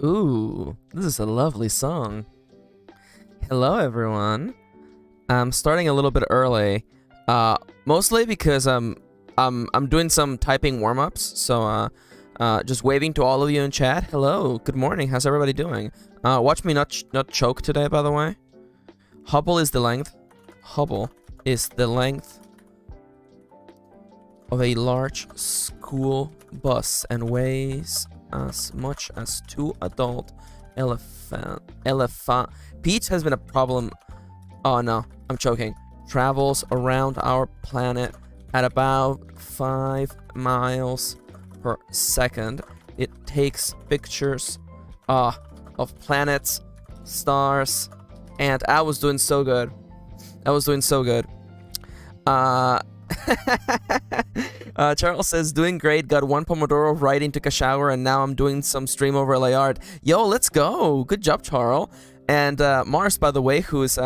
Ooh, this is a lovely song. Hello, everyone. I'm starting a little bit early, mostly because I'm doing some typing warm-ups. So just waving to all of you in chat. Hello, good morning. How's everybody doing? Watch me not choke today, by the way. Hubble is the length. Hubble is the length of a large school bus and weighs as much as 2 adult elephant. Pete has been a problem. Oh no, I'm choking. Travels around our planet at about 5 miles per second. It takes pictures of planets, stars, and I was doing so good. Charles says, doing great, got 1 Pomodoro right into a shower, and now I'm doing some stream over Layard. Yo, let's go. Good job, Charles. And Mars, by the way, who's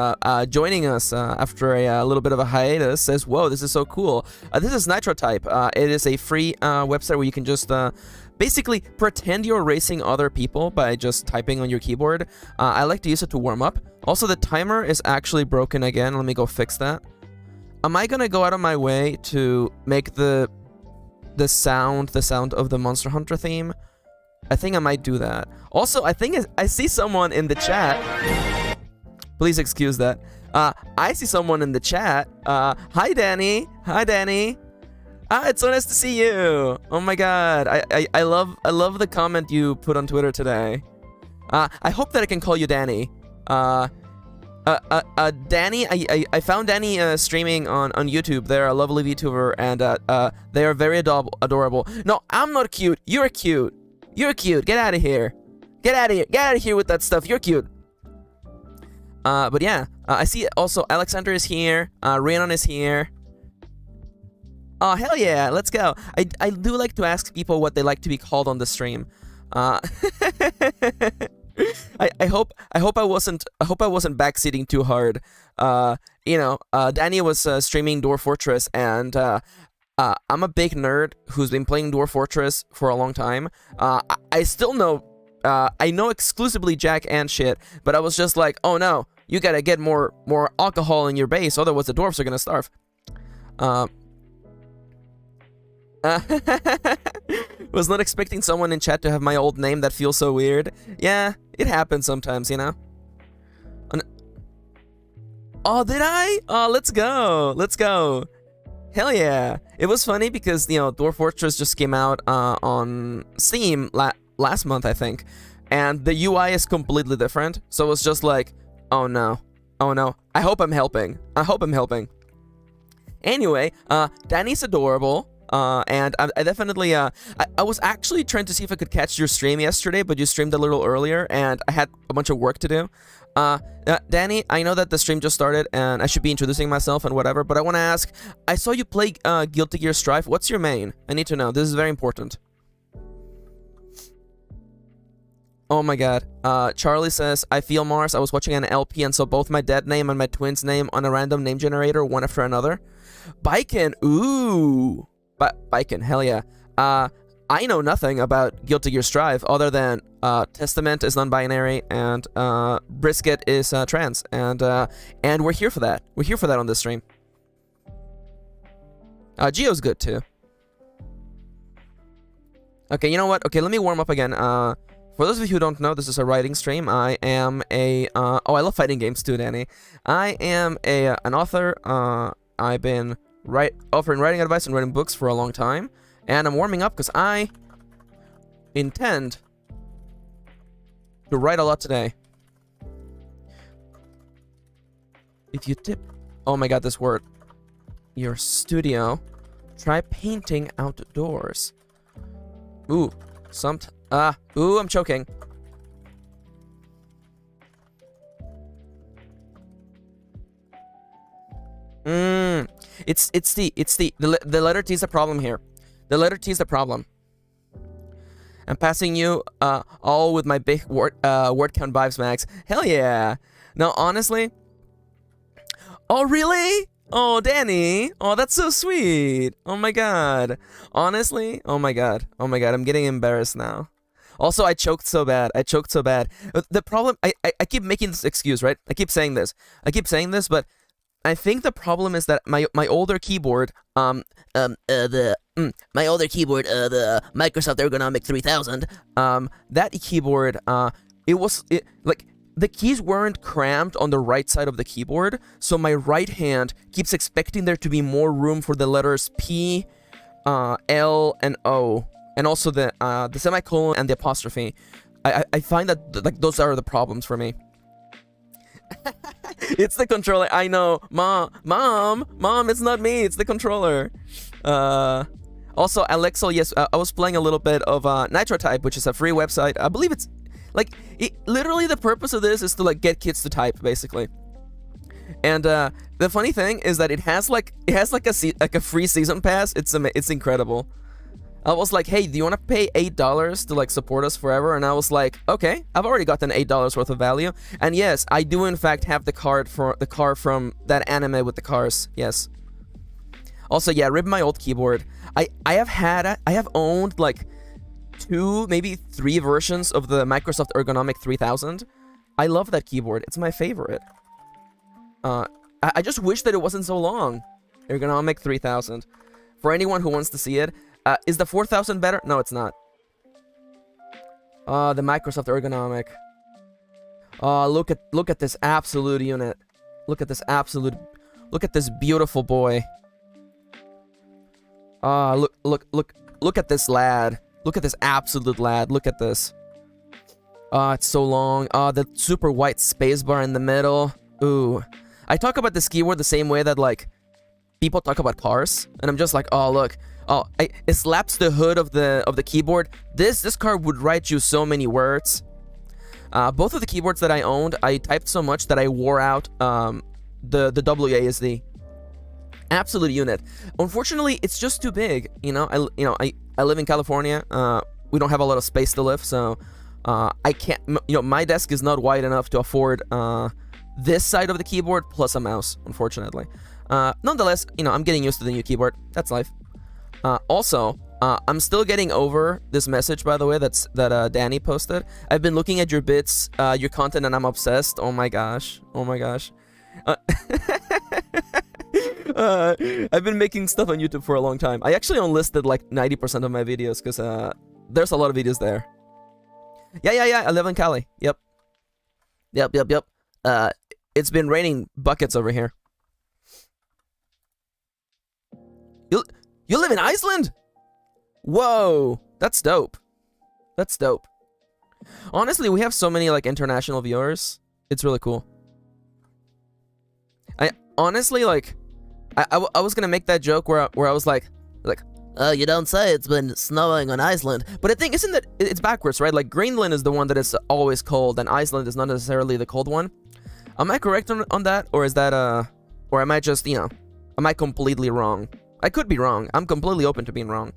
joining us after a little bit of a hiatus, says, whoa, this is so cool. This is NitroType. It is a free website where you can just basically pretend you're racing other people by just typing on your keyboard. I like to use it to warm up. Also, the timer is actually broken again. Let me go fix that. Am I gonna go out of my way to make the sound of the Monster Hunter theme? I think I might do that. Also, I think I see someone in the chat. Please excuse that. I see someone in the chat. Hi, Danny. Hi, Danny. It's so nice to see you. Oh my God. I love the comment you put on Twitter today. I hope that I can call you Danny. Danny, I found Danny streaming on YouTube. They're a lovely VTuber, and they are very adorable. No, I'm not cute. You're cute. You're cute. Get out of here. Get out of here. Get out of here with that stuff. You're cute. But yeah, I see also Alexander is here. Rhiannon is here. Oh, hell yeah. Let's go. I do like to ask people what they like to be called on the stream. I hope I wasn't backseating too hard. Danny was streaming Dwarf Fortress, and I'm a big nerd who's been playing Dwarf Fortress for a long time. I still know I know exclusively Jack and shit, but I was just like, oh no, you gotta get more alcohol in your base, otherwise the dwarves are gonna starve. Was not expecting someone in chat to have my old name. That feels so weird. Yeah, it happens sometimes, you know. Oh, did I? Oh, let's go. Let's go. Hell yeah. It was funny because, Dwarf Fortress just came out on Steam last month, I think. And the UI is completely different. So it was just like, oh no. Oh no. I hope I'm helping. I hope I'm helping. Anyway, Danny's adorable. And I definitely, I was actually trying to see if I could catch your stream yesterday, but you streamed a little earlier, and I had a bunch of work to do. Danny, I know that the stream just started, and I should be introducing myself and whatever, but I want to ask, I saw you play Guilty Gear Strive. What's your main? I need to know. This is very important. Oh my God. Charlie says, I feel Mars. I was watching an LP and saw both my dead name and my twin's name on a random name generator, one after another. Biken, ooh. Biken, hell yeah. I know nothing about Guilty Gear Strive other than Testament is non-binary and Brisket is trans, and we're here for that. We're here for that on this stream. Geo's good too. Okay, you know what? Okay, let me warm up again. For those of you who don't know, this is a writing stream. I am a I love fighting games too, Danny. I am an author. I've been offering writing advice and writing books for a long time, and I'm warming up because I intend to write a lot today. If you tip, oh my God, this word, your studio, try painting outdoors. Ooh, I'm choking. It's the letter T is the problem here. The letter T is the problem. I'm passing you all with my big word count vibes, Max. Hell yeah. No, honestly. Oh really? Oh, Danny. Oh, that's so sweet. Oh my God. Honestly. Oh my God. Oh my God. I'm getting embarrassed now. Also, I choked so bad. I choked so bad. The problem, I keep making this excuse, right? I keep saying this. But I think the problem is that my older keyboard, the Microsoft Ergonomic 3000, that keyboard, like the keys weren't crammed on the right side of the keyboard, so my right hand keeps expecting there to be more room for the letters P, L, and O, and also the semicolon and the apostrophe. I find that like those are the problems for me. It's the controller. I know, mom, it's not me. It's the controller. Also, Alexo, yes, I was playing a little bit of Nitro Type, which is a free website. I believe it's like literally the purpose of this is to like get kids to type, basically. And the funny thing is that it has like a free season pass. It's incredible. I was like, hey, do you want to pay $8 to like support us forever? And I was like, okay, I've already gotten $8 worth of value. And yes, I do in fact have the car from that anime with the cars. Yes. Also, yeah, rip my old keyboard. I have owned like 2, maybe 3 versions of the Microsoft Ergonomic 3000. I love that keyboard. It's my favorite. I just wish that it wasn't so long. Ergonomic 3000. For anyone who wants to see it. Is the 4000 better? No, it's not. The Microsoft Ergonomic. Look at this absolute unit. Look at this beautiful boy. Look at this lad. Look at this absolute lad. Look at this. It's so long. The super white spacebar in the middle. Ooh. I talk about this keyboard the same way that like people talk about cars, and I'm just like, oh look. Oh, it slaps the hood of the keyboard. This card would write you so many words. Both of the keyboards that I owned, I typed so much that I wore out the WASD. Absolute unit. Unfortunately, it's just too big. You know, I live in California. We don't have a lot of space to live, so I can't. You know, my desk is not wide enough to afford this side of the keyboard plus a mouse. Unfortunately, nonetheless, you know, I'm getting used to the new keyboard. That's life. Also, I'm still getting over this message, by the way, that Danny posted. I've been looking at your bits, your content, and I'm obsessed. Oh my gosh. Oh my gosh. I've been making stuff on YouTube for a long time. I actually unlisted like 90% of my videos because there's a lot of videos there. Yeah. I live in Cali. Yep. It's been raining buckets over here. You live in Iceland? Whoa, that's dope. That's dope. Honestly, we have so many like international viewers. It's really cool. I honestly like, I was gonna make that joke where I was like, you don't say, it's been snowing on Iceland. But I think isn't that it's backwards, right? Like Greenland is the one that is always cold, and Iceland is not necessarily the cold one. Am I correct on that, or is that or am I just am I completely wrong? I could be wrong. I'm completely open to being wrong.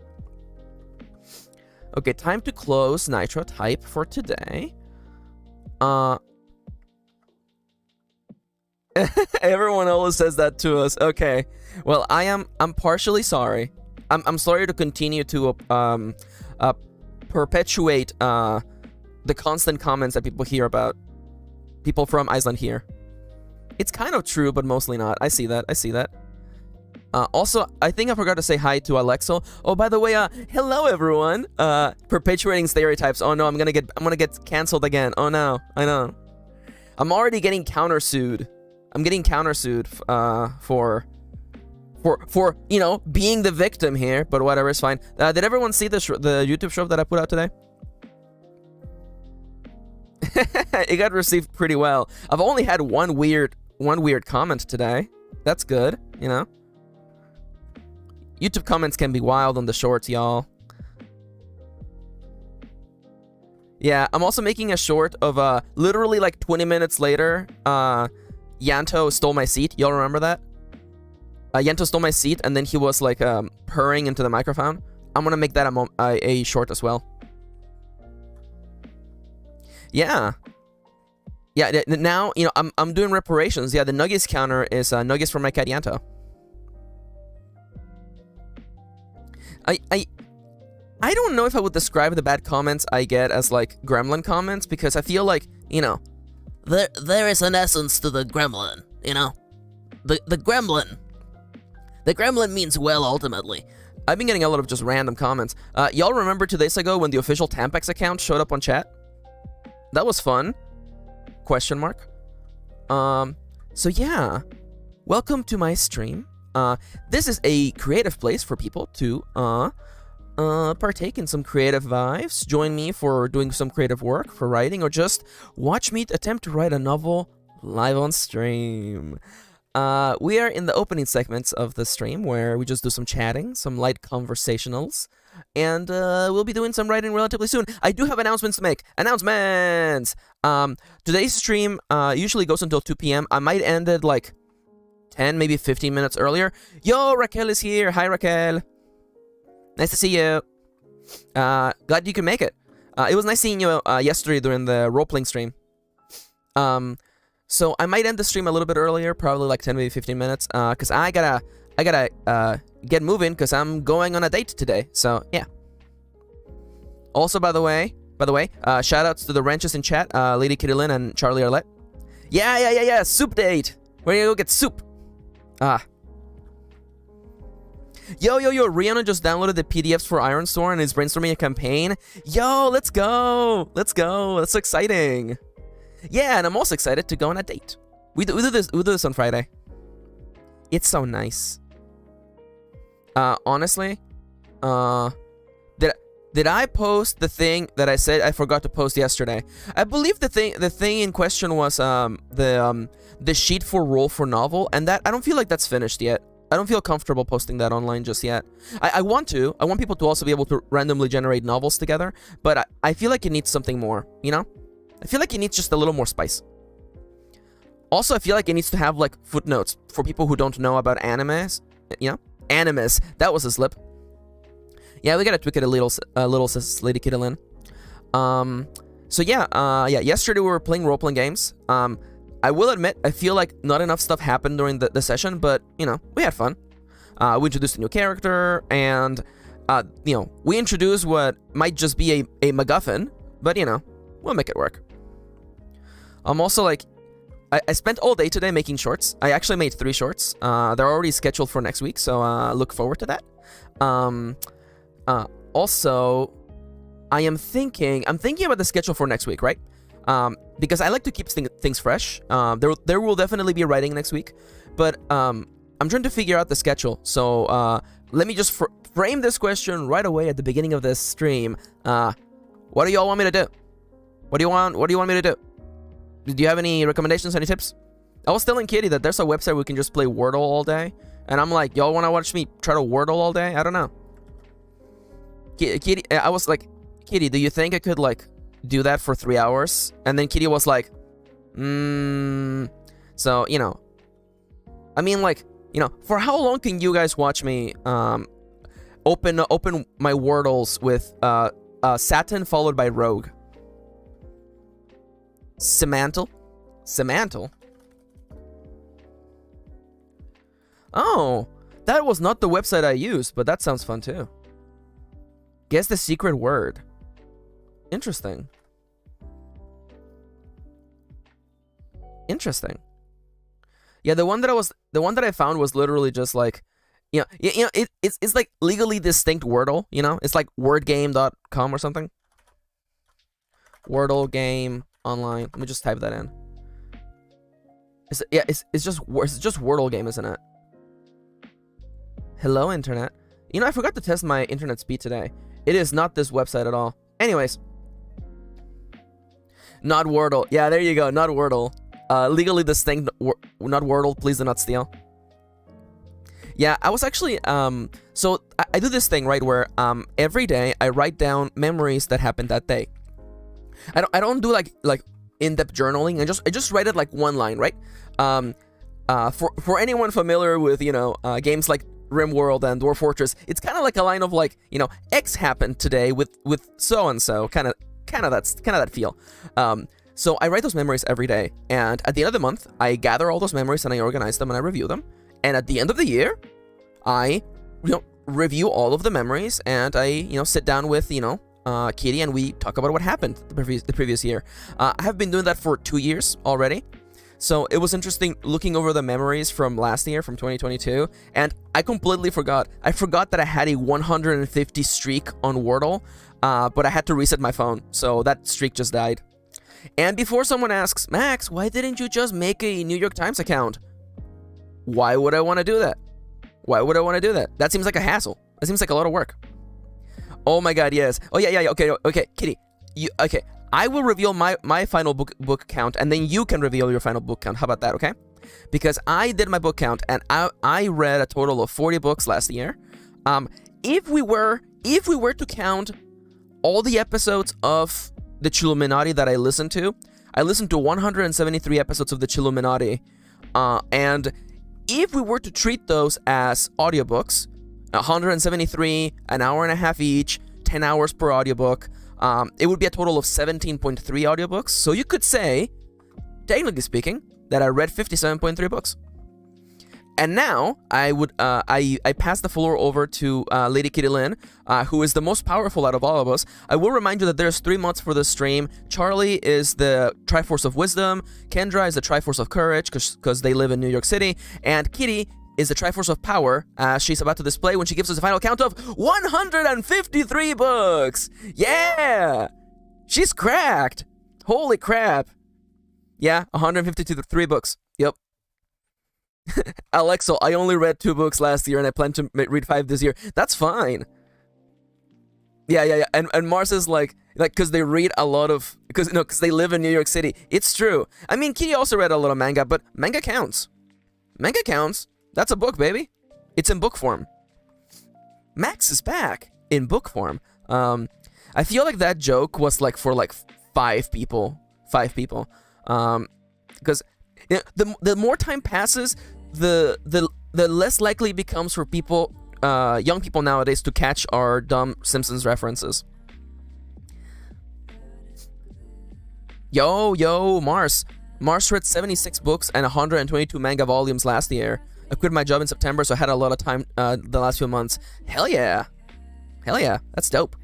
Okay, time to close Nitro Type for today. Everyone always says that to us. Okay. Well, I'm partially sorry. I'm sorry to continue to perpetuate the constant comments that people hear about people from Iceland here. It's kind of true, but mostly not. I see that. Also, I think I forgot to say hi to Alexo. Oh, by the way, hello everyone. Perpetuating stereotypes. Oh no, I'm gonna get canceled again. Oh no, I know. I'm already getting countersued. I'm getting countersued for being the victim here. But whatever, it's fine. Did everyone see the YouTube show that I put out today? It got received pretty well. I've only had one weird comment today. That's good, you know. YouTube comments can be wild on the shorts, y'all. Yeah, I'm also making a short of literally like 20 minutes later, Yanto stole my seat. Y'all remember that? Yanto stole my seat, and then he was like purring into the microphone. I'm gonna make that a short as well. Yeah. Now I'm doing reparations. Yeah, the Nuggies counter is Nuggies for my cat Yanto. I don't know if I would describe the bad comments I get as like gremlin comments, because I feel like, you know, there is an essence to the gremlin, you know? The gremlin. The gremlin means well, ultimately. I've been getting a lot of just random comments. Y'all remember 2 days ago when the official Tampax account showed up on chat? That was fun. Question mark. So yeah. Welcome to my stream. This is a creative place for people to, partake in some creative vibes, join me for doing some creative work, for writing, or just watch me attempt to write a novel live on stream. We are in the opening segments of the stream where we just do some chatting, some light conversationals, and we'll be doing some writing relatively soon. I do have announcements to make. Announcements! Today's stream usually goes until 2 p.m. I might end it like 10, maybe 15 minutes earlier. Yo, Raquel is here. Hi, Raquel. Nice to see you. Glad you can make it. It was nice seeing you yesterday during the role-playing stream. So I might end the stream a little bit earlier, probably like 10, maybe 15 minutes, because I gotta get moving, because I'm going on a date today. So yeah. Also, by the way, shout outs to the wrenches in chat, Lady Kirin and Charlie Arlette. Yeah. Soup date. We're gonna go get soup. Yo, Rihanna just downloaded the PDFs for Iron Store and is brainstorming a campaign. Yo, let's go. That's so exciting. Yeah, and I'm also excited to go on a date. We do this on Friday. It's so nice. Honestly, did I post the thing that I said I forgot to post yesterday? I believe the thing in question was the sheet for roll for novel, and that I don't feel like that's finished yet. I don't feel comfortable posting that online just yet. I want people to also be able to randomly generate novels together, but I feel like it needs something more, you know? I feel like it needs just a little more spice. Also, I feel like it needs to have, like, footnotes for people who don't know about animes, you know? Animes. That was a slip. Yeah, we gotta tweak it a little, says Lady Kirin. So yeah, yesterday we were playing role-playing games. I will admit, I feel like not enough stuff happened during the session, but, you know, we had fun. We introduced a new character, and, you know, we introduced what might just be a MacGuffin, but, you know, we'll make it work. I'm also, like, I spent all day today making shorts. I actually made 3 shorts. They're already scheduled for next week, so look forward to that. Also, I'm thinking about the schedule for next week, right? Because I like to keep things fresh. There will definitely be writing next week, but I'm trying to figure out the schedule. So let me just frame this question right away at the beginning of this stream. What do y'all want me to do? What do you want me to do? Do you have any recommendations, any tips? I was telling Kitty that there's a website where we can just play Wordle all day, and I'm like, y'all want to watch me try to Wordle all day? I don't know. Kitty, I was like, Kitty, do you think I could, like, do that for 3 hours? And then Kitty was like, So, you know, I mean, like, you know, for how long can you guys watch me open my Wordles with Satin followed by Rogue? Semantle? Oh, that was not the website I used, but that sounds fun too. Guess the secret word. Interesting. Yeah, the one that I found was literally just like, it's like legally distinct Wordle, you know? It's like wordgame.com or something. Wordle game online. Let me just type that in. It's just Wordle game, isn't it? Hello, internet. You know, I forgot to test my internet speed today. It is not this website at all. Anyways. Not Wordle. Yeah, there you go. Not Wordle. Legally distinct, not Wordle. Please do not steal. Yeah, I was actually, so I do this thing, right, where every day I write down memories that happened that day. I don't do like in-depth journaling. I just write it like one line, right? For anyone familiar with, you know, games like RimWorld and Dwarf Fortress, it's kind of like a line of like, you know, X happened today with so and so, kind of that feel. So I write those memories every day, and at the end of the month, I gather all those memories and I organize them and I review them. And at the end of the year, I, you know, review all of the memories, and I sit down with Kitty, and we talk about what happened the previous year. I have been doing that for 2 years already. So it was interesting looking over the memories from last year, from 2022, and I completely forgot. I forgot that I had a 150 streak on Wordle, but I had to reset my phone, so that streak just died. And before someone asks, Max, why didn't you just make a New York Times account? Why would I want to do that? Why would I want to do that? That seems like a hassle. That seems like a lot of work. Oh my god, yes. Oh yeah, okay, Kitty. Okay. I will reveal my final book count, and then you can reveal your final book count. How about that, okay? Because I did my book count, and I read a total of 40 books last year. If we were to count all the episodes of the Chilluminati that I listened to 173 episodes of the Chilluminati, and if we were to treat those as audiobooks, 173, an hour and a half each, 10 hours per audiobook, it would be a total of 17.3 audiobooks. So you could say, technically speaking, that I read 57.3 books. And now I pass the floor over to Lady Kirin, who is the most powerful out of all of us. I will remind you that there's 3 months for this stream. Charlie is the Triforce of Wisdom. Kendra is the Triforce of Courage, because they live in New York City. And Kitty is the Triforce of Power, as she's about to display when she gives us a final count of 153 books! Yeah! She's cracked! Holy crap! Yeah, 153 books. Yep. Alexa, I only read 2 books last year, and I plan to read 5 this year. That's fine. Yeah. And Mars is like, because they read a lot of, because they live in New York City. It's true. I mean, Kitty also read a lot of manga, but manga counts. Manga counts. That's a book, baby. It's in book form. Max is back in book form. I feel like that joke was for 5 people. 5 people. Because the more time passes, the less likely it becomes for people, young people nowadays, to catch our dumb Simpsons references. Yo, Mars. Mars read 76 books and 122 manga volumes last year. I quit my job in September, so I had a lot of time the last few months. Hell yeah. That's dope.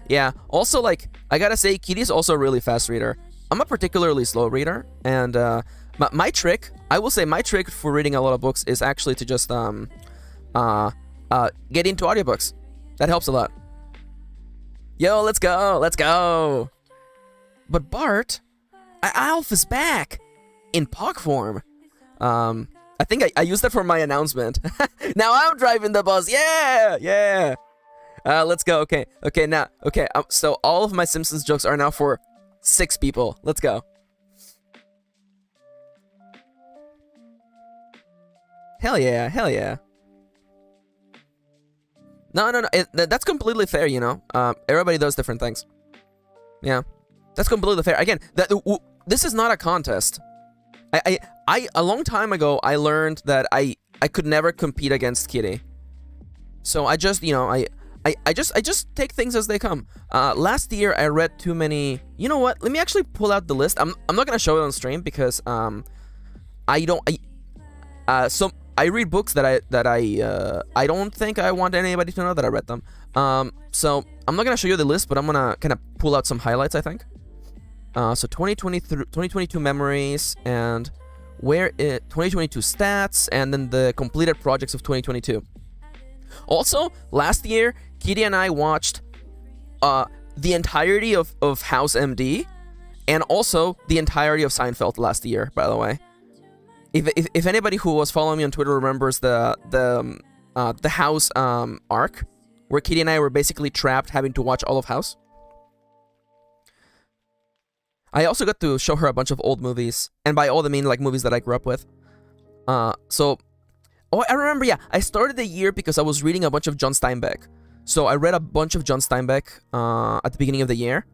Yeah. Also, I gotta say, Kitty's also a really fast reader. I'm a particularly slow reader, and my trick, I will say, my trick for reading a lot of books is actually to just get into audiobooks. That helps a lot. Yo, let's go. But Bart, Alf is back in POC form. I think I used that for my announcement. Now I'm driving the bus. Yeah. Let's go. Okay. Now, so all of my Simpsons jokes are now for 6 people. Let's go. Hell yeah. No. That's completely fair, everybody does different things. Yeah. That's completely fair. Again, this is not a contest. I a long time ago, I learned that I could never compete against Kitty. So I just, I just take things as they come. Last year I read too many. You know what? Let me actually pull out the list. I'm not gonna show it on stream because so I read books that I don't think I want anybody to know that I read them. So I'm not gonna show you the list, but I'm gonna kind of pull out some highlights, I think. So 2022 memories, and 2022 stats, and then the completed projects of 2022. Also, last year, Kitty and I watched the entirety of House MD, and also the entirety of Seinfeld last year, by the way. If anybody who was following me on Twitter remembers the House arc, where Kitty and I were basically trapped having to watch all of House. I also got to show her a bunch of old movies, and by old I mean movies that I grew up with. I remember, yeah, I started the year because I was reading a bunch of John Steinbeck. So I read a bunch of John Steinbeck at the beginning of the year.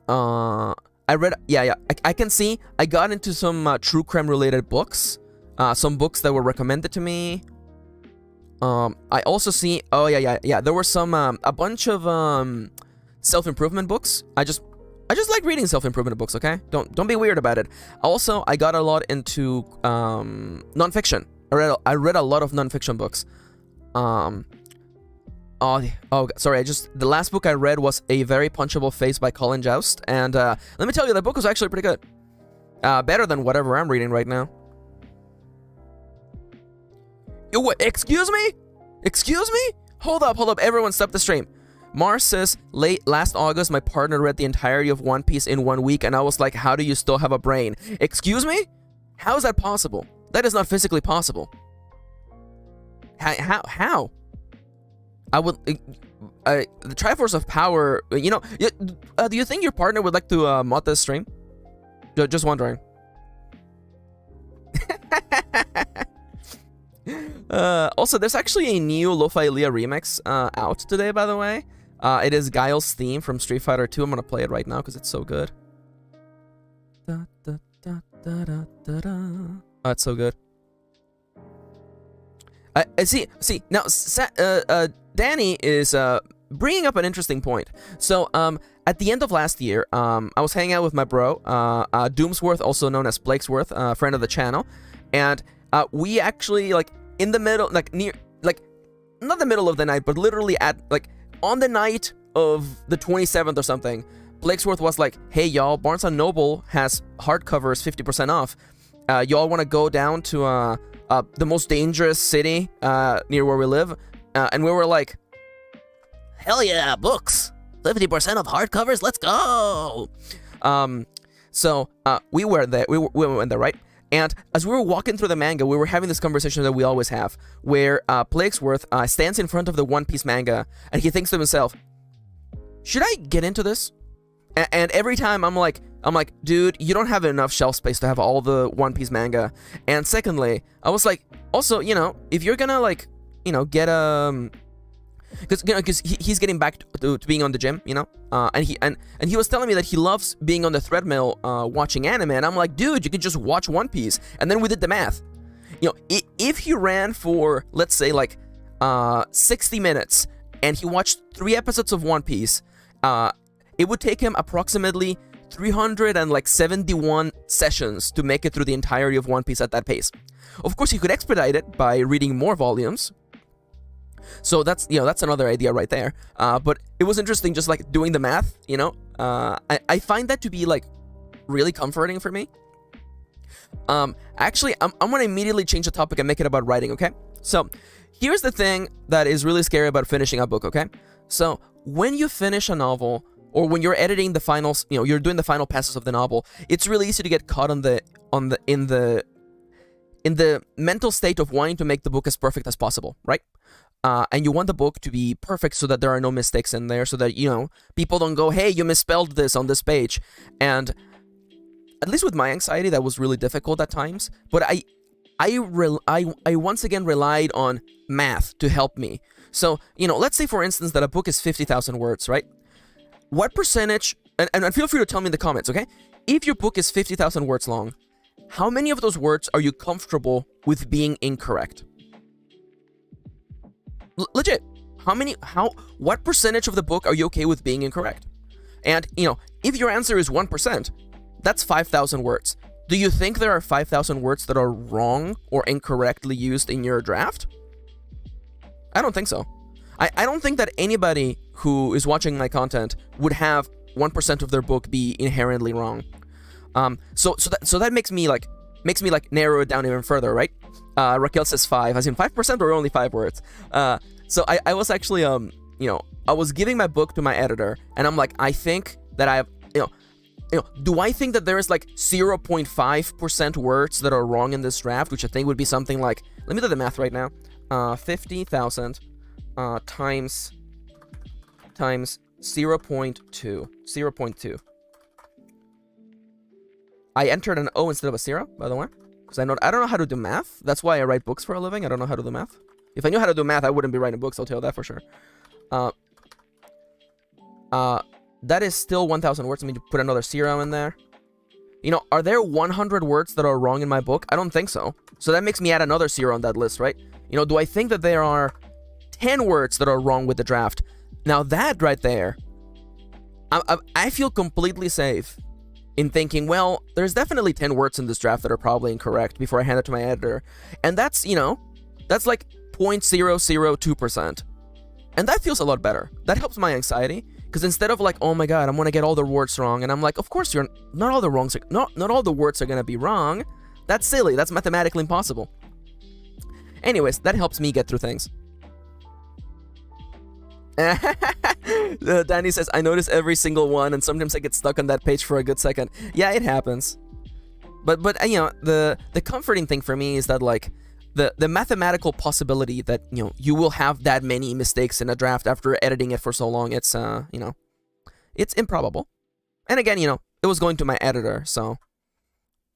I read, I can see I got into some true crime related books, some books that were recommended to me. I also see, there were some a bunch of self-improvement books. I just like reading self-improvement books, okay? Don't be weird about it. Also, I got a lot into nonfiction. I read a lot of nonfiction books. Oh, sorry. The last book I read was A Very Punchable Face by Colin Joust, and let me tell you, that book was actually pretty good. Better than whatever I'm reading right now. Yo, what? Excuse me? Excuse me? Hold up. Everyone stop the stream. Mars says, last August, my partner read the entirety of One Piece in 1 week, and I was like, how do you still have a brain? Excuse me? How is that possible? That is not physically possible. How? I would... the Triforce of Power, you know... do you think your partner would like to mod this stream? Just wondering. Also, there's actually a new Lo-Fi Leah remix out today, by the way. It is Guile's theme from Street Fighter 2. I'm gonna play it right now because it's so good. Oh, it's so good. See, now, Danny is bringing up an interesting point. So, at the end of last year, I was hanging out with my bro, Doomsworth, also known as Blakesworth, a friend of the channel, and we actually, like, in the middle, like, not the middle of the night, but literally on the night of the 27th or something, Blakesworth was like, hey, y'all, Barnes & Noble has hardcovers 50% off. Y'all want to go down to the most dangerous city near where we live? And we were like, hell yeah, books! 50% of hardcovers, let's go! So we were there, we went there, right? And as we were walking through the manga, we were having this conversation that we always have, where Blakesworth stands in front of the One Piece manga, and he thinks to himself, should I get into this? And every time I'm like, dude, you don't have enough shelf space to have all the One Piece manga. And secondly, I was like, also, you know, if you're gonna, like, you know, get because he's getting back to being on the gym, you know, and he was telling me that he loves being on the treadmill watching anime, and I'm like, dude, you could just watch One Piece. And then we did the math. You know, if he ran for, let's say, like 60 minutes and he watched 3 episodes of One Piece, it would take him approximately 371 sessions to make it through the entirety of One Piece at that pace. Of course, he could expedite it by reading more volumes. So that's, you know, that's another idea right there. But it was interesting just, like, doing the math, you know. I find that to be, like, really comforting for me. Actually, I'm going to immediately change the topic and make it about writing, okay? So, here's the thing that is really scary about finishing a book, okay? So, when you finish a novel, or when you're editing the finals, you know, you're doing the final passes of the novel, it's really easy to get caught in the mental state of wanting to make the book as perfect as possible, right? And you want the book to be perfect so that there are no mistakes in there, so that, you know, people don't go, hey, you misspelled this on this page. And at least with my anxiety, that was really difficult at times. But I once again relied on math to help me. So, you know, let's say, for instance, that a book is 50,000 words, right? What percentage, and feel free to tell me in the comments, okay? If your book is 50,000 words long, how many of those words are you comfortable with being incorrect? Legit. What percentage of the book are you okay with being incorrect? And, you know, if your answer is 1%, that's 5,000 words. Do you think there are 5,000 words that are wrong or incorrectly used in your draft? I don't think so. I don't think that anybody who is watching my content would have 1% of their book be inherently wrong. So that makes me narrow it down even further, right? Raquel says 5, as in 5% or only 5 words. So I was actually, you know, I was giving my book to my editor, and I'm like, I think that I have, you know, do I think that there is like 0.5% words that are wrong in this draft, which I think would be something like, let me do the math right now, 50,000 times 0.2. I entered an O instead of a 0, by the way, because I don't know how to do math. That's why I write books for a living. I don't know how to do math. If I knew how to do math, I wouldn't be writing books, I'll tell you that for sure. That is still 1,000 words. Let me put another 0 in there. You know, are there 100 words that are wrong in my book? I don't think so. So that makes me add another 0 on that list, right? You know, do I think that there are 10 words that are wrong with the draft? Now that right there, I feel completely safe in thinking, well, there's definitely 10 words in this draft that are probably incorrect before I hand it to my editor. And that's, you know, that's like 0.002%. And that feels a lot better. That helps my anxiety, because instead of like, oh my god, I'm gonna get all the words wrong, and I'm like, of course you're not all the not all the words are gonna be wrong. That's silly. That's mathematically impossible. Anyways, that helps me get through things. Danny says, I notice every single one, and sometimes I get stuck on that page for a good second. Yeah, it happens. But you know, the comforting thing for me is that like the mathematical possibility that, you know, you will have that many mistakes in a draft after editing it for so long, it's you know, it's improbable. And again, you know, it was going to my editor, so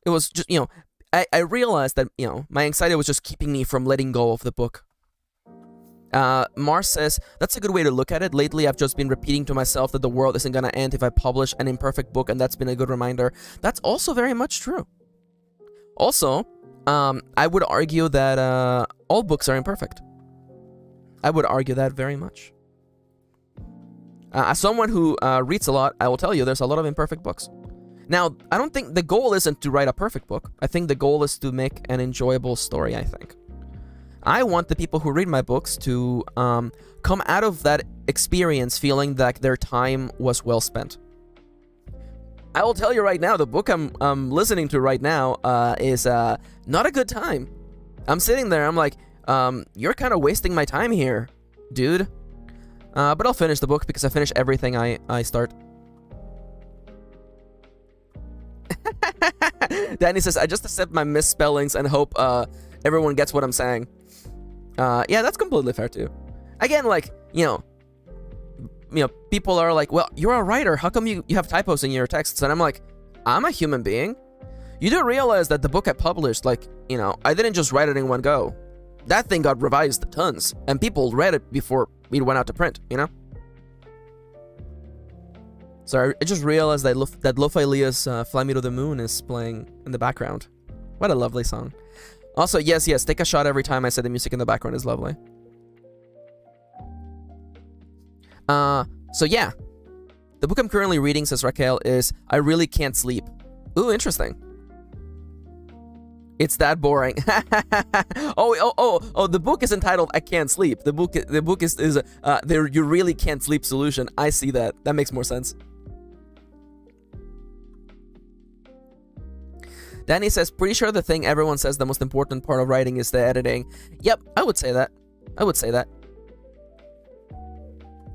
it was just, you know, I realized that, you know, my anxiety was just keeping me from letting go of the book. Mars says, that's a good way to look at it. Lately, I've just been repeating to myself that the world isn't gonna end if I publish an imperfect book, and that's been a good reminder. That's also very much true. Also, I would argue that all books are imperfect. I would argue that very much. As someone who reads a lot, I will tell you there's a lot of imperfect books. Now, I don't think the goal isn't to write a perfect book. I think the goal is to make an enjoyable story, I think. I want the people who read my books to come out of that experience feeling that their time was well spent. I will tell you right now, the book I'm listening to right now is not a good time. I'm sitting there, I'm like, you're kind of wasting my time here, dude. But I'll finish the book because I finish everything I start. Danny says, I just accept my misspellings and hope everyone gets what I'm saying. Yeah, that's completely fair too. Again, like, you know, people are like, well, you're a writer, how come you have typos in your texts? And I'm like, I'm a human being. You do realize that the book I published, like, you know, I didn't just write it in one go. That thing got revised tons, and people read it before it went out to print, you know? So I just realized that Lo-Fi Leah's Fly Me to the Moon is playing in the background. What a lovely song. Also, yes, take a shot every time I say the music in the background is lovely. So yeah. The book I'm currently reading, says Raquel, is I Really Can't Sleep. Ooh, interesting. It's that boring. Oh, the book is entitled I Can't Sleep. The book is the You Really Can't Sleep solution. I see that. That makes more sense. Danny says, pretty sure the thing everyone says the most important part of writing is the editing. Yep, I would say that.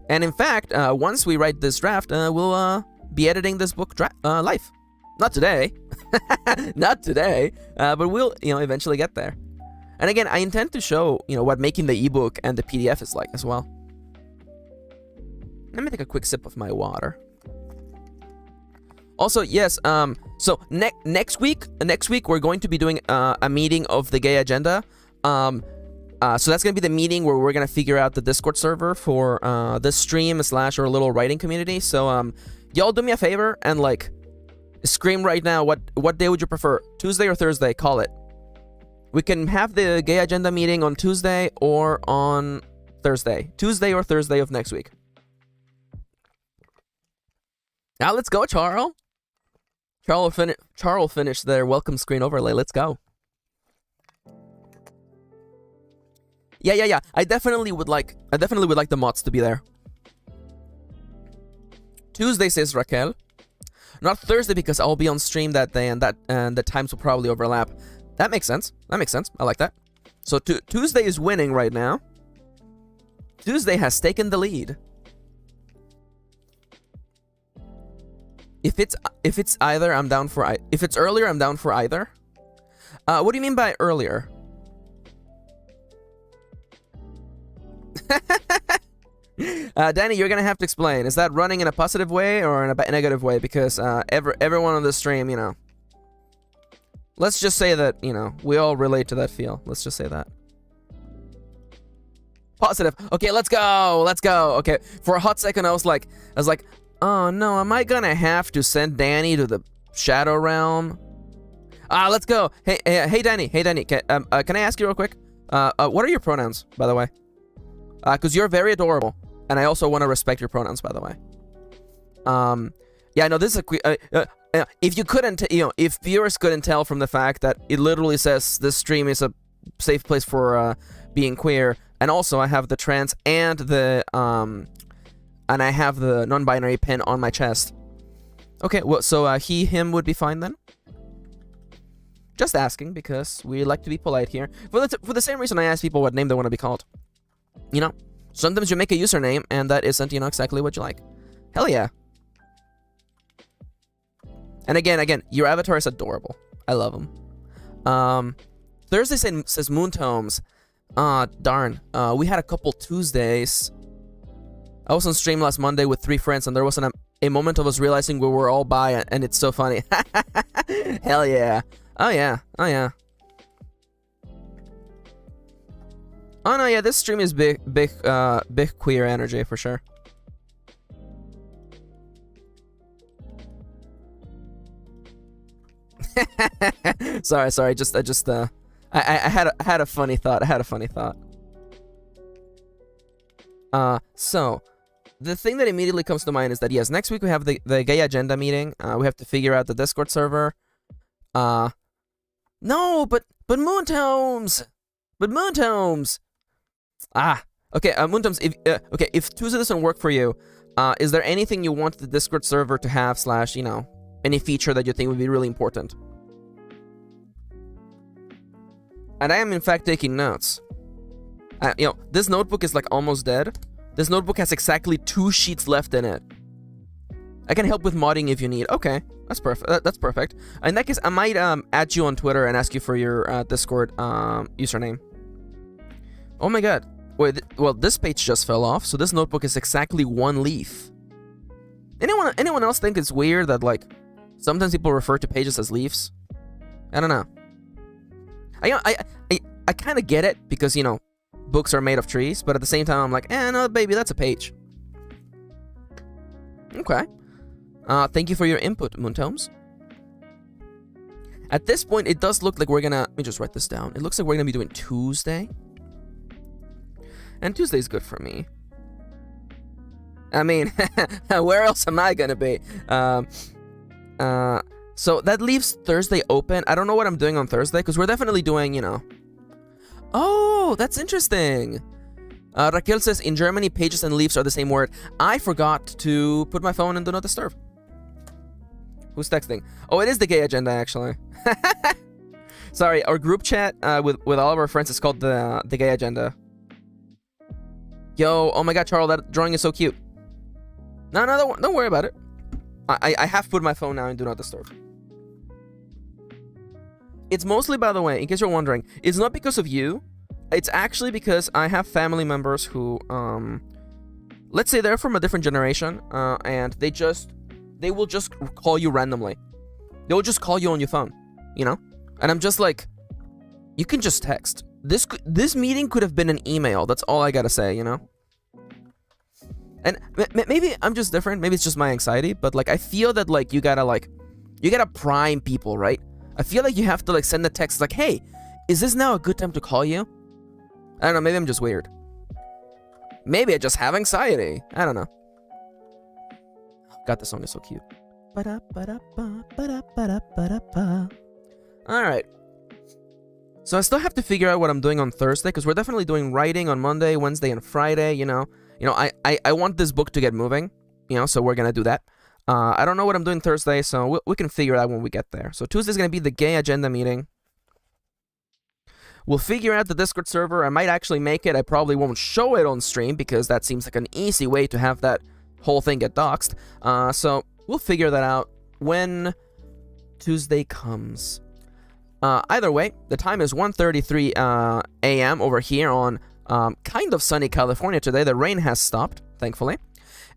And in fact, once we write this draft, we'll be editing this book live. Not today. Not today. But we'll, you know, eventually get there. And again, I intend to show, you know, what making the ebook and the PDF is like as well. Let me take a quick sip of my water. Also, yes, so next week we're going to be doing a meeting of the gay agenda. So that's going to be the meeting where we're going to figure out the Discord server for this stream / our little writing community. So y'all do me a favor and like scream right now, what day would you prefer? Tuesday or Thursday? Call it. We can have the gay agenda meeting on Tuesday or on Thursday. Tuesday or Thursday of next week. Now let's go, Charles. Charles finished their welcome screen overlay. Let's go. Yeah. I definitely would like the mods to be there. Tuesday, says Raquel. Not Thursday because I'll be on stream that day, and the times will probably overlap. That makes sense. I like that. So Tuesday is winning right now. Tuesday has taken the lead. If it's either, I'm down for if it's earlier, I'm down for either. What do you mean by earlier? Danny, you're gonna have to explain. Is that running in a positive way or in a negative way? Because everyone on the stream, you know. Let's just say that, you know, we all relate to that feel. Let's just say that. Positive. Okay, let's go. Okay, for a hot second, I was like, oh no, am I gonna have to send Danny to the Shadow Realm? Let's go. Hey, Danny. Can I ask you real quick? What are your pronouns, by the way? Because you're very adorable, and I also want to respect your pronouns, by the way. Yeah, no, this is a if you couldn't, you know, if viewers couldn't tell from the fact that it literally says this stream is a safe place for being queer, And also, I have the trans and the and I have the non-binary pin on my chest. Okay, well, so he, him would be fine then. Just asking because we like to be polite here. For the same reason I ask people what name they want to be called. You know, sometimes you make a username and that isn't, you know, exactly what you like. Hell yeah. And again, your avatar is adorable. I love him. Thursday says Moontomes. Darn. We had a couple Tuesdays. I was on stream last Monday with 3 friends, and there was a moment of us realizing we were all bi, and it's so funny. Hell yeah. Oh yeah. Oh yeah. Oh no, yeah, this stream is big queer energy for sure. sorry, I had a funny thought. So the thing that immediately comes to mind is that yes, next week we have the gay agenda meeting. We have to figure out the Discord server. No, but Moontomes. Okay, Moontomes, if Tuesday doesn't work for you, is there anything you want the Discord server to have / you know, any feature that you think would be really important? And I am in fact taking notes. You know, this notebook is like almost dead. This notebook has exactly 2 sheets left in it. I can help with modding if you need. Okay, that's perfect. That's perfect. In that case, I might add you on Twitter and ask you for your Discord username. Oh my god. Wait, well, this page just fell off, so this notebook is exactly 1 leaf. Anyone else think it's weird that, like, sometimes people refer to pages as leaves? I don't know. I kind of get it, because, you know, books are made of trees, but at the same time, I'm like, no, baby, that's a page. Okay. Thank you for your input, Moontomes. At this point, it does look like we're gonna... Let me just write this down. It looks like we're gonna be doing Tuesday. And Tuesday is good for me. I mean, where else am I gonna be? So that leaves Thursday open. I don't know what I'm doing on Thursday, because we're definitely doing, you know... Oh, that's interesting. Raquel says, in Germany, pages and leaves are the same word. I forgot to put my phone in Do Not Disturb. Who's texting? Oh, it is the gay agenda, actually. Sorry, our group chat with all of our friends is called the gay agenda. Yo, oh my god, Charles, that drawing is so cute. No, don't worry about it. I have put my phone now in Do Not Disturb. It's mostly, by the way, in case you're wondering, it's not because of you. It's actually because I have family members who, let's say they're from a different generation, and they will just call you randomly. They will just call you on your phone, you know? And I'm just like, you can just text. This meeting could have been an email. That's all I gotta say, you know? And maybe I'm just different. Maybe it's just my anxiety, but like, I feel that like, you gotta prime people, right? I feel like you have to like send a text like, hey, is this now a good time to call you? I don't know, maybe I'm just weird. Maybe I just have anxiety. I don't know. God, this song is so cute. Alright. So I still have to figure out what I'm doing on Thursday, because we're definitely doing writing on Monday, Wednesday, and Friday, you know. I want this book to get moving, you know, so we're gonna do that. I don't know what I'm doing Thursday, so we can figure it out when we get there. So Tuesday's gonna be the gay agenda meeting. We'll figure out the Discord server. I might actually make it. I probably won't show it on stream, because that seems like an easy way to have that whole thing get doxed. So we'll figure that out when Tuesday comes. Either way, the time is 1:33 a.m. over here on kind of sunny California today. The rain has stopped, thankfully.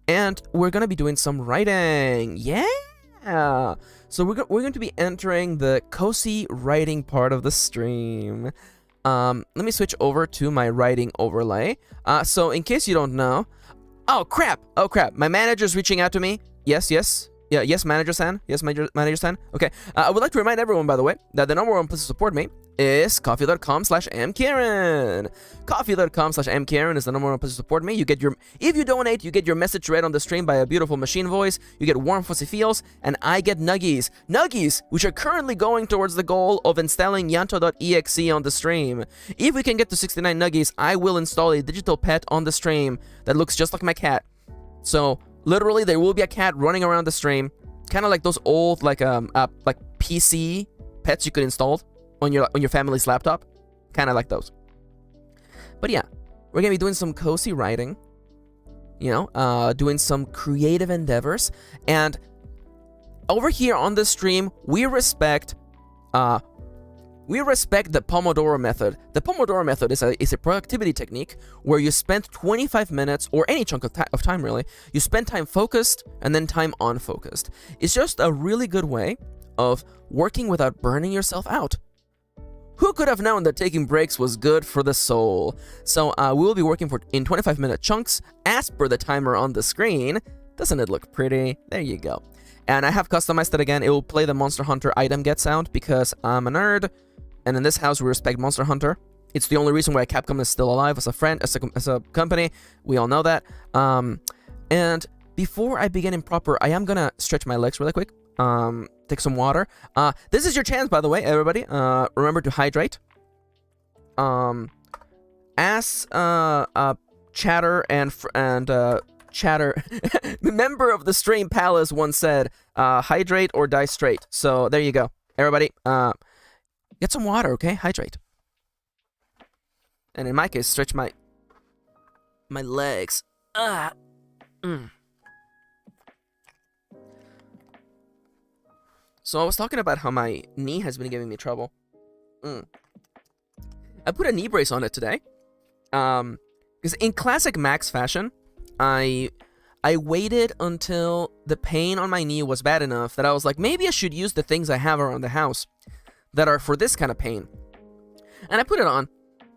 And we're going to be doing some writing. Yeah! So we're going to be entering the cozy writing part of the stream. Let me switch over to my writing overlay. So in case you don't know... Oh, crap! My manager's reaching out to me. Yes. Yeah, yes, Manager-san. Yes, Manager-san. Okay. I would like to remind everyone, by the way, that the number one place to support me is coffee.com/MKirin. Coffee.com/MKirin is the number one place to support me. If you donate, you get your message read on the stream by a beautiful machine voice. You get warm, fuzzy feels, and I get nuggies. Nuggies, which are currently going towards the goal of installing yanto.exe on the stream. If we can get to 69 nuggies, I will install a digital pet on the stream that looks just like my cat. So, literally, there will be a cat running around the stream, kind of like those old like PC pets you could install on your family's laptop, kind of like those. But yeah, we're gonna be doing some cozy writing, doing some creative endeavors, and over here on the stream, we respect the Pomodoro method. The Pomodoro method is a productivity technique where you spend 25 minutes, or any chunk of time really, you spend time focused and then time unfocused. It's just a really good way of working without burning yourself out. Who could have known that taking breaks was good for the soul? So we will be working in 25-minute chunks as per the timer on the screen. Doesn't it look pretty? There you go. And I have customized it again. It will play the Monster Hunter item get sound because I'm a nerd. And in this house, we respect Monster Hunter. It's the only reason why Capcom is still alive as a friend, as a company. We all know that. And before I begin improper, I am going to stretch my legs really quick. Take some water. This is your chance, by the way, everybody. Remember to hydrate. As Chatter and Chatter, the member of the stream Palace once said, hydrate or die straight. So there you go. Everybody, get some water, okay? Hydrate. And in my case, stretch my legs. So I was talking about how my knee has been giving me trouble. I put a knee brace on it today. Because in classic Max fashion, I waited until the pain on my knee was bad enough that I was like, maybe I should use the things I have around the house that are for this kind of pain. And I put it on.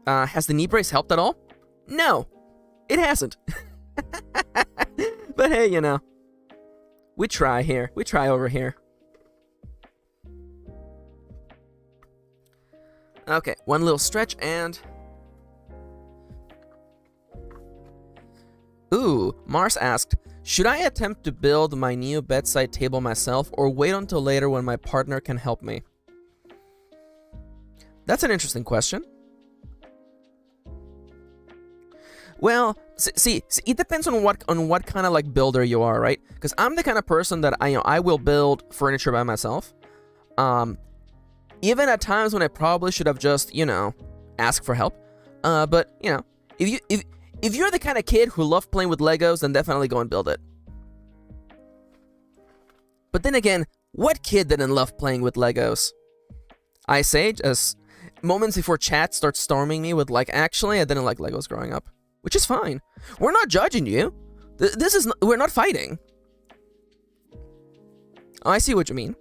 Has the knee brace helped at all? No, it hasn't. But hey, we try here. We try over here. Okay, one little stretch and... Ooh, Mars asked, should I attempt to build my new bedside table myself or wait until later when my partner can help me? That's an interesting question. Well, see, it depends on what kind of like builder you are, right? Because I'm the kind of person that I will build furniture by myself. Even at times when I probably should have just, asked for help. But, if you're the kind of kid who loves playing with Legos, then definitely go and build it. But then again, what kid didn't love playing with Legos? I say, as moments before chat starts storming me with like, actually, I didn't like Legos growing up. Which is fine. We're not judging you. We're not fighting. Oh, I see what you mean.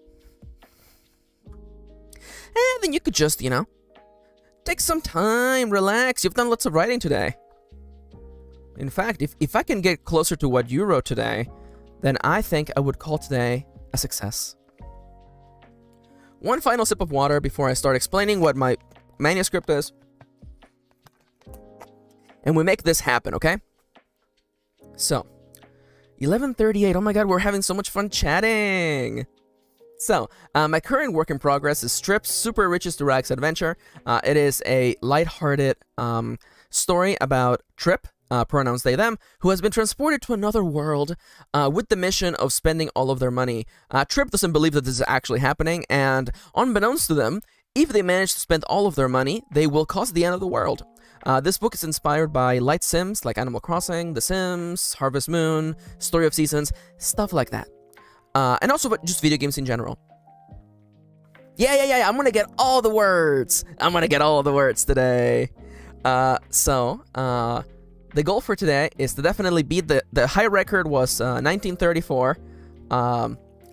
And then you could just, take some time, relax. You've done lots of writing today. In fact, if I can get closer to what you wrote today, then I think I would call today a success. One final sip of water before I start explaining what my manuscript is. And we make this happen, okay? So, 11:38. Oh my god, we're having so much fun chatting. So, my current work in progress is Strip's Super Riches to Rags Adventure. It is a lighthearted story about Trip, pronouns they, them, who has been transported to another world with the mission of spending all of their money. Trip doesn't believe that this is actually happening, and unbeknownst to them, if they manage to spend all of their money, they will cause the end of the world. This book is inspired by light sims like Animal Crossing, The Sims, Harvest Moon, Story of Seasons, stuff like that. And also just video games in general. Yeah, I'm gonna get all the words. I'm gonna get all the words today. So, the goal for today is to definitely beat the high record was 1934.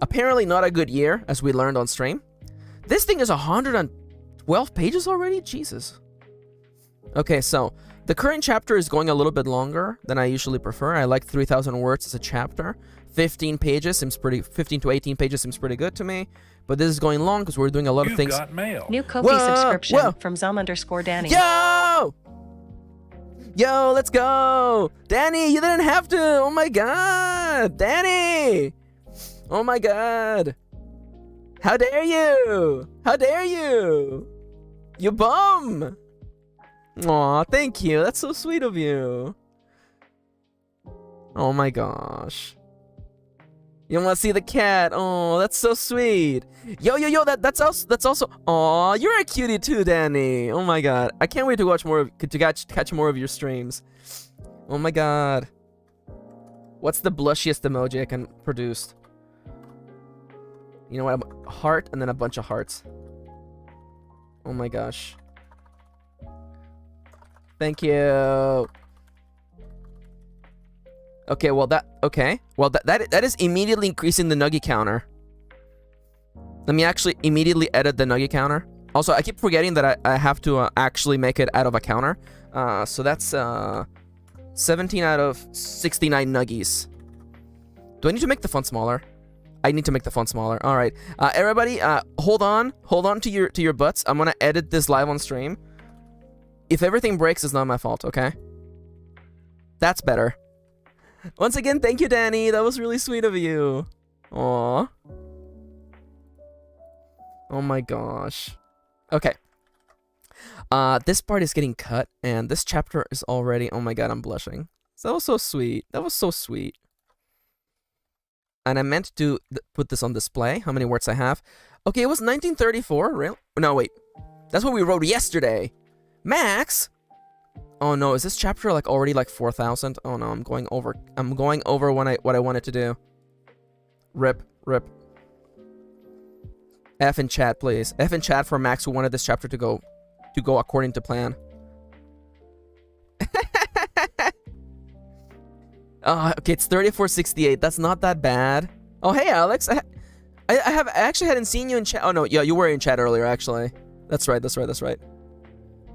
Apparently not a good year, as we learned on stream. This thing is 112 pages already? Jesus. Okay, so the current chapter is going a little bit longer than I usually prefer. I like 3,000 words as a chapter. 15 pages seems pretty. 15 to 18 pages seems pretty good to me. But this is going long because we're doing a lot of things. Got mail. New Ko-fi subscription from Zum_Danny. Yo, let's go! Danny, you didn't have to! Oh my god! Danny! Oh my god! How dare you! How dare you! You bum! Aw, thank you. That's so sweet of you. Oh my gosh. You want to see the cat? Oh, that's so sweet. Yo, that's also. Aw, you're a cutie too, Danny. Oh my god, I can't wait to watch more to catch more of your streams. Oh my god. What's the blushiest emoji I can produce? You know what? A heart and then a bunch of hearts. Oh my gosh. Thank you. Okay, well that is immediately increasing the nugget counter. Let me actually immediately edit the nugget counter. Also, I keep forgetting that I have to actually make it out of a counter. So that's 17 out of 69 nuggies. Do I need to make the font smaller? I need to make the font smaller. All right, everybody, hold on to your butts. I'm gonna edit this live on stream. If everything breaks, it's not my fault. Okay, that's better. Once again, thank you, Danny. That was really sweet of you. Aww. Oh my gosh. Okay. This part is getting cut, and this chapter is already... Oh my god, I'm blushing. That was so sweet. That was so sweet. And I meant to put this on display, how many words I have. Okay, it was 1934, really? No, wait. That's what we wrote yesterday. Max? Oh no, is this chapter like already like 4,000? Oh no, I'm going over what I wanted to do. Rip. F in chat, please. F in chat for Max, who wanted this chapter to go according to plan. Okay, it's 3468. That's not that bad. Oh hey Alex, I actually hadn't seen you in chat. Oh no, yeah, you were in chat earlier actually. That's right.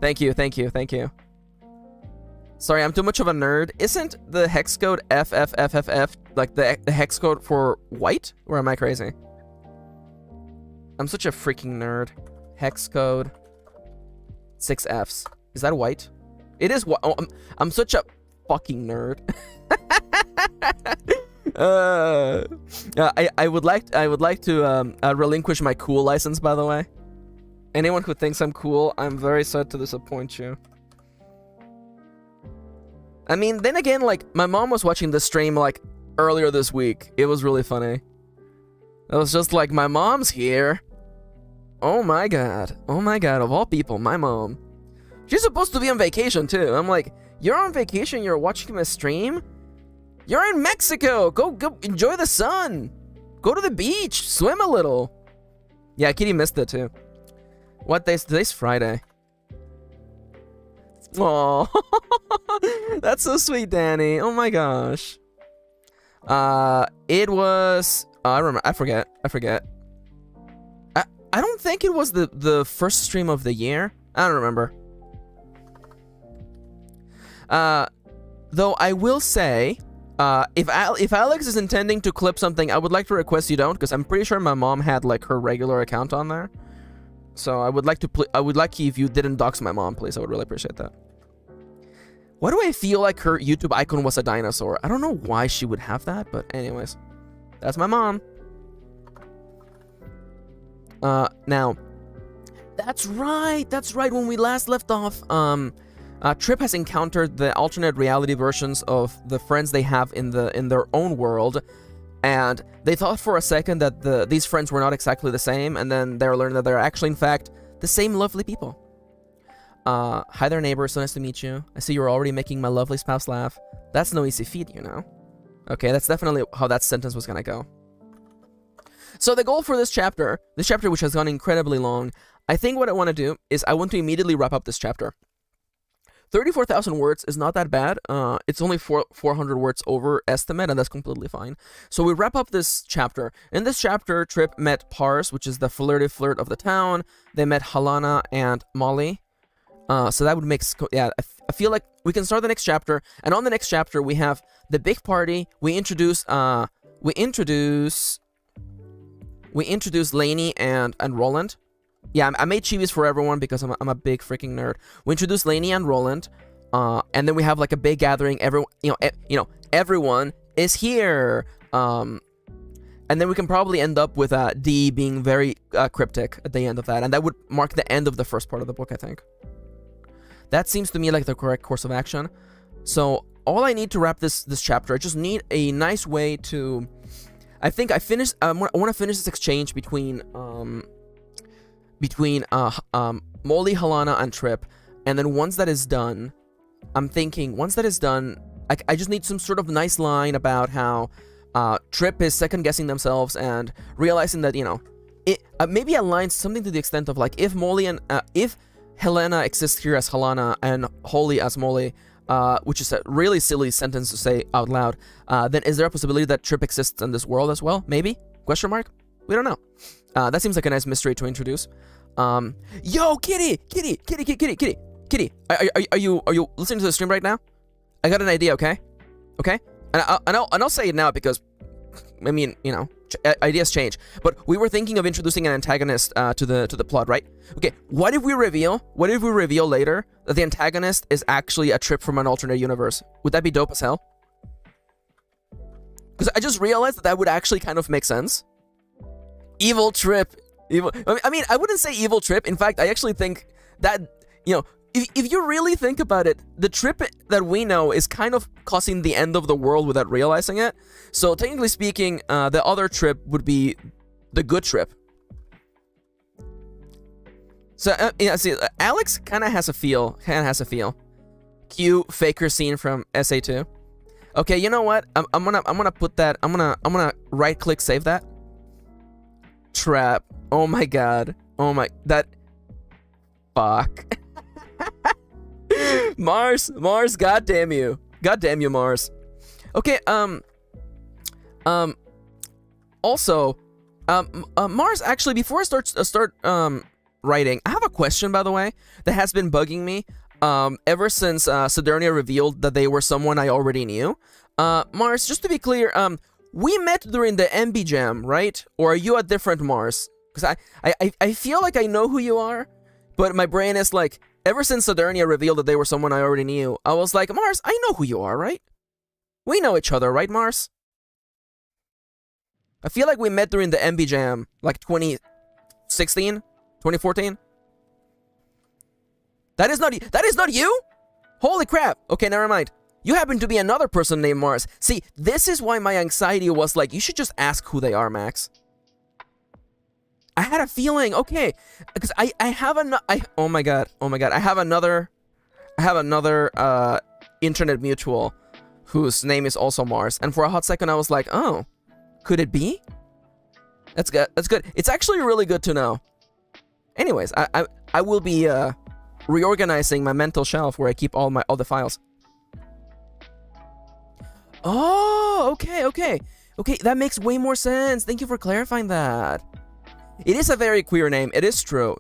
Thank you. Sorry, I'm too much of a nerd. Isn't the hex code FFFFF like the hex code for white? Or am I crazy? I'm such a freaking nerd. Hex code 6 Fs. Is that white? It is white. Oh, I'm such a fucking nerd. I would like to relinquish my cool license, by the way. Anyone who thinks I'm cool, I'm very sad to disappoint you. I mean, then again, like, my mom was watching the stream, like, earlier this week. It was really funny. It was just like, my mom's here. Oh my god, of all people, my mom. She's supposed to be on vacation, too. I'm like, you're on vacation, you're watching my stream? You're in Mexico! Go enjoy the sun! Go to the beach, swim a little. Yeah, Kitty missed it, too. What day? Today's Friday. Aww. That's so sweet, Danny. Oh my gosh. It was... I remember. I forget. I don't think it was the first stream of the year. I don't remember. Though I will say, if Alex is intending to clip something, I would like to request you don't, because I'm pretty sure my mom had like her regular account on there. So I would like if you didn't dox my mom, please. I would really appreciate that. Why do I feel like her YouTube icon was a dinosaur? I don't know why she would have that, but anyways, that's my mom. Now, that's right. When we last left off, Trip has encountered the alternate reality versions of the friends they have in their own world, and they thought for a second that these friends were not exactly the same, and then they learned that they're actually, in fact, the same lovely people. Hi there, neighbor. So nice to meet you. I see you're already making my lovely spouse laugh. That's no easy feat, you know. Okay, that's definitely how that sentence was gonna go. So the goal for this chapter which has gone incredibly long, I think what I want to do is I want to immediately wrap up this chapter. 34,000 words is not that bad. It's only 400 words over estimate, and that's completely fine. So we wrap up this chapter. In this chapter, Trip met Pars, which is the flirty flirt of the town. They met Halana and Molly. So that would make... Yeah, I feel like we can start the next chapter. And on the next chapter, we have the big party. We introduce we introduce Lainey and Roland. Yeah, I made chibis for everyone because I'm a big freaking nerd. We introduce Lainey and Roland, and then we have like a big gathering. Everyone is here. And then we can probably end up with D being very cryptic at the end of that, and that would mark the end of the first part of the book, I think. That seems to me like the correct course of action. So all I need to wrap this chapter, I just need a nice way to. I think I want to finish this exchange between Molly, Halana, and Trip, and then once that is done, I just need some sort of nice line about how Trip is second guessing themselves and realizing that it maybe a line something to the extent of like if Molly and if Helena exists here as Halana and Holly as Molly. Which is a really silly sentence to say out loud, then is there a possibility that Trip exists in this world as well? Maybe? Question mark? We don't know. That seems like a nice mystery to introduce. Yo, Kitty! Are you listening to the stream right now? I got an idea, okay? Okay? And I'll say it now because, I mean, ideas change. But we were thinking of introducing an antagonist to the plot, right? Okay, what if we reveal later that the antagonist is actually a Trip from an alternate universe? Would that be dope as hell? Because I just realized that would actually kind of make sense. Evil Trip. I mean, I wouldn't say evil Trip. In fact, I actually think that, if you really think about it, the Trip that we know is kind of causing the end of the world without realizing it. So technically speaking, the other Trip would be the good Trip. So see, Alex kind of has a feel. Cue Faker scene from SA2. Okay, you know what? I'm gonna put that. I'm gonna right click save that. Trap. Oh my god. Oh my that. Fuck. Mars, goddamn you, Mars. Okay, also, Mars. Actually, before I start writing, I have a question, by the way, that has been bugging me, ever since Sidonia revealed that they were someone I already knew. Mars, just to be clear, we met during the MB Jam, right? Or are you a different Mars? Because I feel like I know who you are, but my brain is like. Ever since Sidonia revealed that they were someone I already knew, I was like, Mars, I know who you are, right? We know each other, right, Mars? I feel like we met during the MB Jam, like 2016, 2014. That is not you? Holy crap. Okay, never mind. You happen to be another person named Mars. See, this is why my anxiety was like, you should just ask who they are, Max. I had a feeling, okay, because I have oh my god, I have another internet mutual whose name is also Mars, and for a hot second I was like, oh, could it be? That's good. It's actually really good to know. Anyways, I will be reorganizing my mental shelf where I keep all the files. Oh, okay, that makes way more sense. Thank you for clarifying that. It is a very queer name. It is true.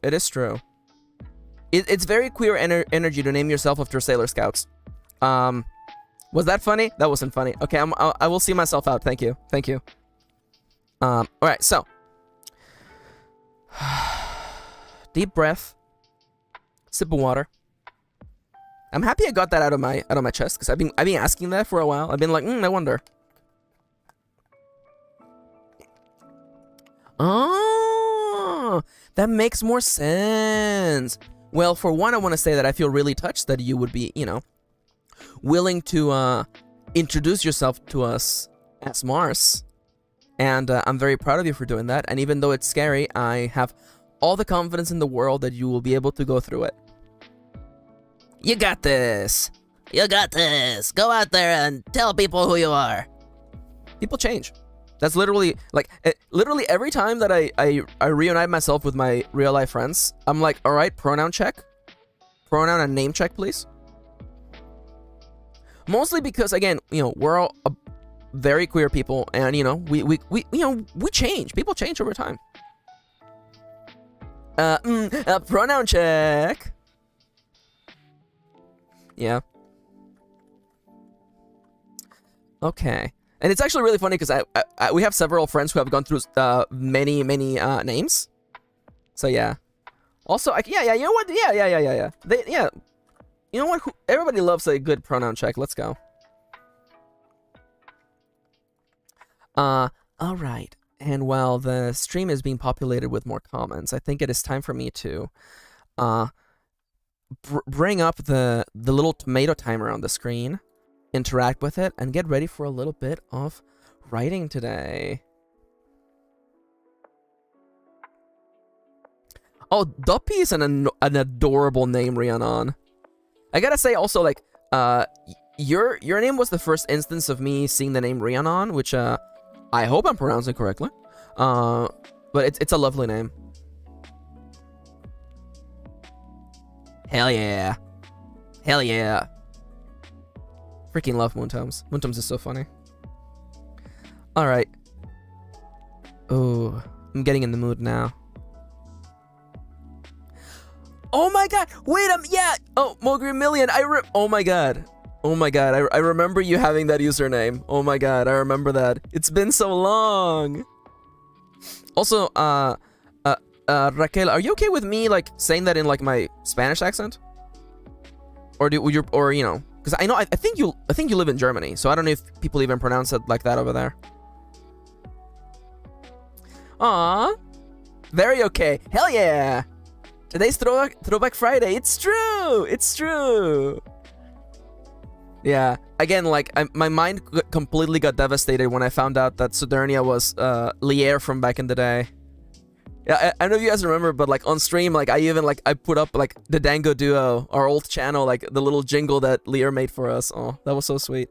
It's very queer energy to name yourself after Sailor Scouts. Was that funny? That wasn't funny. Okay, I will see myself out. Thank you. All right, so deep breath, sip of water. I'm happy I got that out of my chest because I've been asking that for a while. I've been like, I wonder. Oh, that makes more sense. Well, for one, I want to say that I feel really touched that you would be, willing to introduce yourself to us as Mars. And I'm very proud of you for doing that. And even though it's scary, I have all the confidence in the world that you will be able to go through it. You got this. Go out there and tell people who you are. People change. That's literally, literally every time that I reunite myself with my real life friends, I'm like, all right, pronoun check. Pronoun and name check, please. Mostly because, again, we're all very queer people, and, we change. People change over time. Pronoun check. Yeah. Okay. And it's actually really funny because we have several friends who have gone through many names. So yeah. Also, yeah. You know what? Yeah. You know what? Everybody loves a good pronoun check. Let's go. All right. And while the stream is being populated with more comments, I think it is time for me to bring up the little tomato timer on the screen, interact with it, and get ready for a little bit of writing today. Oh, Duppy is an adorable name, Rhiannon. I gotta say also, like, your name was the first instance of me seeing the name Rhiannon, which I hope I'm pronouncing correctly. But it's a lovely name. Hell yeah. Hell yeah. Freaking love Moontoms. Moontoms is so funny. Alright. Oh, I'm getting in the mood now. Oh my god! Wait, yeah! Oh, Mogri Million, oh my god. Oh my god, I remember you having that username. Oh my god, I remember that. It's been so long! Also, Raquel, are you okay with me, like, saying that in, like, my Spanish accent? Or you know, because I know, I think you live in Germany, so I don't know if people even pronounce it like that over there. Aww. Very okay. Hell yeah! Today's Throwback Friday. It's true! It's true! Yeah, again, like, my mind completely got devastated when I found out that Sodernia was Lier from back in the day. Yeah, I know you guys remember, but like on stream, like I put up like the Dango Duo, our old channel, like the little jingle that Lier made for us. Oh, that was so sweet.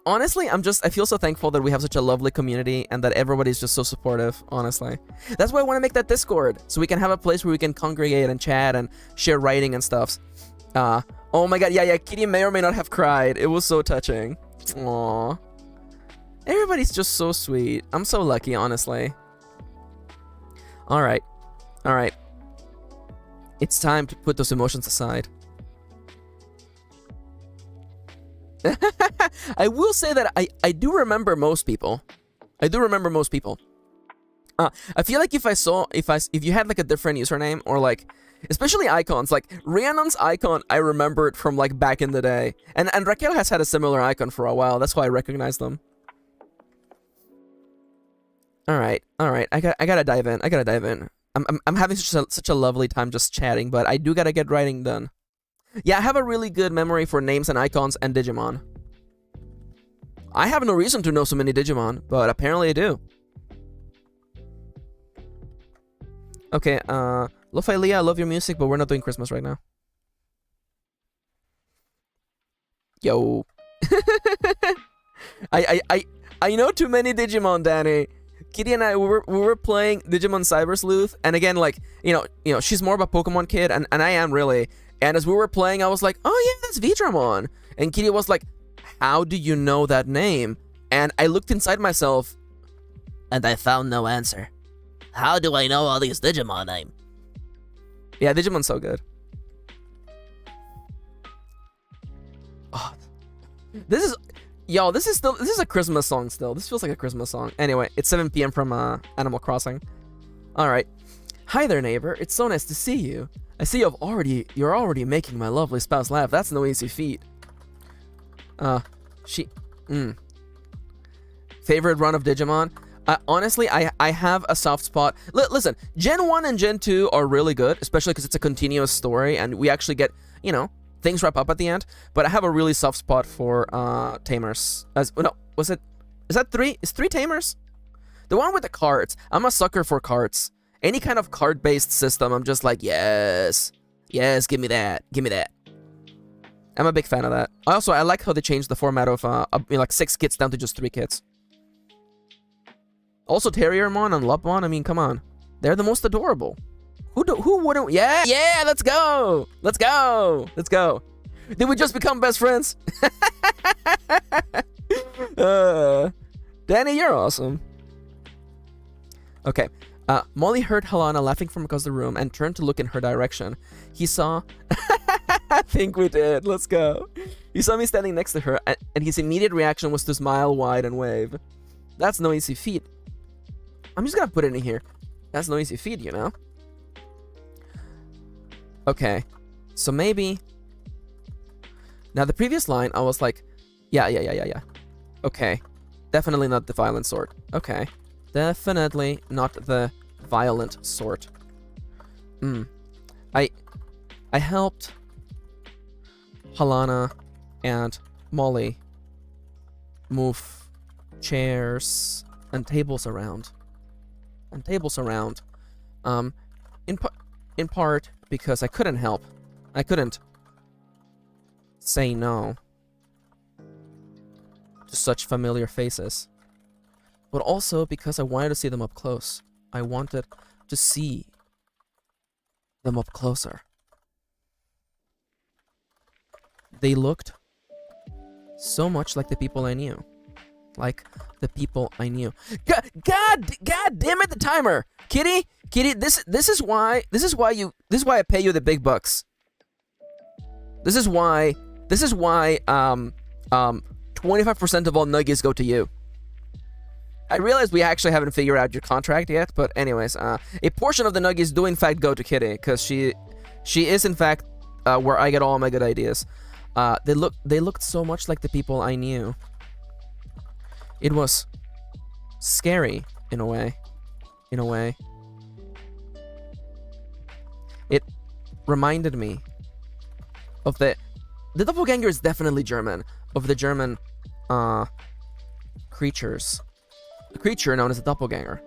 Honestly, I feel so thankful that we have such a lovely community and that everybody's just so supportive, honestly. That's why I want to make that Discord, so we can have a place where we can congregate and chat and share writing and stuff. Oh my god, yeah, Kitty may or may not have cried. It was so touching. Aww. Everybody's just so sweet. I'm so lucky, honestly. Alright. It's time to put those emotions aside. I will say that I do remember most people. I feel like if you had like a different username or like, especially icons, like Rhiannon's icon, I remember it from like back in the day. And Raquel has had a similar icon for a while. That's why I recognize them. All right. I gotta dive in. I'm having such a lovely time just chatting, but I do gotta get writing done. Yeah, I have a really good memory for names and icons and Digimon. I have no reason to know so many Digimon, but apparently I do. Okay, Lophilia, I love your music, but we're not doing Christmas right now. Yo. I know too many Digimon, Danny. Kitty and I, we were playing Digimon Cyber Sleuth, and again, like, you know, she's more of a Pokemon kid, and I am really. And as we were playing, I was like, oh yeah, that's Vtramon. And Kitty was like, how do you know that name? And I looked inside myself, and I found no answer. How do I know all these Digimon names? Yeah, Digimon's so good. Oh, this is a Christmas song still. This feels like a Christmas song. Anyway, it's 7 p.m. from Animal Crossing. All right. Hi there, neighbor. It's so nice to see you. I see you're already making my lovely spouse laugh. That's no easy feat. Favorite run of Digimon? Honestly, I have a soft spot. Listen, Gen 1 and Gen 2 are really good, especially because it's a continuous story, and we actually get, you know, things wrap up at the end. But I have a really soft spot for Tamers. Is that 3? Is 3 Tamers? The one with the cards. I'm a sucker for cards. Any kind of card-based system, I'm just like, yes, give me that. I'm a big fan of that. Also, I like how they changed the format of like 6 kits down to just 3 kits. Also, Terriermon and Lupmon, I mean, come on. They're the most adorable. Who wouldn't? Yeah, let's go. Did we just become best friends? Danny, you're awesome. Okay. Molly heard Halana laughing from across the room and turned to look in her direction. He saw... I think we did. Let's go. He saw me standing next to her, and his immediate reaction was to smile wide and wave. That's no easy feat. I'm just gonna put it in here. That's no easy feat, you know? Okay. So maybe... Now, the previous line, I was like, yeah. Okay. Definitely not the violent sort. Okay. Definitely not the violent sort. I helped Halana and Molly move chairs and tables around. In part because I couldn't help. I couldn't say no to such familiar faces. But also because I wanted to see them up close. I wanted to see them up closer. They looked so much like the people I knew. Like the people I knew. God damn it, the timer! Kitty, this is why I pay you the big bucks. This is why 25% of all nuggies go to you. I realize we actually haven't figured out your contract yet, but anyways, a portion of the nuggies do in fact go to Kitty, because she is in fact where I get all my good ideas. They looked so much like the people I knew. It was scary in a way. It reminded me of the doppelganger is definitely German, of the German creatures. The creature known as a doppelganger.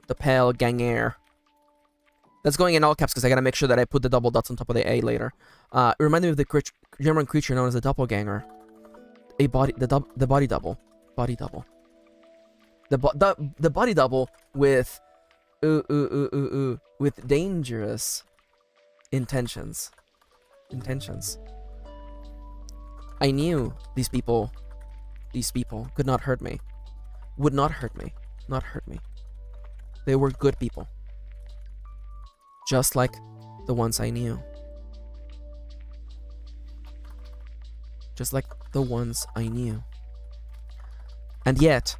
The pale ganger. That's going in all caps because I gotta make sure that I put the double dots on top of the A later. It reminded me of the German creature known as a doppelganger. The body double. The body double with with dangerous intentions. I knew these people could not hurt me. Would not hurt me. They were good people. Just like the ones I knew. And yet,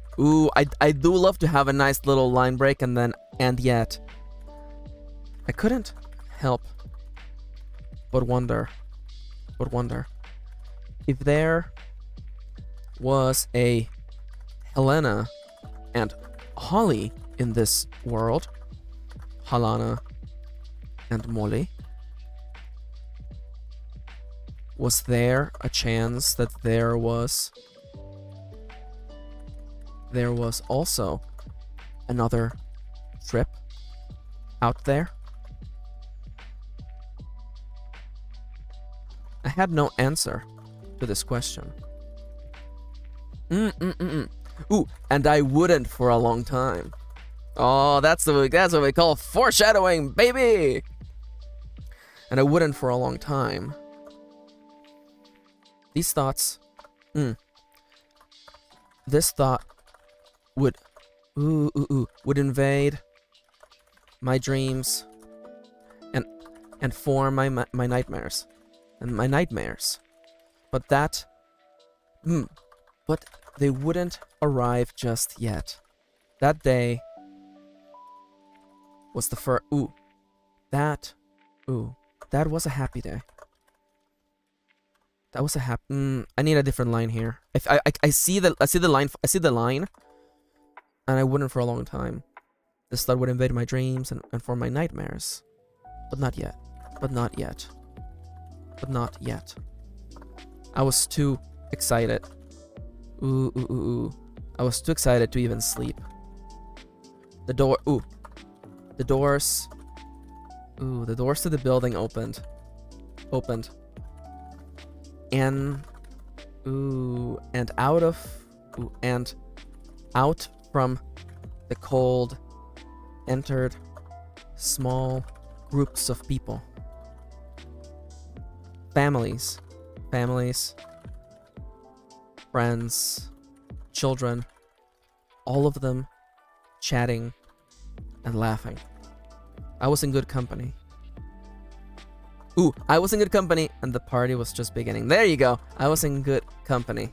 I do love to have a nice little line break and yet. I couldn't help but wonder if there was a Helena and Holly in this world. Halana and Molly. Was there a chance that there was also another trip out there? I had no answer to this question. Ooh, and I wouldn't for a long time. Oh, that's what we call foreshadowing, baby! And I wouldn't for a long time. These thoughts, this thought would invade my dreams and form my nightmares. And my nightmares. But they wouldn't arrive just yet. That day was the first. That was a happy day. That was a happy. I need a different line here. If I see the line, and I wouldn't for a long time. This thought would invade my dreams and form my nightmares, but not yet. I was too excited. I was too excited to even sleep. The doors to the building opened. And out from the cold entered small groups of people. Families, friends, children, all of them chatting and laughing. I was in good company. Ooh, I was in good company, and the party was just beginning. There you go. I was in good company.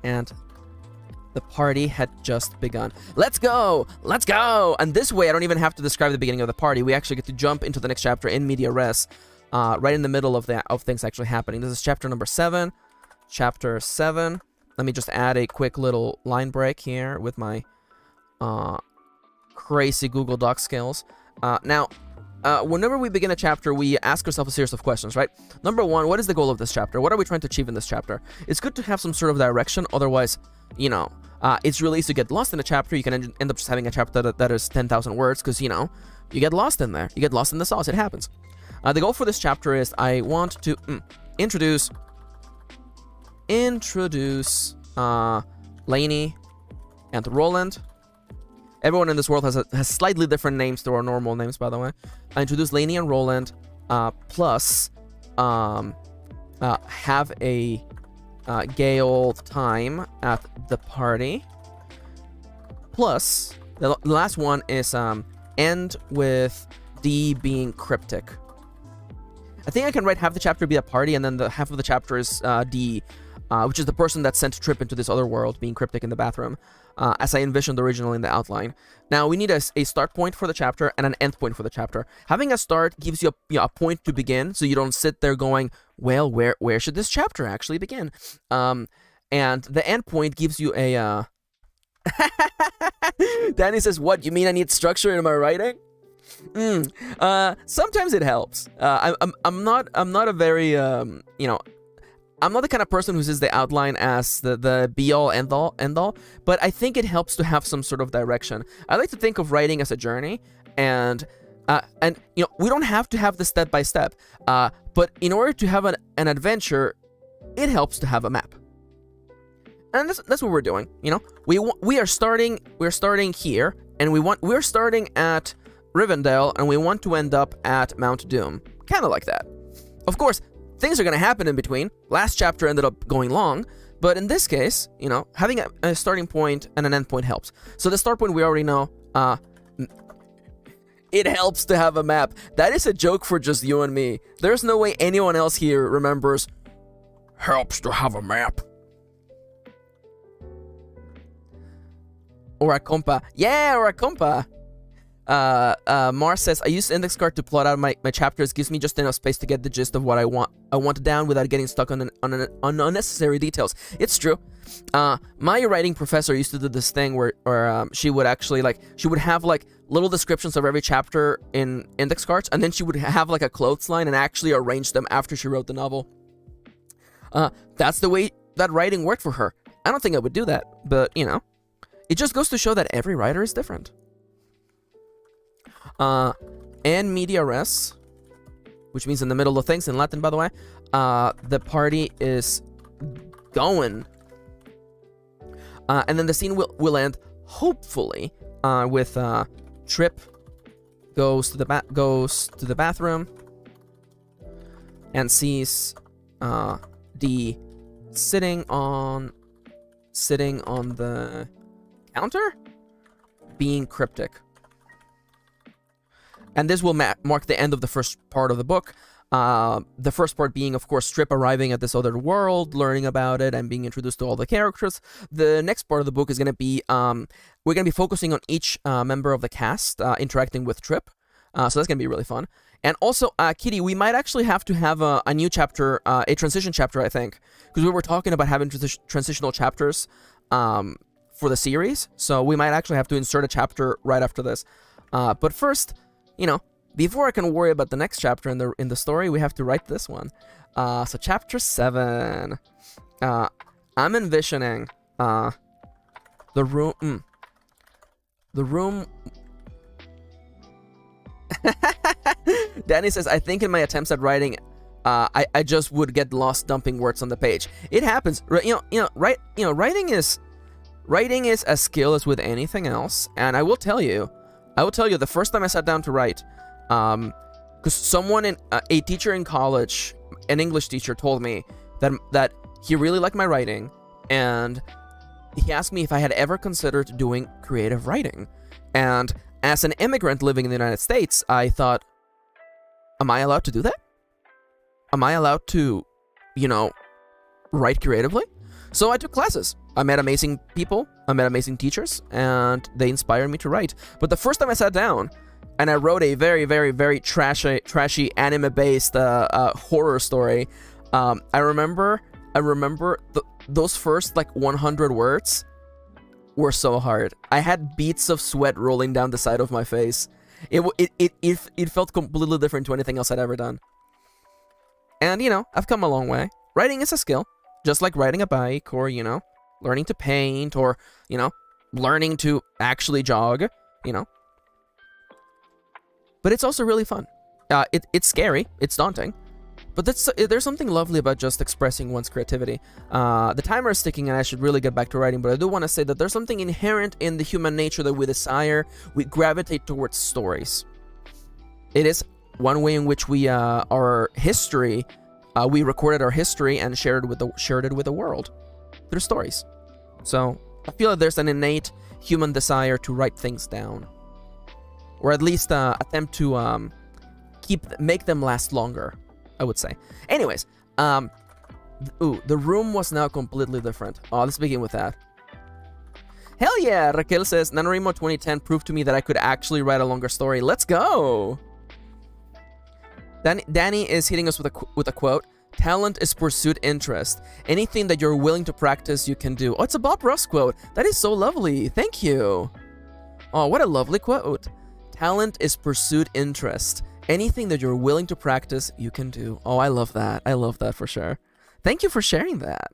And the party had just begun. Let's go! Let's go! And this way, I don't even have to describe the beginning of the party. We actually get to jump into the next chapter in media res, right in the middle of things actually happening. This is chapter number 7. Chapter 7. Let me just add a quick little line break here with my crazy Google Doc skills. Now, whenever we begin a chapter, we ask ourselves a series of questions, right? Number 1, what is the goal of this chapter? What are we trying to achieve in this chapter? It's good to have some sort of direction, otherwise, you know, it's really easy to get lost in a chapter. You can end up just having a chapter that is 10,000 words because, you know, you get lost in there. You get lost in the sauce. It happens. The goal for this chapter is I want to introduce Lainey and Roland. Everyone in this world has slightly different names to our normal names, by the way. I introduce Lainey and Roland, plus have a gay old time at the party. Plus, the last one is end with D being cryptic. I think I can write half the chapter be a party, and then the half of the chapter is D, which is the person that sent Trip into this other world, being cryptic in the bathroom, as I envisioned originally in the outline. Now, we need a start point for the chapter and an end point for the chapter. Having a start gives you a point to begin, so you don't sit there going, well, where should this chapter actually begin? And the end point gives you a... Danny says, what, you mean I need structure in my writing? Sometimes it helps. I'm not a very, you know, I'm not the kind of person who sees the outline as the be-all, end-all, but I think it helps to have some sort of direction. I like to think of writing as a journey, and you know, we don't have to have the step-by-step, but in order to have an adventure, it helps to have a map. And that's what we're doing, you know? We're starting here, and we're starting at Rivendell, and we want to end up at Mount Doom. Kind of like that. Of course, things are going to happen in between. Last chapter ended up going long, but in this case, you know, having a starting point and an end point helps. So the start point we already know, it helps to have a map. That is a joke for just you and me. There's no way anyone else here remembers helps to have a map. Or a compa. Yeah, or a compa. Mars says, I use index card to plot out my chapters. Gives me just enough space to get the gist of what I want down without getting stuck on unnecessary details. It's true. My writing professor used to do this thing where she would actually, like, she would have, like, little descriptions of every chapter in index cards, and then she would have, like, a clothesline and actually arrange them after she wrote the novel. That's the way that writing worked for her. I don't think I would do that, but, you know, it just goes to show that every writer is different. And media res, which means in the middle of things in Latin, by the way, the party is going. And then the scene will end, hopefully, with Trip goes to the bathroom and sees D sitting on the counter, being cryptic. And this will mark the end of the first part of the book. The first part being, of course, Trip arriving at this other world, learning about it, and being introduced to all the characters. The next part of the book is going to be, we're going to be focusing on each member of the cast interacting with Trip. So that's going to be really fun. And also, Kitty, we might actually have to have a new chapter, a transition chapter, I think. Because we were talking about having transitional chapters for the series. So we might actually have to insert a chapter right after this. But first, you know, before I can worry about the next chapter in the story, we have to write this one. So chapter 7. I'm envisioning the room. The room. Danny says, I think in my attempts at writing, I just would get lost dumping words on the page. It happens. Writing is as skill as with anything else. And I will tell you, the first time I sat down to write, because someone a teacher in college, an English teacher, told me that he really liked my writing, and he asked me if I had ever considered doing creative writing, and as an immigrant living in the United States, I thought, am I allowed to do that? Am I allowed to, you know, write creatively? So I took classes. I met amazing people, I met amazing teachers, and they inspired me to write. But the first time I sat down and I wrote a very, very, very trashy anime-based horror story, I remember those first like 100 words were so hard. I had beads of sweat rolling down the side of my face. It felt completely different to anything else I'd ever done. And, you know, I've come a long way. Writing is a skill, just like riding a bike or, you know, learning to paint or, you know, learning to actually jog, you know. But it's also really fun. It's scary, it's daunting, but there's something lovely about just expressing one's creativity. The timer is ticking and I should really get back to writing, but I do want to say that there's something inherent in the human nature that we desire. We gravitate towards stories. It is one way in which we, our history, we recorded our history and shared it with the world through stories. So I feel that there's an innate human desire to write things down, or at least attempt to make them last longer, I would say. Anyways, the room was now completely different. Oh, let's begin with that. Hell yeah, Raquel says, NaNoWriMo 2010 proved to me that I could actually write a longer story. Let's go! Danny is hitting us with a quote. Talent is pursued interest. Anything that you're willing to practice, you can do. Oh, it's a Bob Ross quote. That is so lovely. Thank you. Oh, what a lovely quote. Talent is pursued interest. Anything that you're willing to practice, you can do. Oh, I love that. I love that for sure. Thank you for sharing that.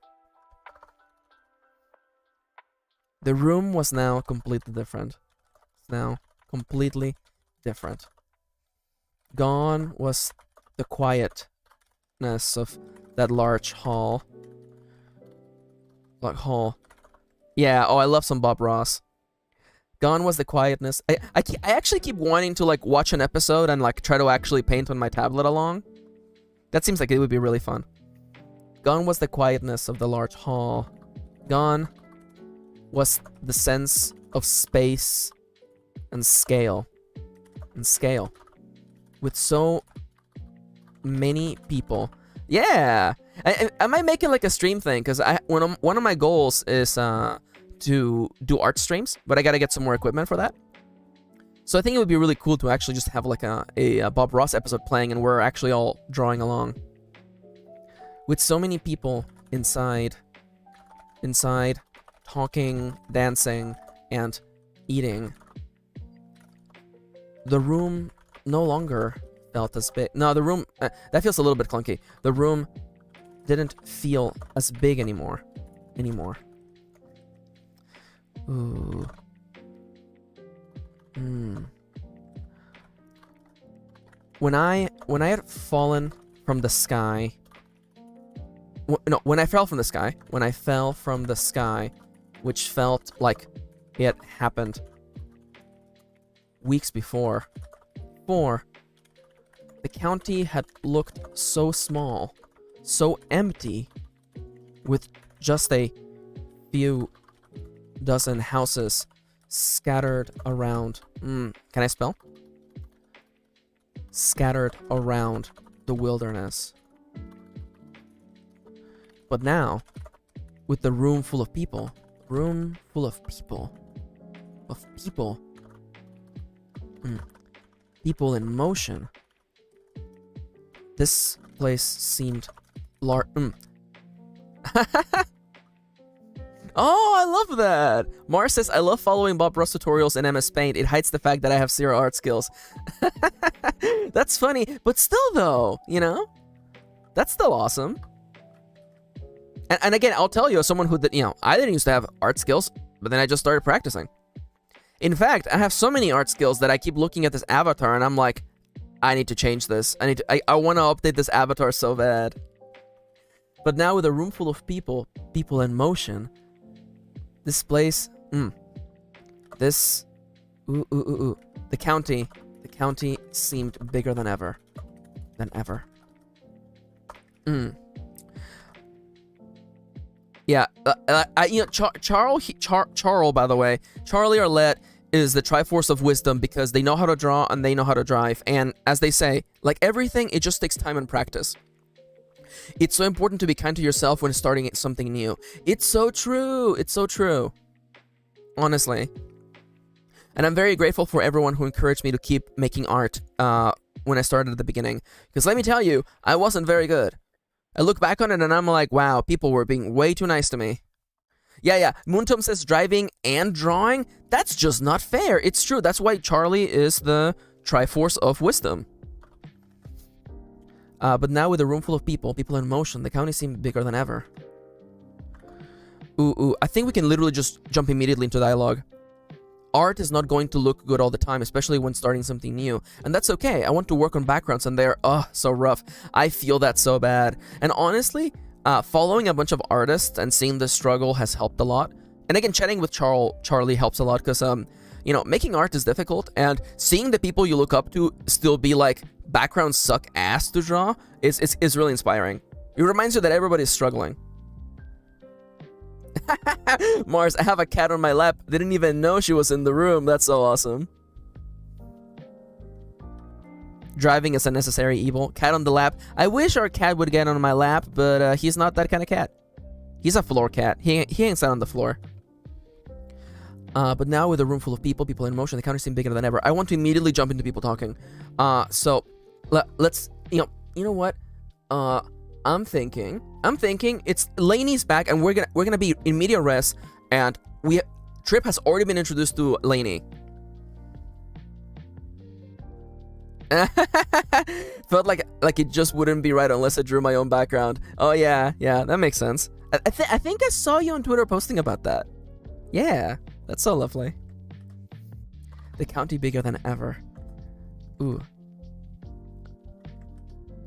The room was now completely different. Now completely different. Gone was the quietness of that large hall. Yeah, oh, I love some Bob Ross. Gone was the quietness. I actually keep wanting to like watch an episode and like try to actually paint on my tablet along. That seems like it would be really fun. Gone was the quietness of the large hall. Gone was the sense of space and scale. With so many people. Yeah! I might make it like a stream thing, because one of my goals is to do art streams, but I gotta get some more equipment for that. So I think it would be really cool to actually just have like a Bob Ross episode playing and we're actually all drawing along. With so many people inside, talking, dancing, and eating, the room no longer felt as big. No, the room, that feels a little bit clunky. The room didn't feel as big anymore. Ooh. When I had fallen from the sky, when I fell from the sky, which felt like it happened weeks before, the county had looked so small, so empty, with just a few dozen houses scattered around. Can I spell? Scattered around the wilderness. But now, with the room full of people, people in motion, this place seemed large. Oh, I love that! Mars says, I love following Bob Ross tutorials in MS Paint. It hides the fact that I have 0 art skills. That's funny, but still though, you know? That's still awesome. And again, I'll tell you, as someone who, I didn't used to have art skills, but then I just started practicing. In fact, I have so many art skills that I keep looking at this avatar and I'm like, I need to change this. I want to update this avatar so bad. But now with a room full of people in motion, this place, the county seemed bigger than ever. Yeah, Charles, by the way, Charlie Arlette is the Triforce of Wisdom because they know how to draw and they know how to drive. And as they say, like everything, it just takes time and practice. It's so important to be kind to yourself when starting something new. It's so true. It's so true. Honestly. And I'm very grateful for everyone who encouraged me to keep making art when I started at the beginning. Because let me tell you, I wasn't very good. I look back on it and I'm like, wow, people were being way too nice to me. Yeah. Moontom says driving and drawing. That's just not fair. It's true. That's why Charlie is the Triforce of Wisdom. But now with a room full of people in motion, the county seems bigger than ever. Ooh. I think we can literally just jump immediately into dialogue. Art is not going to look good all the time, especially when starting something new. And that's okay. I want to work on backgrounds and they're, so rough. I feel that so bad. And honestly, following a bunch of artists and seeing the struggle has helped a lot. And again, chatting with Charlie helps a lot because, making art is difficult. And seeing the people you look up to still be like, backgrounds suck ass to draw is really inspiring. It reminds you that everybody's struggling. Mars, I have a cat on my lap. Didn't even know she was in the room. That's so awesome. Driving is a necessary evil. Cat on the lap. I wish our cat would get on my lap, but he's not that kind of cat. He's a floor cat. He hangs out on the floor. But now with a room full of people in motion, the counter seems bigger than ever. I want to immediately jump into people talking. So let's, you know what? I'm thinking it's Lainey's back, and we're gonna be in media res, and Trip has already been introduced to Lainey. Felt like it just wouldn't be right unless I drew my own background. Oh yeah, that makes sense. I think I saw you on Twitter posting about that. Yeah, that's so lovely. The county bigger than ever. Ooh.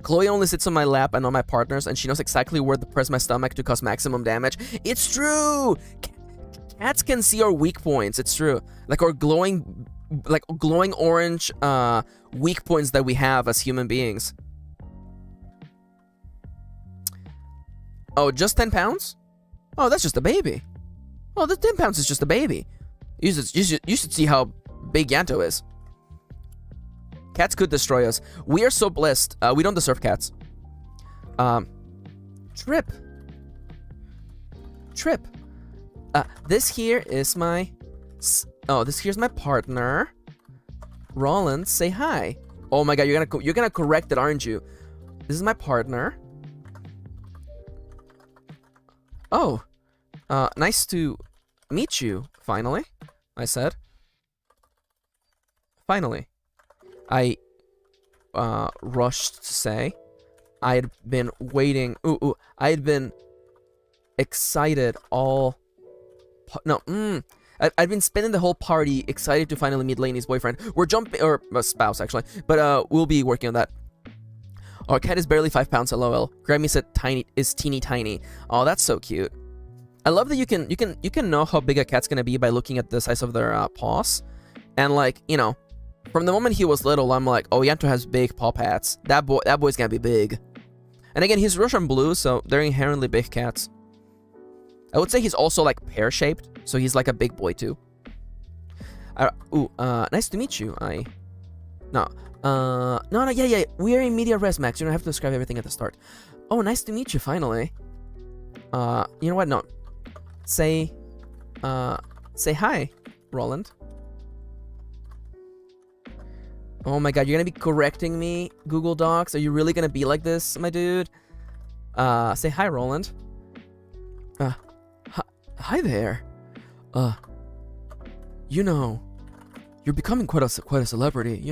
Chloe only sits on my lap and on my partner's, and she knows exactly where to press my stomach to cause maximum damage. It's true! Cats can see our weak points, it's true. Like our glowing orange weak points that we have as human beings. Oh, just 10 pounds? Oh, that's just a baby. Oh, the 10 pounds is just a baby. You should see how big Yanto is. Cats could destroy us. We are so blessed. We don't deserve cats. Trip. This here is my... this here's my partner. Roland, say hi. Oh my god, you're gonna correct it, aren't you? This is my partner. Oh. Nice to meet you, finally. I said. Finally. I rushed to say. I had been waiting. I had been excited all... I've been spending the whole party excited to finally meet Lainey's boyfriend. We're jumping... or spouse, actually. But we'll be working on that. Our cat is barely 5 pounds, lol. Grammy said is teeny tiny. Oh, that's so cute. I love that you can know how big a cat's gonna be by looking at the size of their paws. And like, from the moment he was little, I'm like, oh, Yanto has big paw pads. That boy's gonna be big. And again, he's Russian blue, so they're inherently big cats. I would say he's also like pear-shaped, so he's like a big boy too. Nice to meet you. No, yeah. We are in media res, Max. You don't have to describe everything at the start. Oh, nice to meet you, finally. You know what? No. Say hi, Roland. Oh my god, you're gonna be correcting me, Google Docs? Are you really gonna be like this, my dude? Say hi, Roland. Hi there. You're becoming quite a celebrity.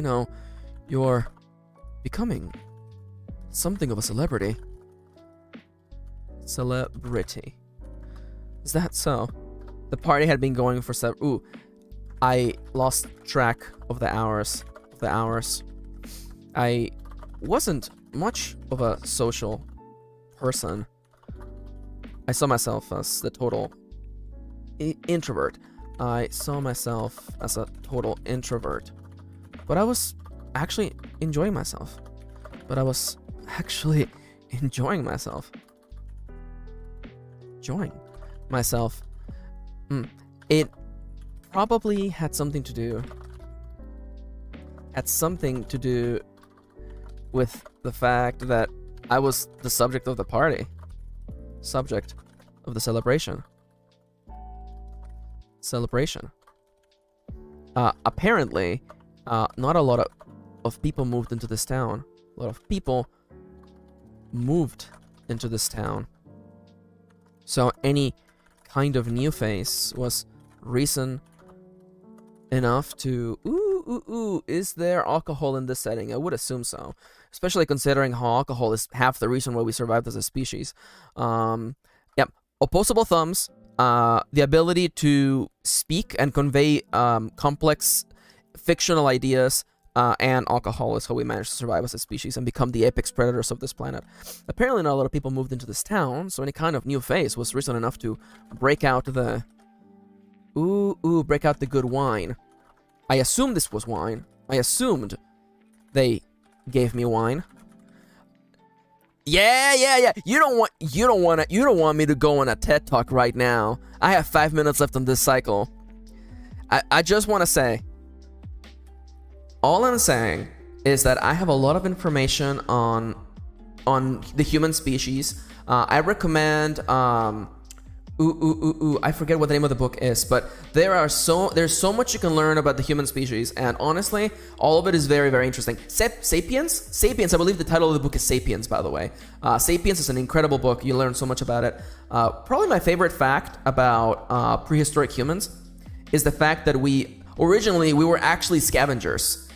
You're becoming something of a celebrity. Celebrity. Is that so? The party had been going for several... I lost track of the hours. I wasn't much of a social person. I saw myself as the total introvert. But I was actually enjoying myself. Enjoying myself. probably had something to do with the fact that I was the subject of the party. Subject of the celebration. Apparently, not a lot of people moved into this town. A lot of people moved into this town. So any kind of new face was reason enough to... is there alcohol in this setting? I would assume so. Especially considering how alcohol is half the reason why we survived as a species. Yep. Opposable thumbs. The ability to speak and convey complex fictional ideas, and alcohol is how we managed to survive as a species and become the apex predators of this planet. Apparently not a lot of people moved into this town, so any kind of new face was reason enough to break out the... break out the good wine. I assumed this was wine. I assumed they gave me wine. Yeah. You don't want me to go on a TED Talk right now. I have 5 minutes left on this cycle. I just want to say, all I'm saying is that I have a lot of information on the human species. I recommend I forget what the name of the book is, but there's so much you can learn about the human species, and honestly, all of it is very, very interesting. Sapiens, I believe the title of the book is Sapiens, by the way. Sapiens is an incredible book. You learn so much about it. Probably my favorite fact about prehistoric humans is the fact that we were actually scavengers.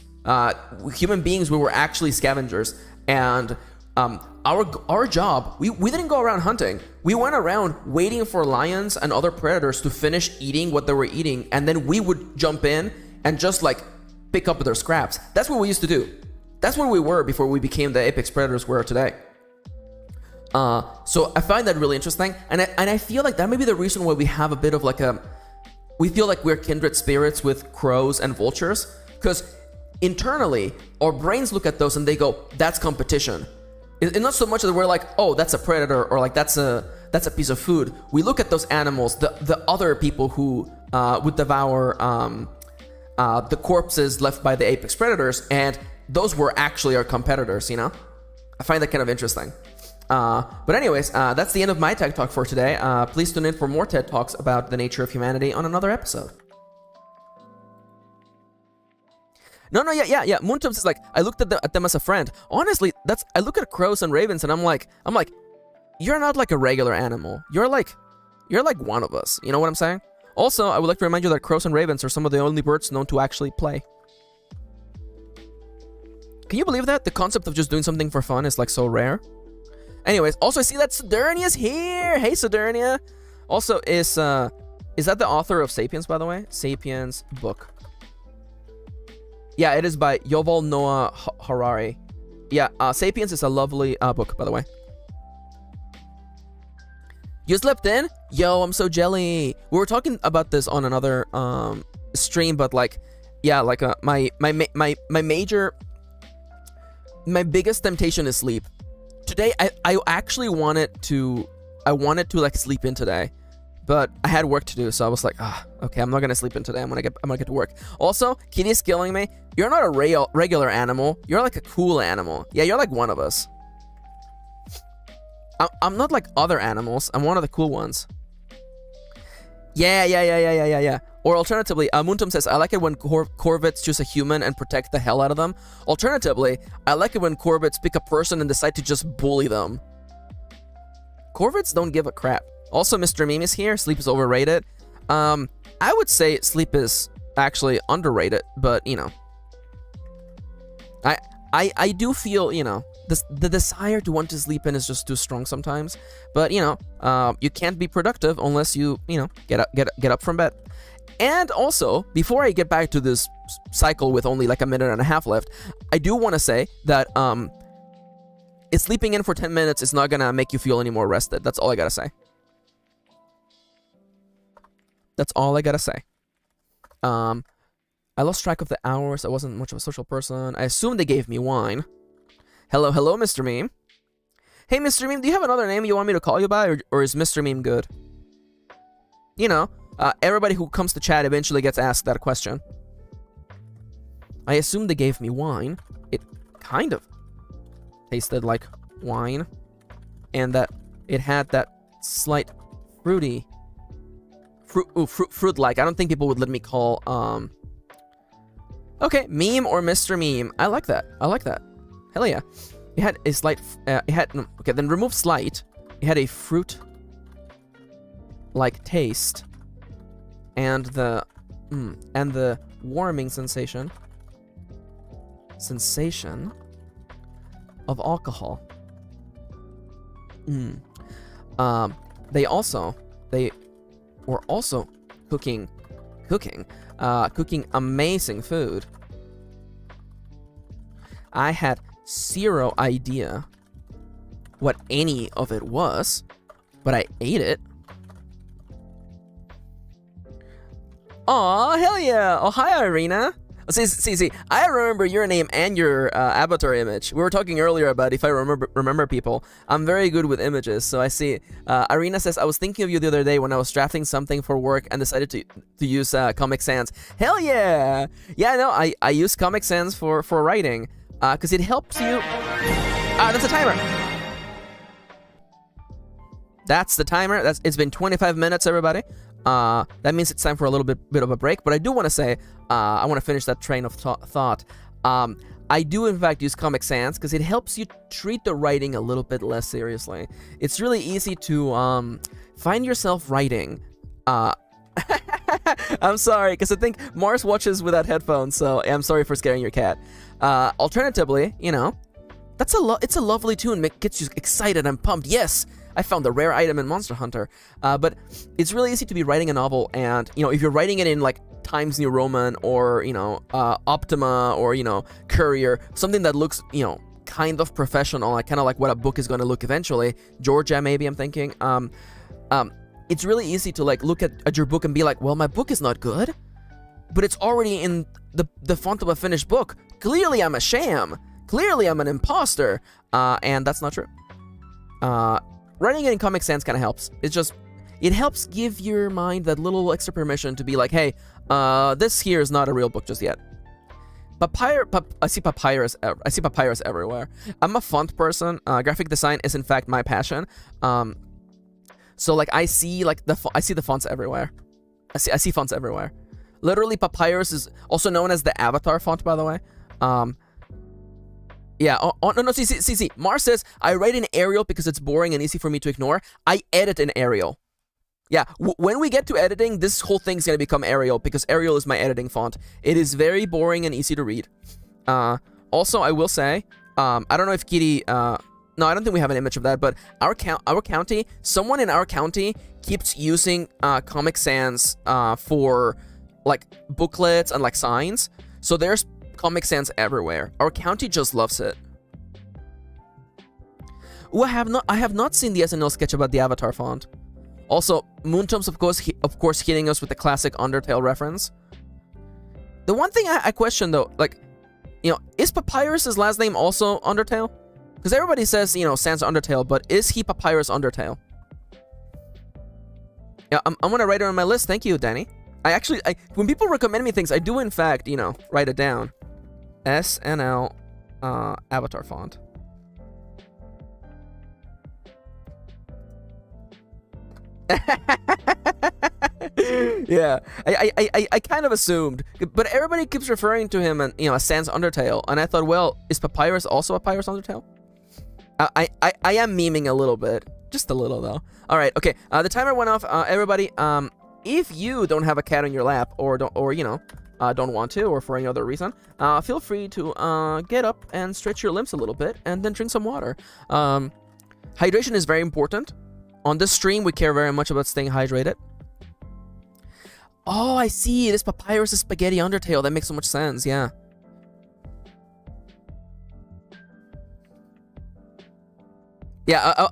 Human beings, we were actually scavengers, and our job, we didn't go around hunting. We went around waiting for lions and other predators to finish eating what they were eating, and then we would jump in and just like pick up their scraps. That's what we used to do. That's what we were before we became the apex predators we are today. So I find that really interesting, and I feel like that may be the reason why we have a bit of like we feel like we're kindred spirits with crows and vultures, because internally our brains look at those and they go, that's competition. It's not so much that we're like, oh, that's a predator, or like that's a piece of food. We look at those animals, the other people who would devour the corpses left by the apex predators, and those were actually our competitors, you know? I find that kind of interesting. But anyways, that's the end of my TED Talk for today. Please tune in for more TED Talks about the nature of humanity on another episode. Yeah. Moontubs is like, I looked at them as a friend. Honestly, I look at crows and ravens and I'm like, you're not like a regular animal. You're like one of us. You know what I'm saying? Also, I would like to remind you that crows and ravens are some of the only birds known to actually play. Can you believe that? The concept of just doing something for fun is like so rare. Anyways, also I see that Saturnia's here. Hey, Saturnia. Also, is that the author of Sapiens, by the way? Sapiens book. Yeah, it is by Yuval Noah Harari. Yeah, Sapiens is a lovely book, by the way. You slept in? Yo, I'm so jelly. We were talking about this on another stream, but like, yeah, like my biggest temptation is sleep. Today, I actually wanted to like sleep in today, but I had work to do, so I was like, okay, I'm not gonna sleep in today. I'm gonna get to work. Also, Kitty's killing me. You're not a regular animal. You're like a cool animal. Yeah, you're like one of us. I'm not like other animals. I'm one of the cool ones. Yeah. Or alternatively, Muntum says, I like it when corvids choose a human and protect the hell out of them. Alternatively, I like it when corvids pick a person and decide to just bully them. Corvids don't give a crap. Also, Mr. Meme is here. Sleep is overrated. I would say sleep is actually underrated, but, you know. I do feel, you know, the desire to want to sleep in is just too strong sometimes. But, you know, you can't be productive unless you know, get up from bed. And also, before I get back to this cycle with only like a minute and a half left, I do want to say that sleeping in for 10 minutes is not going to make you feel any more rested. That's all I got to say. That's all I got to say. I lost track of the hours. I wasn't much of a social person. I assume they gave me wine. Hello, Mr. Meme. Hey, Mr. Meme, do you have another name you want me to call you by, or is Mr. Meme good? You know, Everybody who comes to chat eventually gets asked that question. I assume they gave me wine. It kind of tasted like wine, and that it had that slight fruity fruit-like. I don't think people would let me call okay, meme or Mr. Meme. I like that. I like that. Hell yeah. It had a slight okay, then remove slight. It had a fruit like taste and the warming sensation of alcohol. They were also cooking amazing food. I had zero idea what any of it was, but I ate it. Aw, hell yeah! Oh, hi, Irina. See, I remember your name and your avatar image. We were talking earlier about if I remember people. I'm very good with images, so I see. Irina says, I was thinking of you the other day when I was drafting something for work and decided to use Comic Sans. Hell yeah! Yeah, no, I use Comic Sans for writing, because it helps you... that's a timer! That's the timer. It's been 25 minutes, everybody. That means it's time for a little bit of a break, but I do want to say, I want to finish that train of thought. I do, in fact, use Comic Sans because it helps you treat the writing a little bit less seriously. It's really easy to find yourself writing. I'm sorry, because I think Mars watches without headphones, so I'm sorry for scaring your cat. Alternatively, you know, it's a lovely tune. It gets you excited and pumped. Yes! I found the rare item in Monster Hunter. But it's really easy to be writing a novel, and, you know, if you're writing it in, like, Times New Roman, or, you know, Optima, or, you know, Courier, something that looks, you know, kind of professional, like, kind of like what a book is going to look eventually. Georgia, maybe, I'm thinking. It's really easy to, like, look at your book and be like, well, my book is not good, but it's already in the font of a finished book. Clearly, I'm a sham. Clearly, I'm an imposter. And that's not true. Writing it in Comic Sans kind of helps. It helps give your mind that little extra permission to be like, hey, this here is not a real book just yet. I see papyrus everywhere. I'm a font person. Graphic design is in fact my passion. So like I see the fonts everywhere. I see fonts everywhere. Literally, papyrus is also known as the avatar font, by the way. Yeah, no, see. Mars says, I write in Arial because it's boring and easy for me to ignore. I edit in Arial. Yeah, when we get to editing, this whole thing's gonna become Arial, because Arial is my editing font. It is very boring and easy to read. Also, I will say, I don't know if Kitty... no, I don't think we have an image of that, but our county, someone in our county keeps using Comic Sans for, like, booklets and, like, signs. So there's Comic Sans everywhere. Our county just loves it. Ooh, I have not seen the SNL sketch about the Avatar font. Also, Moontoms, of course, hitting us with the classic Undertale reference. The one thing I question, though, like, you know, is Papyrus's last name also Undertale? Because everybody says, you know, Sans Undertale, but is he Papyrus Undertale? Yeah, I'm gonna write it on my list. Thank you, Danny. When people recommend me things, I do, in fact, you know, write it down. SNL avatar font. Yeah, I kind of assumed, but everybody keeps referring to him and, you know, as Sans Undertale, and I thought, well, is Papyrus also a Papyrus Undertale? I am memeing a little bit, just a little though. All right, okay. The timer went off. Everybody, if you don't have a cat on your lap, or you know, don't want to, or for any other reason, feel free to get up and stretch your limbs a little bit, and then drink some water. Hydration is very important. On this stream, we care very much about staying hydrated. Oh, I see. This Papyrus is Spaghetti Undertale. That makes so much sense. Yeah. Yeah,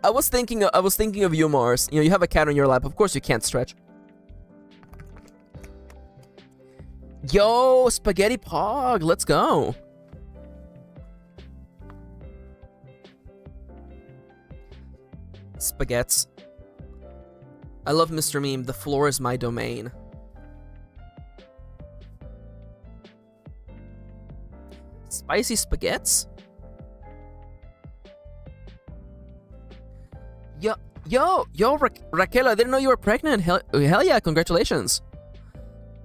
I was thinking of you, Mars. You know, you have a cat on your lap. Of course, you can't stretch. Yo, Spaghetti Pog, let's go. Spaghettis. I love Mr. Meme. The floor is my domain. Spicy spaghettis? Yo, Raquel, I didn't know you were pregnant. Hell yeah, congratulations.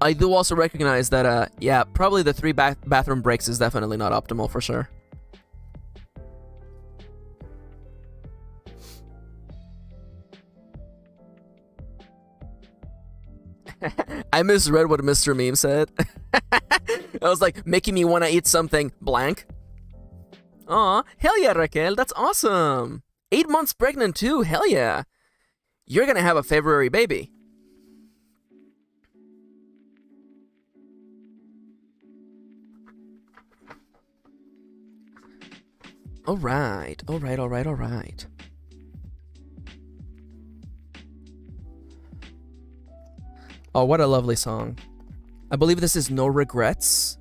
I do also recognize that, yeah, probably the 3 bathroom breaks is definitely not optimal for sure. I misread what Mr. Meme said. I was like, making me want to eat something blank. Aw, hell yeah, Raquel, that's awesome. 8 months pregnant too, hell yeah. You're gonna have a February baby. Alright. Oh, what a lovely song. I believe this is No Regrets.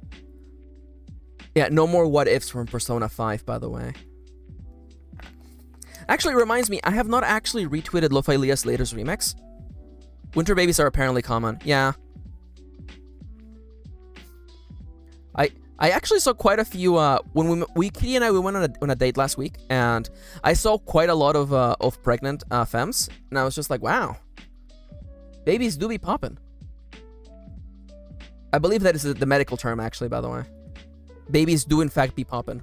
Yeah, No More What Ifs from Persona 5, by the way. Actually, it reminds me, I have not actually retweeted Lo-Fi Leah's latest remix. Winter babies are apparently common. Yeah. I actually saw quite a few, when Kirin and I, we went on a date last week, and I saw quite a lot of pregnant femmes, and I was just like, wow. Babies do be poppin'. I believe that is the medical term, actually, by the way. Babies do, in fact, be poppin'.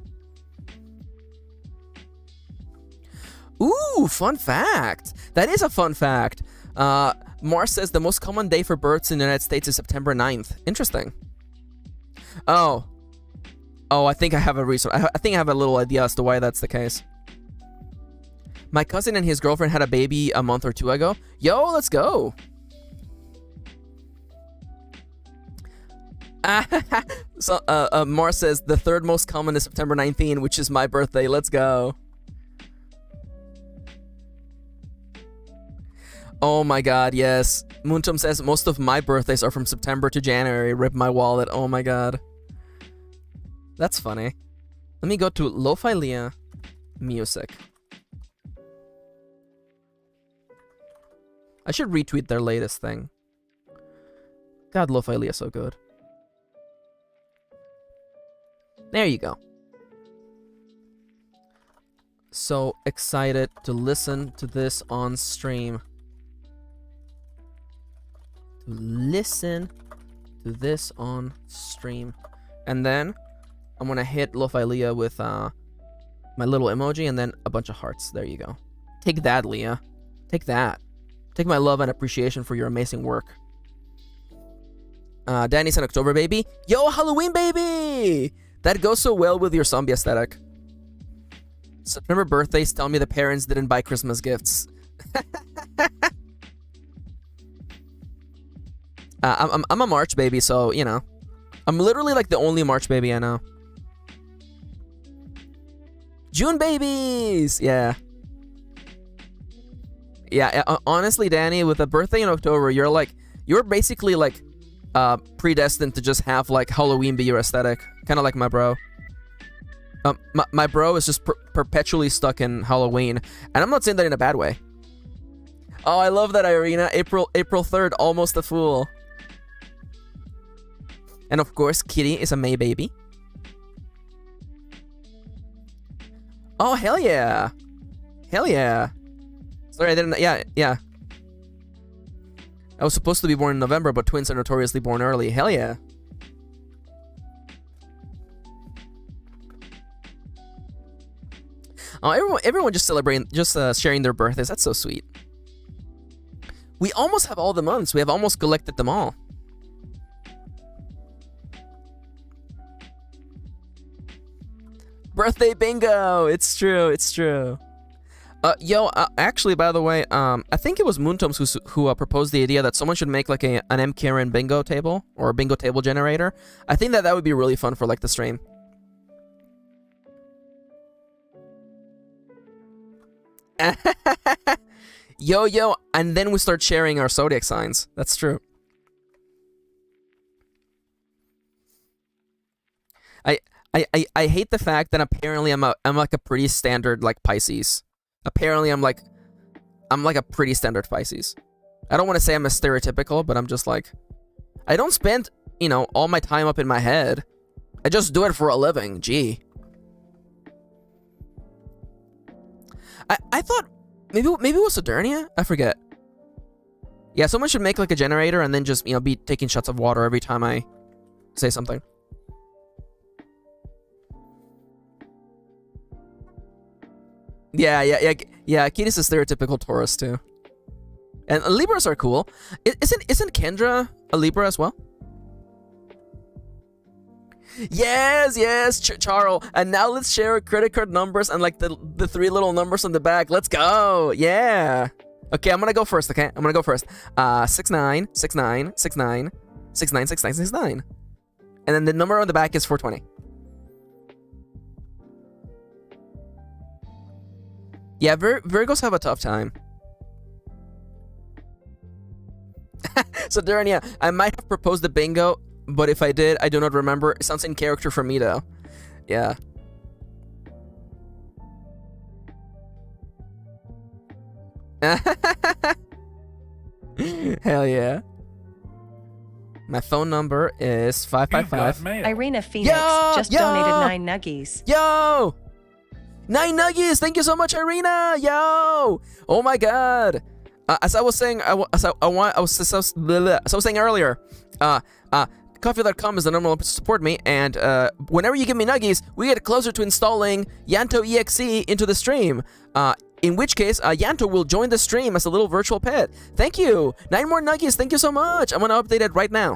Ooh, fun fact. That is a fun fact. Mars says the most common day for births in the United States is September 9th. Interesting. Oh, I think I have a reason. I think I have a little idea as to why that's the case. My cousin and his girlfriend had a baby a month or 2 ago. Yo, let's go. So, Mars says the third most common is September 19th, which is my birthday. Let's go. Oh my god, yes. Muntum says most of my birthdays are from September to January. Rip my wallet. Oh my god. That's funny. Let me go to Lo-Fi Leah music. I should retweet their latest thing. God, Lo-Fi Leah so good. There you go. So excited to listen to this on stream. Listen to this on stream. And then I'm gonna hit Lo-Fi Leah with my little emoji and then a bunch of hearts. There you go. Take that, Leah. Take that. Take my love and appreciation for your amazing work. Danny's an October baby. Yo, Halloween baby! That goes so well with your zombie aesthetic. September birthdays tell me the parents didn't buy Christmas gifts. I'm a March baby, so, you know. I'm literally like the only March baby I know. June babies! Yeah. Yeah, honestly, Danny, with a birthday in October, you're basically like predestined to just have like Halloween be your aesthetic. Kind of like my bro. My bro is just perpetually stuck in Halloween. And I'm not saying that in a bad way. Oh, I love that, Irina. April 3rd, almost a fool. And of course, Kitty is a May baby. Oh, hell yeah. Hell yeah. Sorry, I didn't... Yeah. I was supposed to be born in November, but twins are notoriously born early. Hell yeah. Oh, everyone just celebrating, just sharing their birthdays. That's so sweet. We almost have all the months. We have almost collected them all. Birthday bingo! It's true, it's true. Actually, by the way, I think it was Moontoms who proposed the idea that someone should make like an MKirin bingo table or a bingo table generator. I think that would be really fun for like the stream. Yo, and then we start sharing our zodiac signs. That's true. I hate the fact that apparently I'm like a pretty standard like Pisces. Apparently I'm like a pretty standard Pisces. I don't want to say I'm a stereotypical, but I'm just like, I don't spend, you know, all my time up in my head. I just do it for a living. Gee. I thought maybe it was Sodernia? I forget. Yeah, someone should make like a generator and then just, you know, be taking shots of water every time I say something. Yeah. Kirin is a stereotypical Taurus too. And Libras are cool. Isn't Kendra a Libra as well? Yes, Charles. And now let's share our credit card numbers and like the 3 little numbers on the back. Let's go. Yeah. Okay, I'm gonna go first. Okay, I'm gonna go first. 696969696969. And then the number on the back is 420. Yeah, Virgos have a tough time. So Durania, I might have proposed the bingo, but if I did, I do not remember. It sounds in character for me though. Yeah. Hell yeah. My phone number is 555. Irina Phoenix just donated 9 nuggies. Yo! 9 nuggies! Thank you so much, Irina! Yo! Oh my god! As I was saying, I was saying earlier, Coffee.com is the number one place to support me, and whenever you give me nuggies, we get closer to installing Yanto EXE into the stream. In which case, Yanto will join the stream as a little virtual pet. Thank you! 9 more nuggies, thank you so much! I'm gonna update it right now.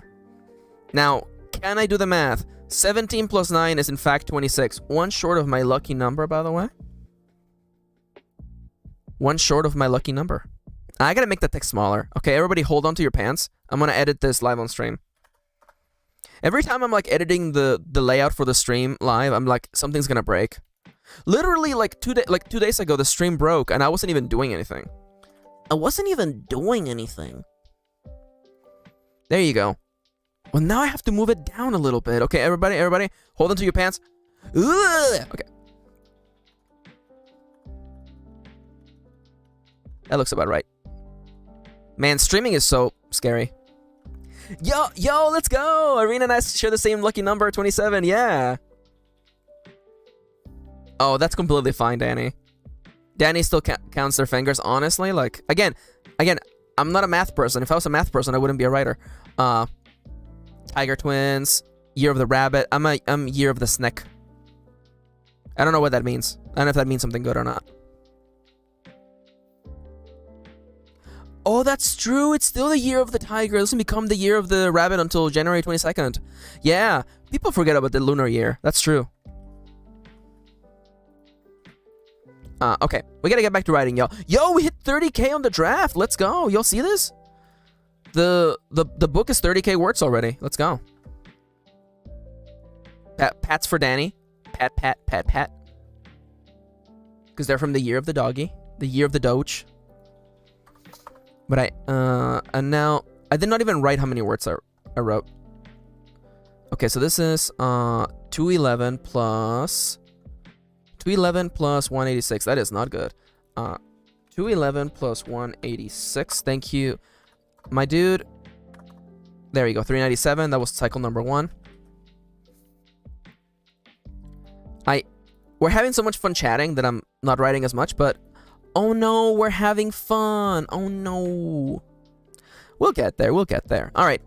Now, can I do the math? 17 plus 9 is in fact 26. One short of my lucky number, by the way. One short of my lucky number. I gotta make the text smaller. Okay, everybody hold on to your pants. I'm gonna edit this live on stream. Every time I'm like editing the layout for the stream live, I'm like, something's gonna break. Literally like 2 days ago, the stream broke and I wasn't even doing anything. There you go. Well, now I have to move it down a little bit. Okay, everybody, hold on to your pants. Ugh! Okay. That looks about right. Man, streaming is so scary. Yo, let's go! Irina and I share the same lucky number, 27, yeah. Oh, that's completely fine, Danny. Danny still counts their fingers, honestly. Like, again, I'm not a math person. If I was a math person, I wouldn't be a writer. Tiger Twins, Year of the Rabbit. I'm Year of the Snake. I don't know what that means. I don't know if that means something good or not. Oh, that's true. It's still the Year of the Tiger. It doesn't become the Year of the Rabbit until January 22nd. Yeah, people forget about the lunar year. That's true. Okay, we gotta get back to writing, y'all. Yo, we hit 30K on the draft. Let's go. Y'all see this? The book is 30K words already. Let's go. Pats for Danny. Pat. Because they're from the Year of the Doggy. The Year of the Doge. But and now, I did not even write how many words I wrote. Okay, so this is 211 plus 186. That is not good. 211 plus 186. Thank you, my dude. There you go, 397. That was cycle number 1. We're having so much fun chatting that I'm not writing as much, but oh no, we're having fun. Oh no. We'll get there. All right,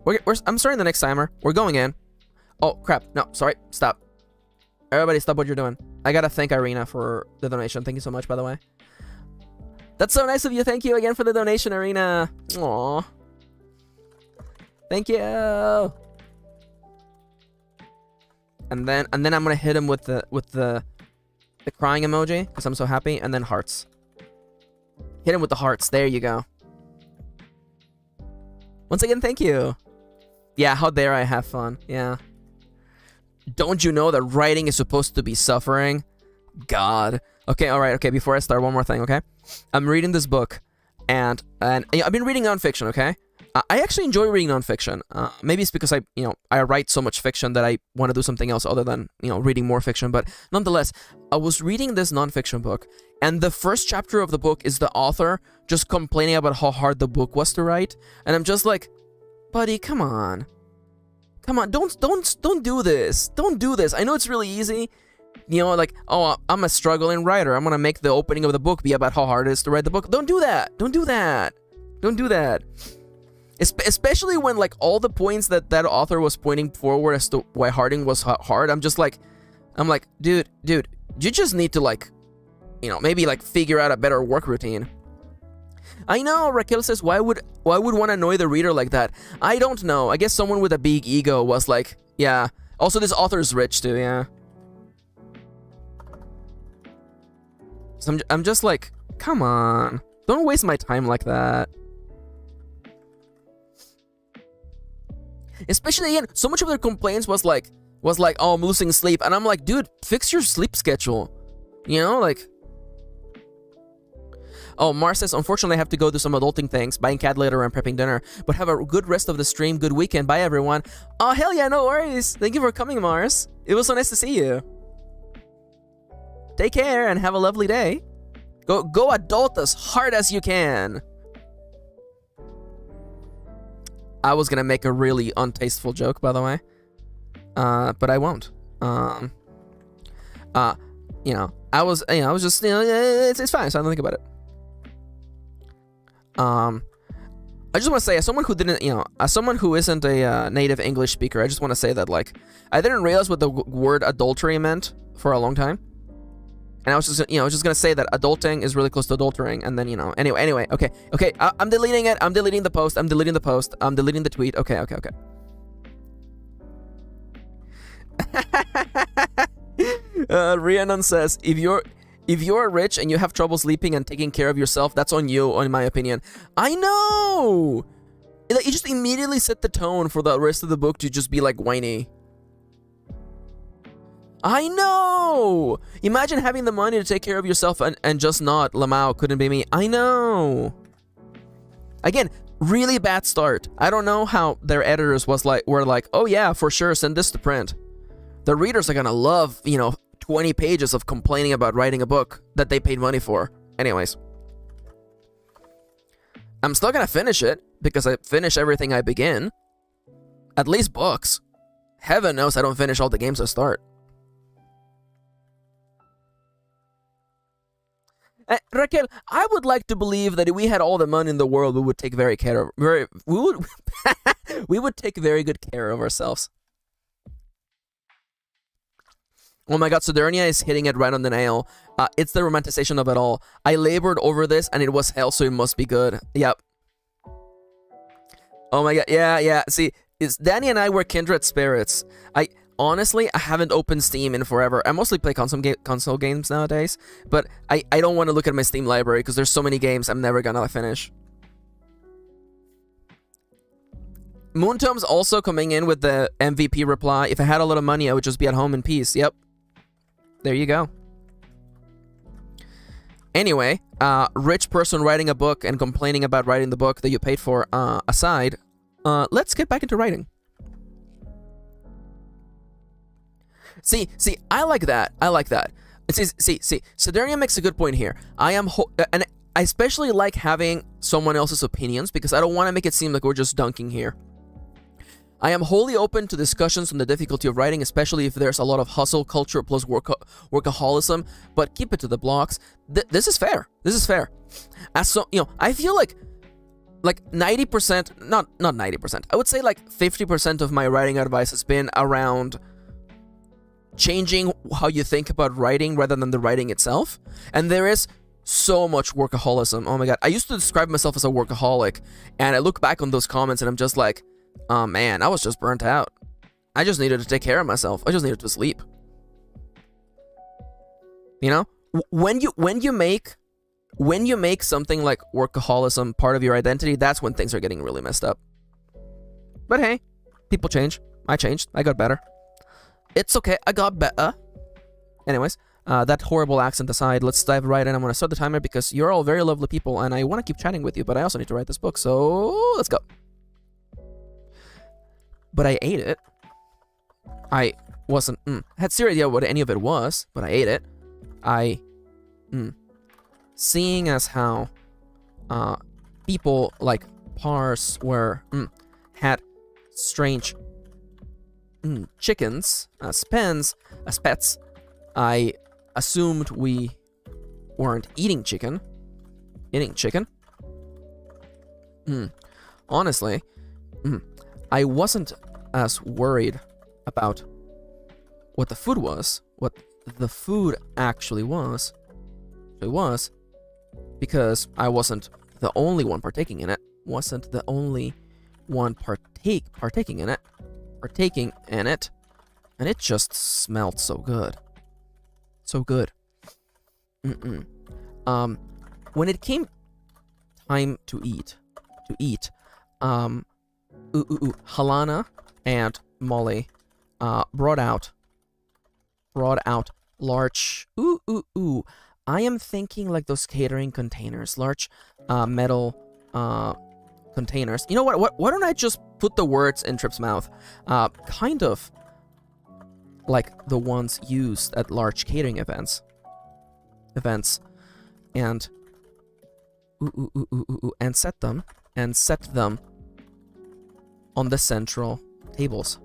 I'm starting the next timer. We're going in. Oh crap! No, sorry. Stop. Everybody, stop what you're doing. I gotta thank Irina for the donation. Thank you so much, by the way. That's so nice of you. Thank you again for the donation, Irina. Aww. Thank you. And then I'm gonna hit him with the crying emoji because I'm so happy, and then hearts. Hit him with the hearts. There you go. Once again, thank you. Yeah, how dare I have fun. Yeah. Don't you know that writing is supposed to be suffering? God. Okay, alright, okay, before I start, one more thing, okay? I'm reading this book, and I've been reading nonfiction, okay? I actually enjoy reading nonfiction. Maybe it's because I write so much fiction that I want to do something else other than reading more fiction. But nonetheless, I was reading this nonfiction book, and the first chapter of the book is the author just complaining about how hard the book was to write, and I'm just like, buddy, come on, don't do this, don't do this. I know it's really easy, like, oh, I'm a struggling writer, I'm gonna make the opening of the book be about how hard it is to write the book. Don't do that. Don't do that. Don't do that. Especially when like all the points that author was pointing forward as to why harding was hard, I'm like, dude, you just need to like, maybe like figure out a better work routine. I know, Raquel says, why would one annoy the reader like that? I don't know. I guess someone with a big ego was like, yeah. Also, this author is rich too, yeah. So I'm just like, come on, don't waste my time like that. Especially again, so much of their complaints was like, oh, I'm losing sleep, and I'm like, dude, fix your sleep schedule, like. Oh, Mars says, unfortunately, I have to go do some adulting things, buying cat litter and prepping dinner, but have a good rest of the stream, good weekend, bye everyone. Oh, hell yeah, no worries. Thank you for coming, Mars. It was so nice to see you. Take care and have a lovely day. Go adult as hard as you can. I was gonna make a really untasteful joke, by the way, but I won't. I was just, it's fine. So I don't think about it. I just want to say, as someone who didn't, as someone who isn't a native English speaker, I just want to say that like I didn't realize what the word adultery meant for a long time. And I was just gonna say that adulting is really close to adultering, and then anyway, okay, I'm deleting it. I'm deleting the post. I'm deleting the tweet. Okay. Rhiannon says, if you're rich and you have trouble sleeping and taking care of yourself, that's on you, in my opinion. I know. Like, you just immediately set the tone for the rest of the book to just be like whiny. I know! Imagine having the money to take care of yourself and just not. Lamau, couldn't be me. I know! Again, really bad start. I don't know how their editors were like, oh yeah, for sure, send this to print. The readers are gonna love, 20 pages of complaining about writing a book that they paid money for. Anyways. I'm still gonna finish it, because I finish everything I begin. At least books. Heaven knows I don't finish all the games I start. Raquel, I would like to believe that if we had all the money in the world, we would take we would take very good care of ourselves. Oh my god, Sodernia is hitting it right on the nail. It's the romanticization of it all. I labored over this and it was hell, so it must be good. Yep. Oh my god, yeah. See, Danny and I were kindred spirits. Honestly, I haven't opened Steam in forever. I mostly play console games nowadays, but I don't want to look at my Steam library because there's so many games I'm never gonna finish. Moontome's also coming in with the MVP reply. If I had a lot of money, I would just be at home in peace. Yep. There you go. Anyway, rich person writing a book and complaining about writing the book that you paid for aside, let's get back into writing. See, I like that. See, Sideria makes a good point here. And I especially like having someone else's opinions because I don't want to make it seem like we're just dunking here. I am wholly open to discussions on the difficulty of writing, especially if there's a lot of hustle culture plus workaholism, but keep it to the blocks. This is fair. This is fair. I feel like 90%, not 90%, I would say like 50% of my writing advice has been around changing how you think about writing rather than the writing itself. And there is so much workaholism. Oh my god, I used to describe myself as a workaholic, and I look back on those comments and I'm just like, oh man, I was just burnt out. I just needed to take care of myself. I just needed to sleep. When you make something like workaholism part of your identity, that's when things are getting really messed up. But hey, people change. I changed. I got better. It's okay, I got better. Anyways, that horrible accent aside, let's dive right in. I'm going to start the timer because you're all very lovely people and I want to keep chatting with you, but I also need to write this book, so let's go. but I ate it. I wasn't, had zero idea what any of it was, but I ate it. Seeing as how, people like Pars had strange, chickens as pets, I assumed we weren't eating chicken. Honestly, I wasn't as worried about what the food was, what the food actually was. It was because I wasn't the only one partaking in it. Wasn't the only one partaking in it, and it just smelled so good. So good. When it came time to eat, Halana and Molly brought out large, I am thinking like those catering containers, large metal containers. You know what? Why don't I just put the words in Trip's mouth? Kind of like the ones used at large catering events, and and set them on the central tables.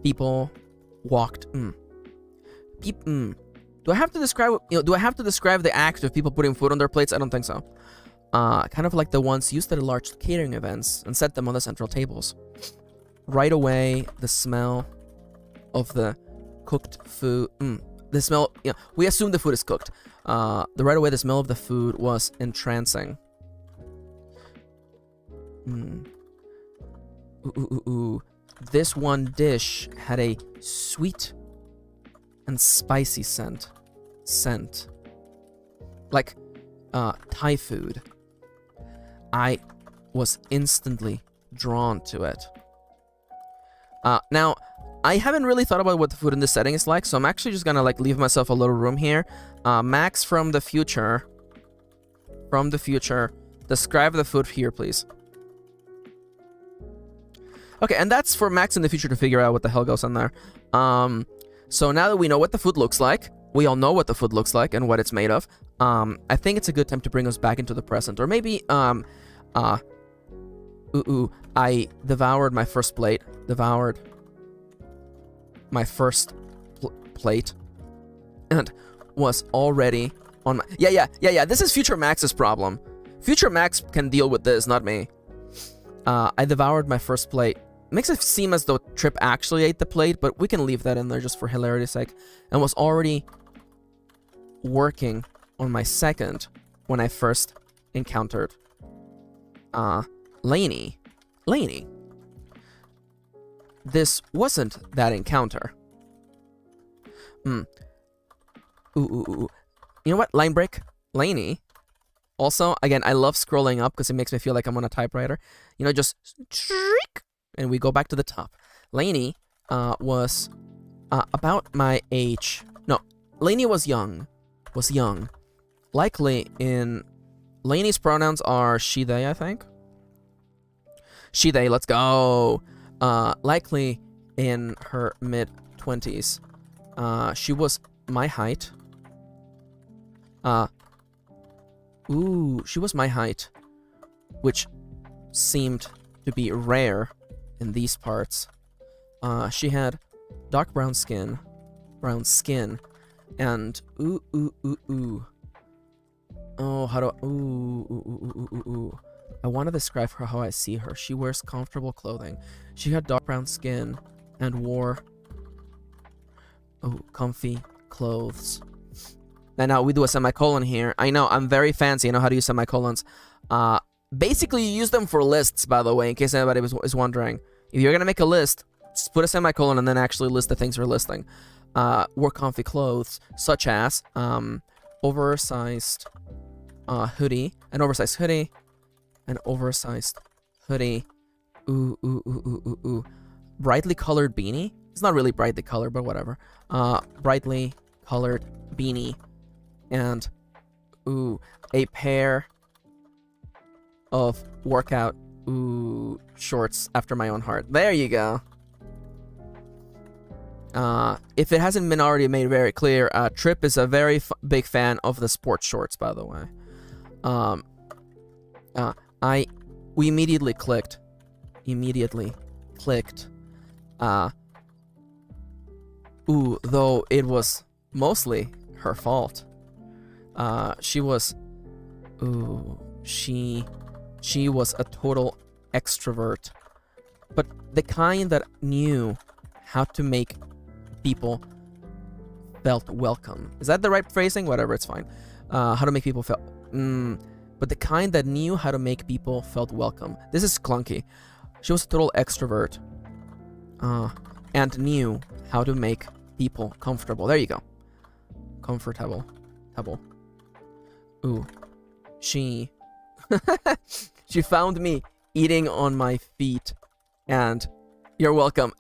People walked. Do I have to describe? Do I have to describe the act of people putting food on their plates? I don't think so. Kind of like the ones used at large catering events, and set them on the central tables. Right away, the smell of the cooked food. The smell. We assume the food is cooked. Right away, the smell of the food was entrancing. This one dish had a sweet and spicy scent. Like Thai food. I was instantly drawn to it. Now, I haven't really thought about what the food in this setting is like, so I'm actually just gonna like leave myself a little room here. Max from the future, describe the food here, please. Okay, and that's for Max in the future to figure out what the hell goes on there. So now that we know what the food looks like, we all know what the food looks like and what it's made of, I think it's a good time to bring us back into the present. Or maybe, I devoured my first plate. And was already on my... Yeah, this is Future Max's problem. Future Max can deal with this, not me. I devoured my first plate. Makes it seem as though Trip actually ate the plate, but we can leave that in there just for hilarity's sake. And was already working on my second when I first encountered Lainey. This wasn't that encounter. You know what? Line break. Lainey. Also, again, I love scrolling up because it makes me feel like I'm on a typewriter. You know, just shriek, and we go back to the top. Lainey was about my age. No, Lainey was young. Likely in... Lainey's pronouns are she, they, I think. She, they, let's go. Likely in her mid-20s. She was my height. She was my height, which seemed to be rare in these parts. She had dark brown skin, and oh, how do I want to describe her how I see her. She wears comfortable clothing. She had dark brown skin and wore comfy clothes. And now we do a semicolon here. I know, I'm very fancy. I know how to use semicolons. Basically, you use them for lists, by the way, in case anybody is wondering. If you're going to make a list, just put a semicolon and then actually list the things you're listing. Wore comfy clothes, such as oversized hoodie, an oversized hoodie, brightly colored beanie. It's not really brightly colored, but whatever. Brightly colored beanie, and a pair of workout Ooh, shorts after my own heart. There you go. If it hasn't been already made very clear, Trip is a very big fan of the sports shorts, by the way. We immediately clicked. Though it was mostly her fault. She was a total extrovert, but the kind that knew how to make people felt welcome. Is that the right phrasing? Whatever, it's fine. How to make people feel... but the kind that knew how to make people felt welcome. This is clunky. She was a total extrovert. And knew how to make people comfortable. There you go. Comfortable. Ooh. She found me eating on my feet. And you're welcome.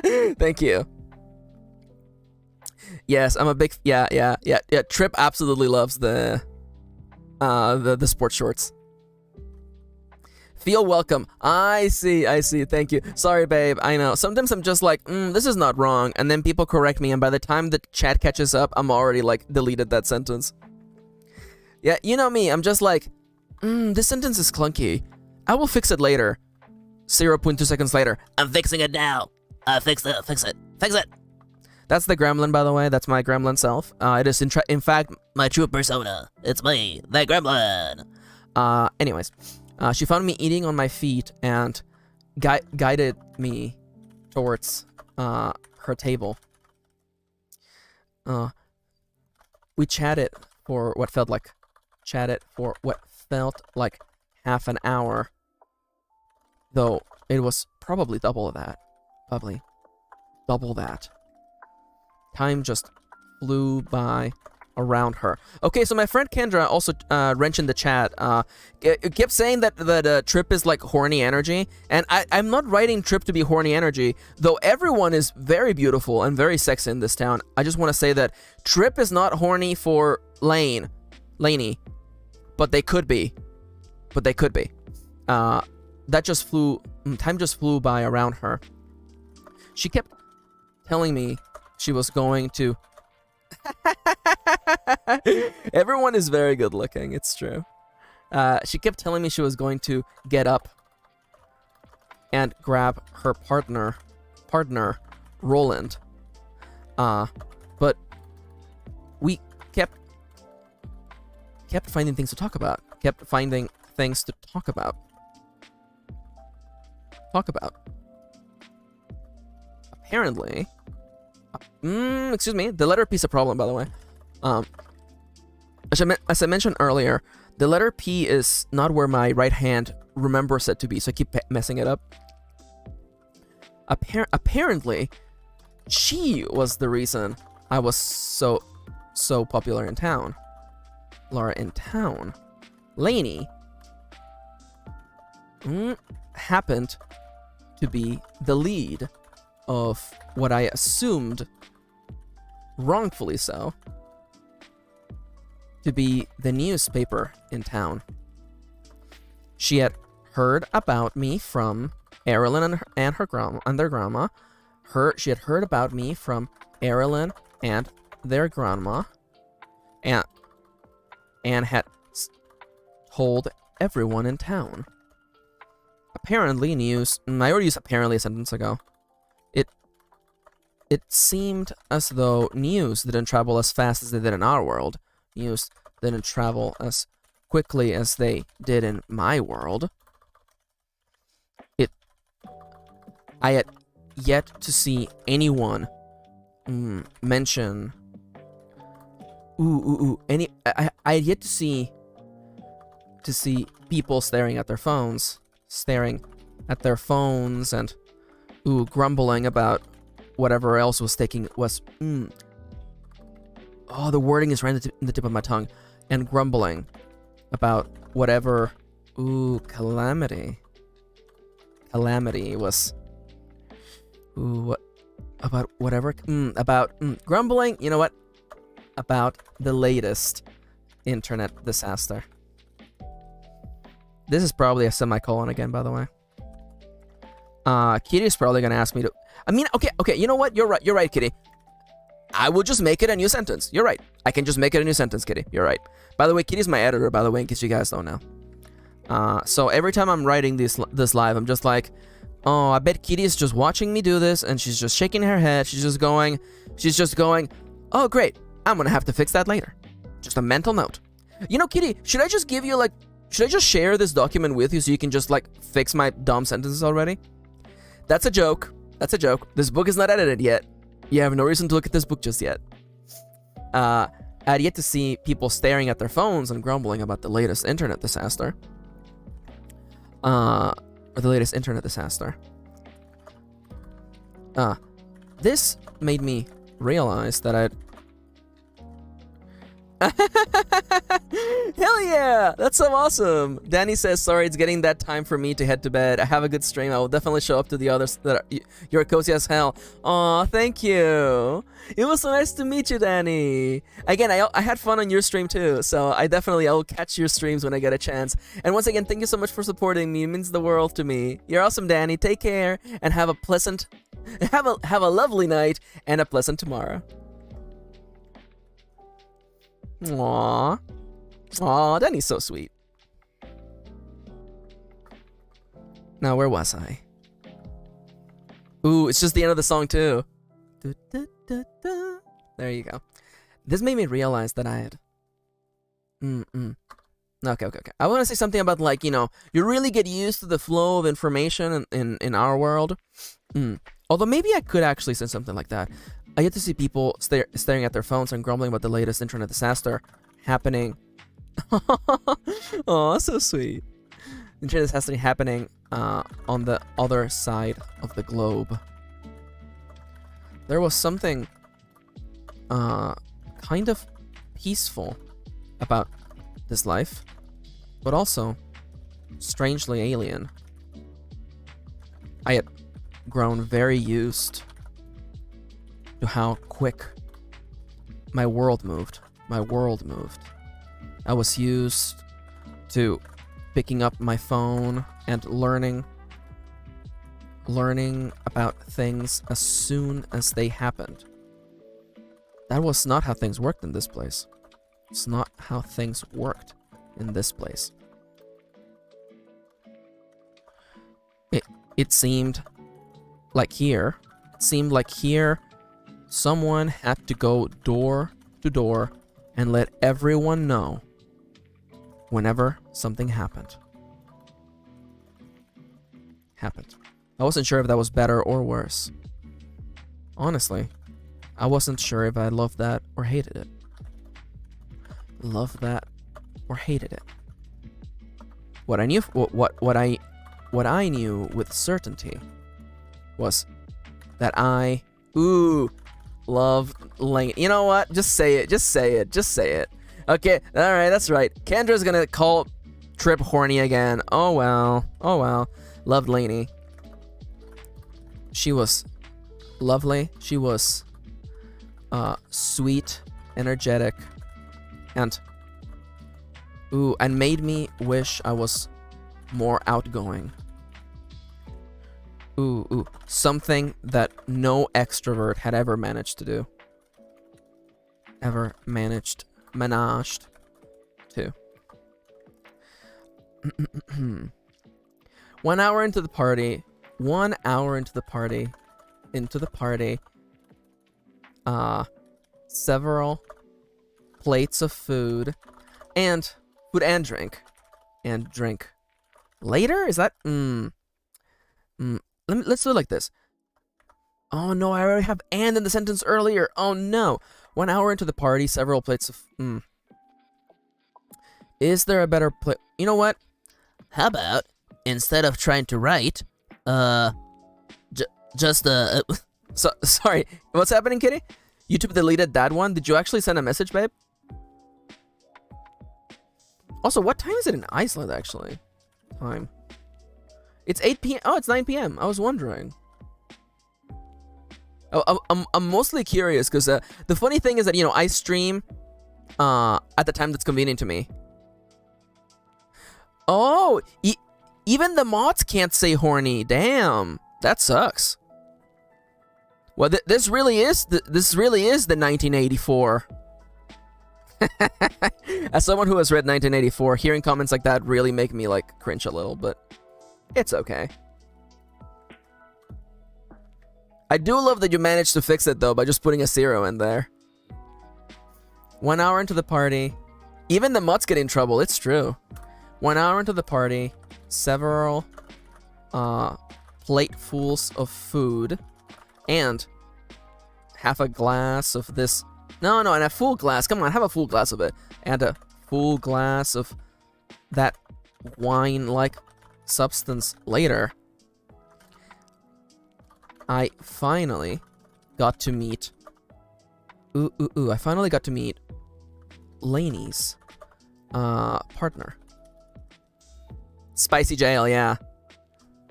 Thank you. Yes, I'm a big... Yeah. Trip absolutely loves the sports shorts. Feel welcome. I see. Thank you. Sorry, babe. I know. Sometimes I'm just like, this is not wrong. And then people correct me. And by the time the chat catches up, I'm already like deleted that sentence. Yeah, you know me. I'm just like, this sentence is clunky. I will fix it later. 0.2 seconds later. I'm fixing it now. Fix it. That's the gremlin, by the way. That's my gremlin self. It is in fact my true persona. It's me, the gremlin. Anyways, she found me eating on my feet and guided me towards her table. We chatted for what felt like half an hour. Though it was probably double that. Time just flew by around her. Okay, so my friend Kendra also wrenched in the chat. It kept saying that Trip is like horny energy, and I'm not writing Trip to be horny energy, though everyone is very beautiful and very sexy in this town. I just want to say that Trip is not horny for Lainey, but they could be. Time just flew by around her. She kept telling me she was going to... Everyone is very good looking, it's true. She kept telling me she was going to get up and grab her partner, Roland. But we kept finding things to talk about. Apparently... excuse me, the letter P is a problem, by the way. As I mentioned earlier, the letter P is not where my right hand remembers it to be, so I keep messing it up. Apparently, she was the reason I was so popular in town. Lainey happened to be the lead of what I assumed, wrongfully so, to be the newspaper in town. She had heard about me from Erilyn and her grandma and their grandma. She had heard about me from Erilyn and their grandma, and had told everyone in town. Apparently, news. I already used apparently a sentence ago. It seemed as though news didn't travel as fast as they did in our world. News didn't travel as quickly as they did in my world. I had yet to see anyone mention... I had yet to see people staring at their phones and grumbling about whatever else was the wording is right in the tip of my tongue, and grumbling about whatever calamity was about whatever grumbling, you know what, about the latest internet disaster. This is probably a semicolon again, by the way. Kitty is probably gonna ask me to. I mean, okay. You know what? You're right, Kitty. I will just make it a new sentence. You're right. I can just make it a new sentence, Kitty. You're right. By the way, Kitty's my editor, by the way, in case you guys don't know. So every time I'm writing this live, I'm just like, oh, I bet Kitty is just watching me do this, and she's just shaking her head. She's just going, oh, great. I'm gonna have to fix that later. Just a mental note. You know, Kitty, should I just give you, like, should I just share this document with you so you can just, like, fix my dumb sentences already? That's a joke. That's a joke. This book is not edited yet. You have no reason to look at this book just yet. I'd yet to see people staring at their phones and grumbling about the latest internet disaster. Or the latest internet disaster. This made me realize that I'd... Hell yeah! That's so awesome! Danny says, sorry, it's getting that time for me to head to bed. I have a good stream. I will definitely show up to the others that are... You're cozy as hell. Aw, thank you! It was so nice to meet you, Danny! Again, I had fun on your stream too, so I will catch your streams when I get a chance. And once again, thank you so much for supporting me. It means the world to me. You're awesome, Danny. Take care, and have a pleasant... Have a lovely night, and a pleasant tomorrow. Aww. Aww, Danny's so sweet. Now, where was I? Ooh, it's just the end of the song, too. There you go. This made me realize that I had... Okay. I want to say something about, like, you know, you really get used to the flow of information in our world. Although maybe I could actually say something like that. I get to see people staring at their phones and grumbling about the latest internet disaster happening. Oh, so sweet. Internet disaster happening on the other side of the globe. There was something kind of peaceful about this life, but also strangely alien. I had grown very used to how quick my world moved. I was used to picking up my phone and learning about things as soon as they happened. That was not how things worked in this place. It's not how things worked in this place. It seemed like here someone had to go door to door and let everyone know whenever something happened. I wasn't sure if that was better or worse. Honestly, I wasn't sure if I loved that or hated it. Loved that or hated it. What I knew with certainty was that I loved Lane. You know what? Just say it. Okay, alright, that's right. Kendra's gonna call Trip horny again. Oh well. Loved Lainey. She was lovely. She was sweet, energetic, and made me wish I was more outgoing. Something that no extrovert had ever managed to do. Managed to. 1 hour into the party, several plates of food and drink. Later? Is that, Let's do it like this. Oh no, I already have "and" in the sentence earlier. Oh no. 1 hour into the party, several plates of... Is there a better play? You know what? How about, instead of trying to write, sorry, what's happening, Kitty? YouTube deleted that one? Did you actually send a message, babe? Also, what time is it in Iceland, actually? Time. It's 8 p.m. Oh, it's 9 p.m. I was wondering. Oh, I'm mostly curious because the funny thing is that, you know, I stream at the time that's convenient to me. Oh, even the mods can't say horny. Damn, that sucks. Well, this really is the 1984. As someone who has read 1984, hearing comments like that really make me like cringe a little, but it's okay. I do love that you managed to fix it though by just putting a 0 in there. 1 hour into the party, even the mods get in trouble. It's true. 1 hour into the party, several platefuls of food, and half a glass of this. No, and a full glass. Come on, have a full glass of it. And a full glass of that wine-like substance later. I finally got to meet... I finally got to meet Lainey's partner. Spicy jail, yeah.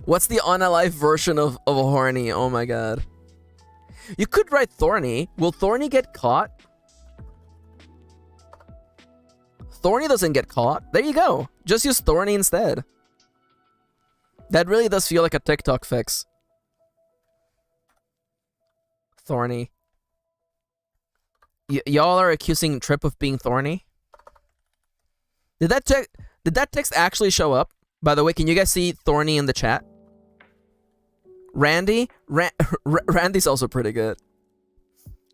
What's the unalive version of a horny? Oh my god. You could write Thorny. Will Thorny get caught? Thorny doesn't get caught. There you go. Just use Thorny instead. That really does feel like a TikTok fix. Thorny. Y'all are accusing Trip of being thorny? Did that text actually show up? By the way, can you guys see Thorny in the chat? Randy? Randy's also pretty good.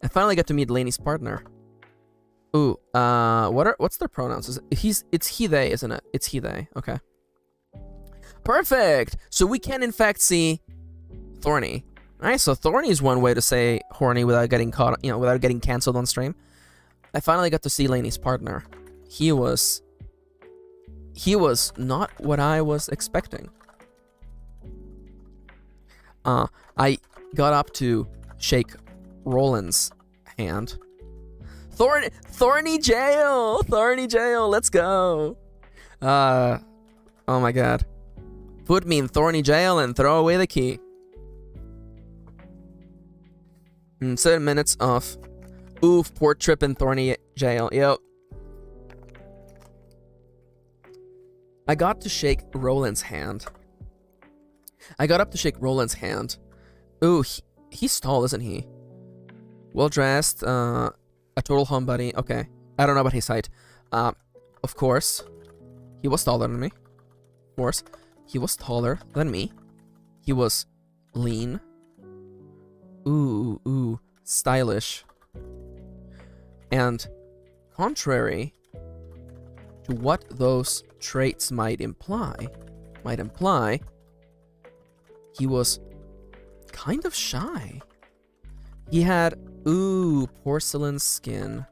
I finally got to meet Lainey's partner. Ooh, what's their pronouns? It's he, they, isn't it? It's he, they. Okay. Perfect! So we can in fact see Thorny. Alright, so Thorny is one way to say horny without getting caught, without getting cancelled on stream. I finally got to see Lainey's partner. He was not what I was expecting. I got up to shake Roland's hand. Thorny jail! Thorny jail, let's go! Oh my god. Put me in Thorny jail and throw away the key. 7 minutes off. Oof, poor Trip in Thorny jail. Yep. I got to shake Roland's hand. I got up to shake Roland's hand. Ooh, he's tall, isn't he? Well dressed, a total homebody. Okay, I don't know about his height. Of course, he was taller than me. Of course, he was taller than me. He was lean. Ooh, stylish. And contrary to what those traits might imply, he was kind of shy. He had, porcelain skin,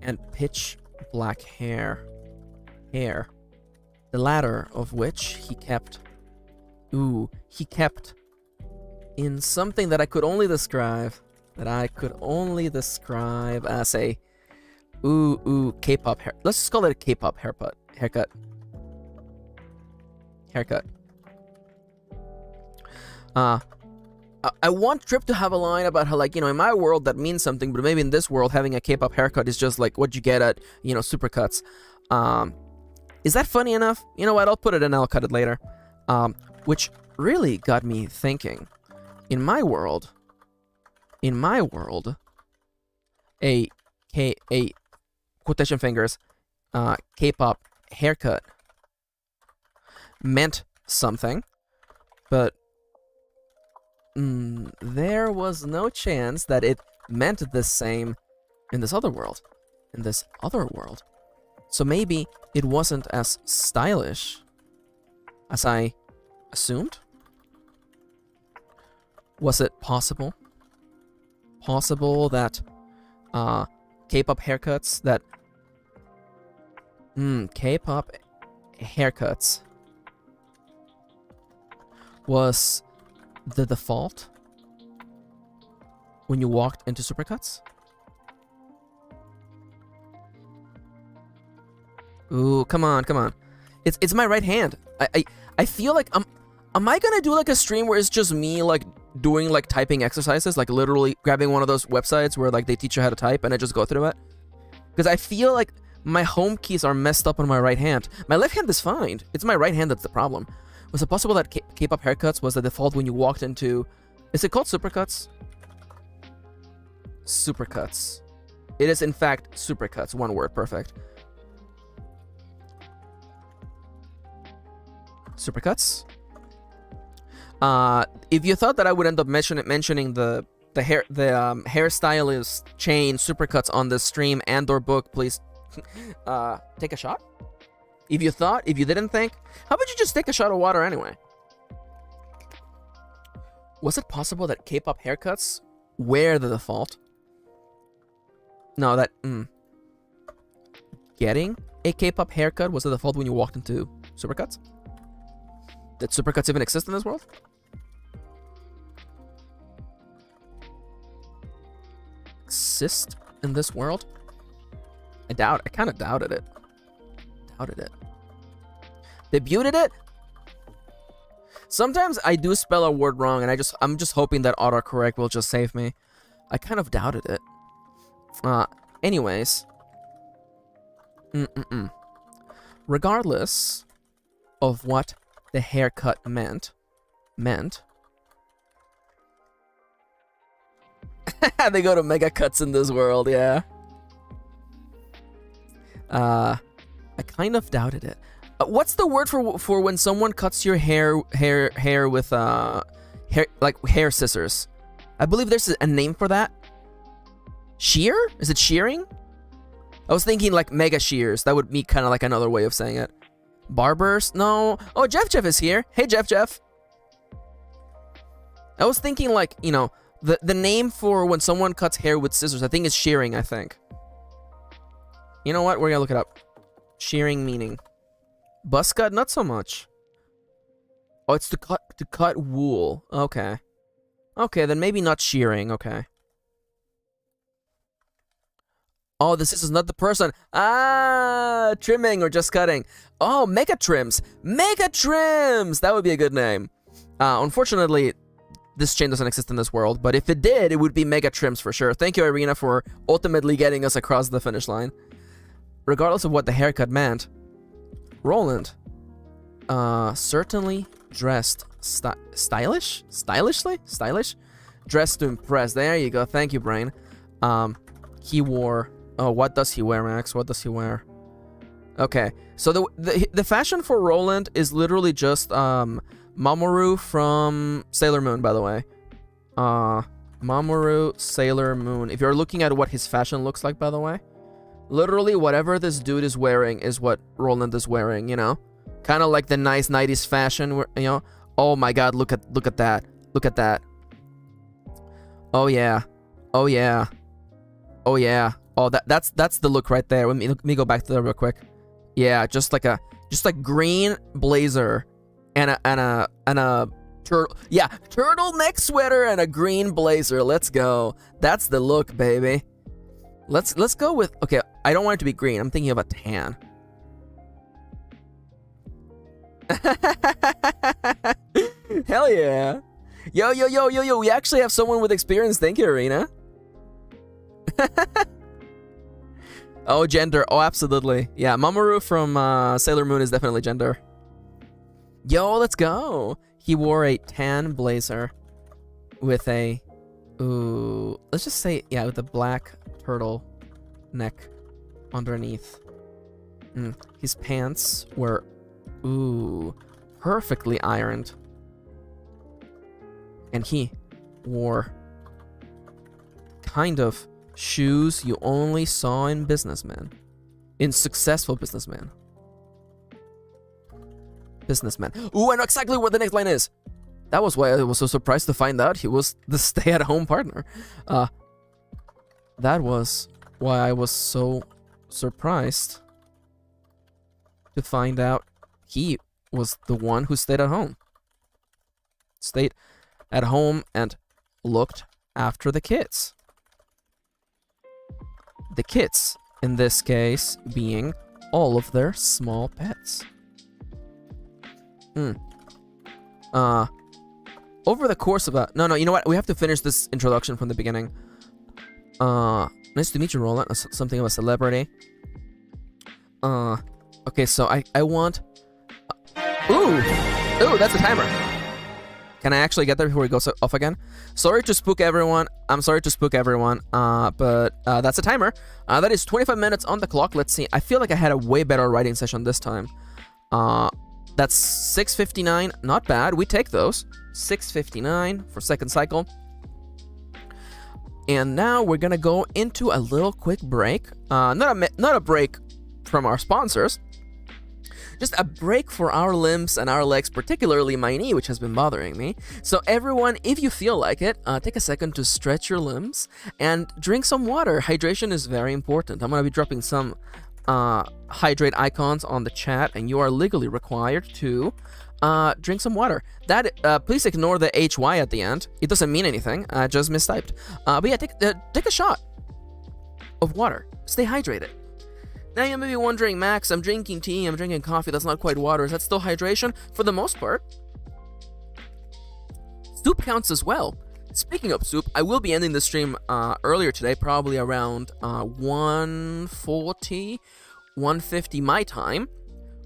and pitch black hair. The latter of which he kept in something that I could only describe as a K-pop hair. Let's just call it a K-pop haircut. I want Trip to have a line about how, like, in my world that means something, but maybe in this world having a K-pop haircut is just like what you get at, Supercuts. Is that funny enough? You know what? I'll put it in. I'll cut it later. Which really got me thinking. In my world, a quotation fingers, K-pop haircut meant something, but there was no chance that it meant the same in this other world. So maybe it wasn't as stylish as I assumed. Was it possible? That K-pop haircuts was the default when you walked into Supercuts? Ooh, come on. It's my right hand. I feel like am I gonna do like a stream where it's just me like doing like typing exercises, like literally grabbing one of those websites where like they teach you how to type and I just go through it? Because I feel like My home keys are messed up on my right hand. My left hand is fine. It's my right hand that's the problem. Was it possible that K-pop haircuts was the default when you walked into... Is it called supercuts? Supercuts. It is, in fact, supercuts. One word. Perfect. Supercuts. If you thought that I would end up mentioning the hairstylist chain supercuts on the stream and/or book, please take a shot. If you didn't think, how about you just take a shot of water anyway? Was it possible that K-pop haircuts were the default? No, that getting a K-pop haircut was the default when you walked into supercuts? Did supercuts even exist in this world? Exist in this world? I kind of doubted it. Debuted it? Sometimes I do spell a word wrong, and I'm just hoping that autocorrect will just save me. I kind of doubted it. Anyways. Regardless of what the haircut meant. They go to mega cuts in this world, yeah. I kind of doubted it. What's the word for when someone cuts your hair with hair scissors? I believe there's a name for that. Shear? Is it shearing? I was thinking like mega shears. That would be kind of like another way of saying it. Barbers? No. Oh, Jeff is here. Hey, Jeff. I was thinking like, you know, the name for when someone cuts hair with scissors, I think it's shearing, I think. You know what? We're gonna look it up. Shearing meaning. Buzz cut? Not so much. Oh, it's to cut wool. Okay. Okay, then maybe not shearing. Okay. Oh, this is not the person. Ah, trimming or just cutting. Oh, mega trims. Mega trims! That would be a good name. Unfortunately, this chain doesn't exist in this world, but if it did, it would be mega trims for sure. Thank you, Irina, for ultimately getting us across the finish line. Regardless of what the haircut meant, Roland, certainly dressed stylish? Dressed to impress. There you go. Thank you, Brain. He wore... Oh, what does he wear, Max? What does he wear? Okay, so the fashion for Roland is literally just Mamoru from Sailor Moon, by the way. Mamoru, Sailor Moon. If you're looking at what his fashion looks like, by the way, literally whatever this dude is wearing is what Roland is wearing, you know? Kind of like the nice 90s fashion, you know? Oh my god, look at that. Look at that. Oh yeah. Oh yeah. Oh yeah. Oh, that's the look right there. Let me go back to that real quick. Yeah, just like green blazer and a turtleneck sweater and a green blazer. Let's go. That's the look, baby. Let's go with... Okay, I don't want it to be green. I'm thinking of a tan. Hell yeah. Yo. We actually have someone with experience. Thank you, Arena. Oh, gender. Oh, absolutely. Yeah, Mamoru from Sailor Moon is definitely gender. Yo, let's go. He wore a tan blazer with a... Ooh, let's just say, yeah, with a black turtle neck underneath. His pants were, ooh, perfectly ironed. And he wore kind of shoes you only saw in businessmen. In successful businessmen. Ooh, I know exactly where the next line is. That was why I was so surprised to find out he was the stay-at-home partner. That was why I was so surprised to find out he was the one who stayed at home. Stayed at home and looked after the kids. The kids, in this case, being all of their small pets. Over the course of no, you know what? We have to finish this introduction from the beginning. Nice to meet you, Roland. Something of a celebrity. Okay, so I want... Ooh, that's a timer. Can I actually get there before it goes off again? Sorry to spook everyone. I'm sorry to spook everyone. But that's a timer. That is 25 minutes on the clock. Let's see. I feel like I had a way better writing session this time. That's 6:59. Not bad. We take those. 6:59 for second cycle. And now we're gonna go into a little quick break. Not a break from our sponsors. Just a break for our limbs and our legs, particularly my knee, which has been bothering me. So everyone, if you feel like it, take a second to stretch your limbs and drink some water. Hydration is very important. I'm going to be dropping some hydrate icons on the chat, and you are legally required to drink some water. Please ignore the HY at the end. It doesn't mean anything. I just mistyped. But yeah, take a shot of water. Stay hydrated. Now you may be wondering, Max, I'm drinking tea, I'm drinking coffee, that's not quite water. Is that still hydration? For the most part. Soup counts as well. Speaking of soup, I will be ending the stream earlier today, probably around 1:40, 1:50 my time,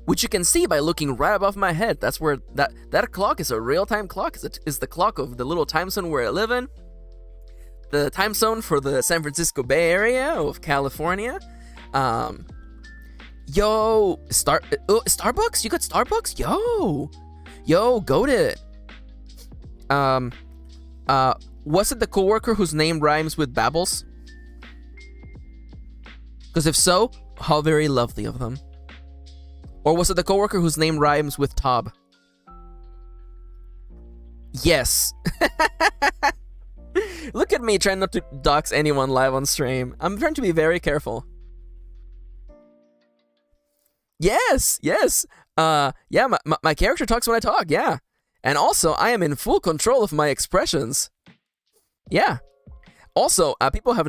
which you can see by looking right above my head. That's where that clock is a real-time clock. It's the clock of the little time zone where I live in. The time zone for the San Francisco Bay Area of California. Yo, Starbucks? You got Starbucks? Yo, go to it. Was it the coworker whose name rhymes with Babbles? Because if so, how very lovely of them. Or was it the coworker whose name rhymes with Tob? Yes. Look at me trying not to dox anyone live on stream. I'm trying to be very careful. Yes. Yeah, my character talks when I talk, yeah. And also, I am in full control of my expressions. Yeah. Also, people have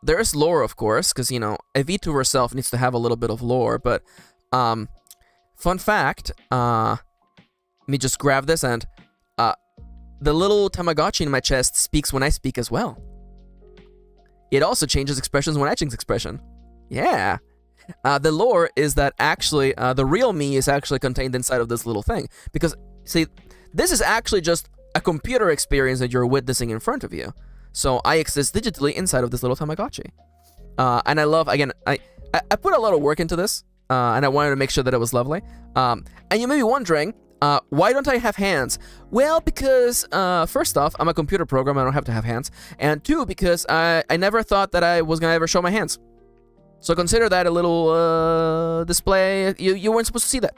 there's lore, of course, because, a Vtuber herself needs to have a little bit of lore, but, fun fact, let me just grab this, and, the little Tamagotchi in my chest speaks when I speak as well. It also changes expressions when I change expression. Yeah. The lore is that actually, the real me is actually contained inside of this little thing. Because, see, this is actually just a computer experience that you're witnessing in front of you. So I exist digitally inside of this little Tamagotchi. And I love, again, I put a lot of work into this, and I wanted to make sure that it was lovely. And you may be wondering, why don't I have hands? Well, because, first off, I'm a computer program, I don't have to have hands. And two, because I never thought that I was going to ever show my hands. So consider that a little display. You weren't supposed to see that.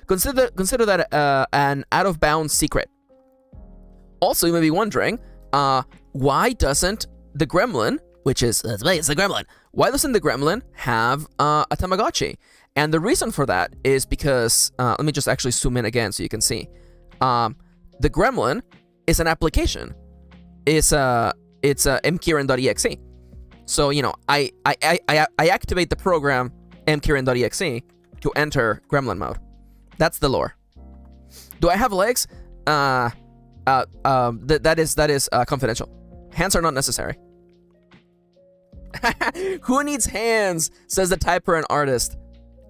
Consider that an out-of-bounds secret. Also, you may be wondering, why doesn't the gremlin, which is it's the gremlin, why doesn't the gremlin have a Tamagotchi? And the reason for that is because let me just actually zoom in again so you can see. The gremlin is an application. It's MKirin.exe. So, I activate the program MKirin.exe to enter gremlin mode. That's the lore. Do I have legs? That is confidential. Hands are not necessary. Who needs hands? Says the typer and artist.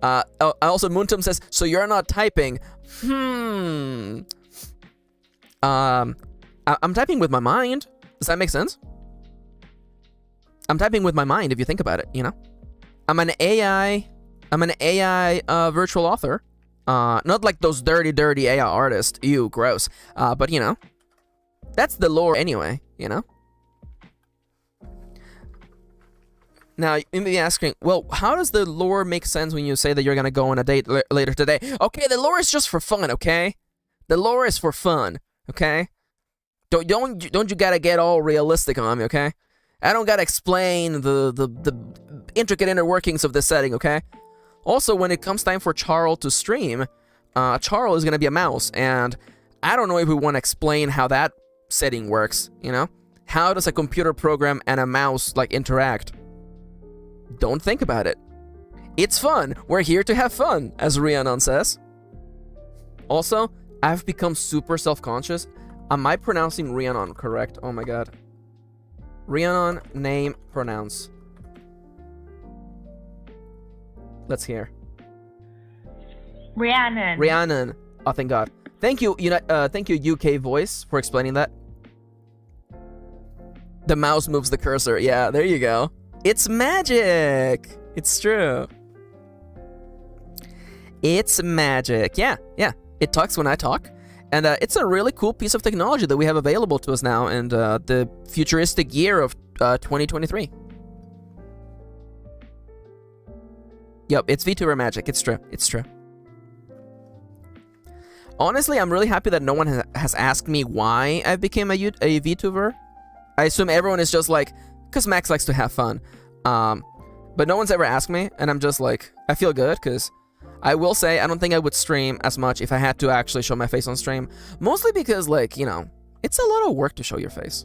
Also, Muntum says, so you're not typing. I'm typing with my mind. Does that make sense? I'm typing with my mind, if you think about it, I'm an AI virtual author. Not like those dirty AI artists. Ew, gross. But, that's the lore anyway, Now, you may be asking, well, how does the lore make sense when you say that you're going to go on a date later today? Okay, the lore is just for fun, okay? The lore is for fun, okay? Don't you gotta get all realistic on me, okay? I don't gotta explain the intricate inner workings of this setting, okay? Also, when it comes time for Charles to stream, Charles is gonna be a mouse, and I don't know if we want to explain how that setting works, How does a computer program and a mouse, interact? Don't think about it. It's fun. We're here to have fun, as Rhiannon says. Also, I've become super self-conscious. Am I pronouncing Rhiannon correct? Oh my god. Rhiannon, name, pronounce. Let's hear. Rhiannon. Rhiannon. Oh, thank God. Thank you, thank you, UK Voice, for explaining that. The mouse moves the cursor. Yeah, there you go. It's magic. It's true. It's magic. Yeah. It talks when I talk. And it's a really cool piece of technology that we have available to us now in the futuristic year of 2023. Yep, it's VTuber magic. It's true. It's true. Honestly, I'm really happy that no one has asked me why I became a VTuber. I assume everyone is just like, because Max likes to have fun. But no one's ever asked me, and I'm just like, I feel good, because I will say I don't think I would stream as much if I had to actually show my face on stream. Mostly because, like, you know, it's a lot of work to show your face.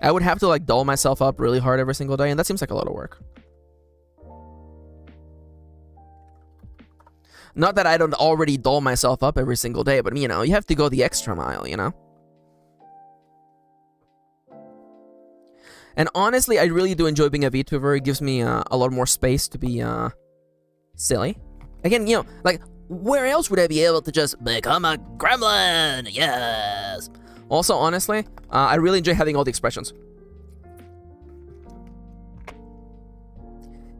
I would have to, like, doll myself up really hard every single day, and that seems like a lot of work. Not that I don't already doll myself up every single day, but, you know, you have to go the extra mile, you know? And honestly, I really do enjoy being a VTuber. It gives me a lot more space to be silly. Again, you know, like, where else would I be able to just become a gremlin? Yes! Also, honestly, I really enjoy having all the expressions.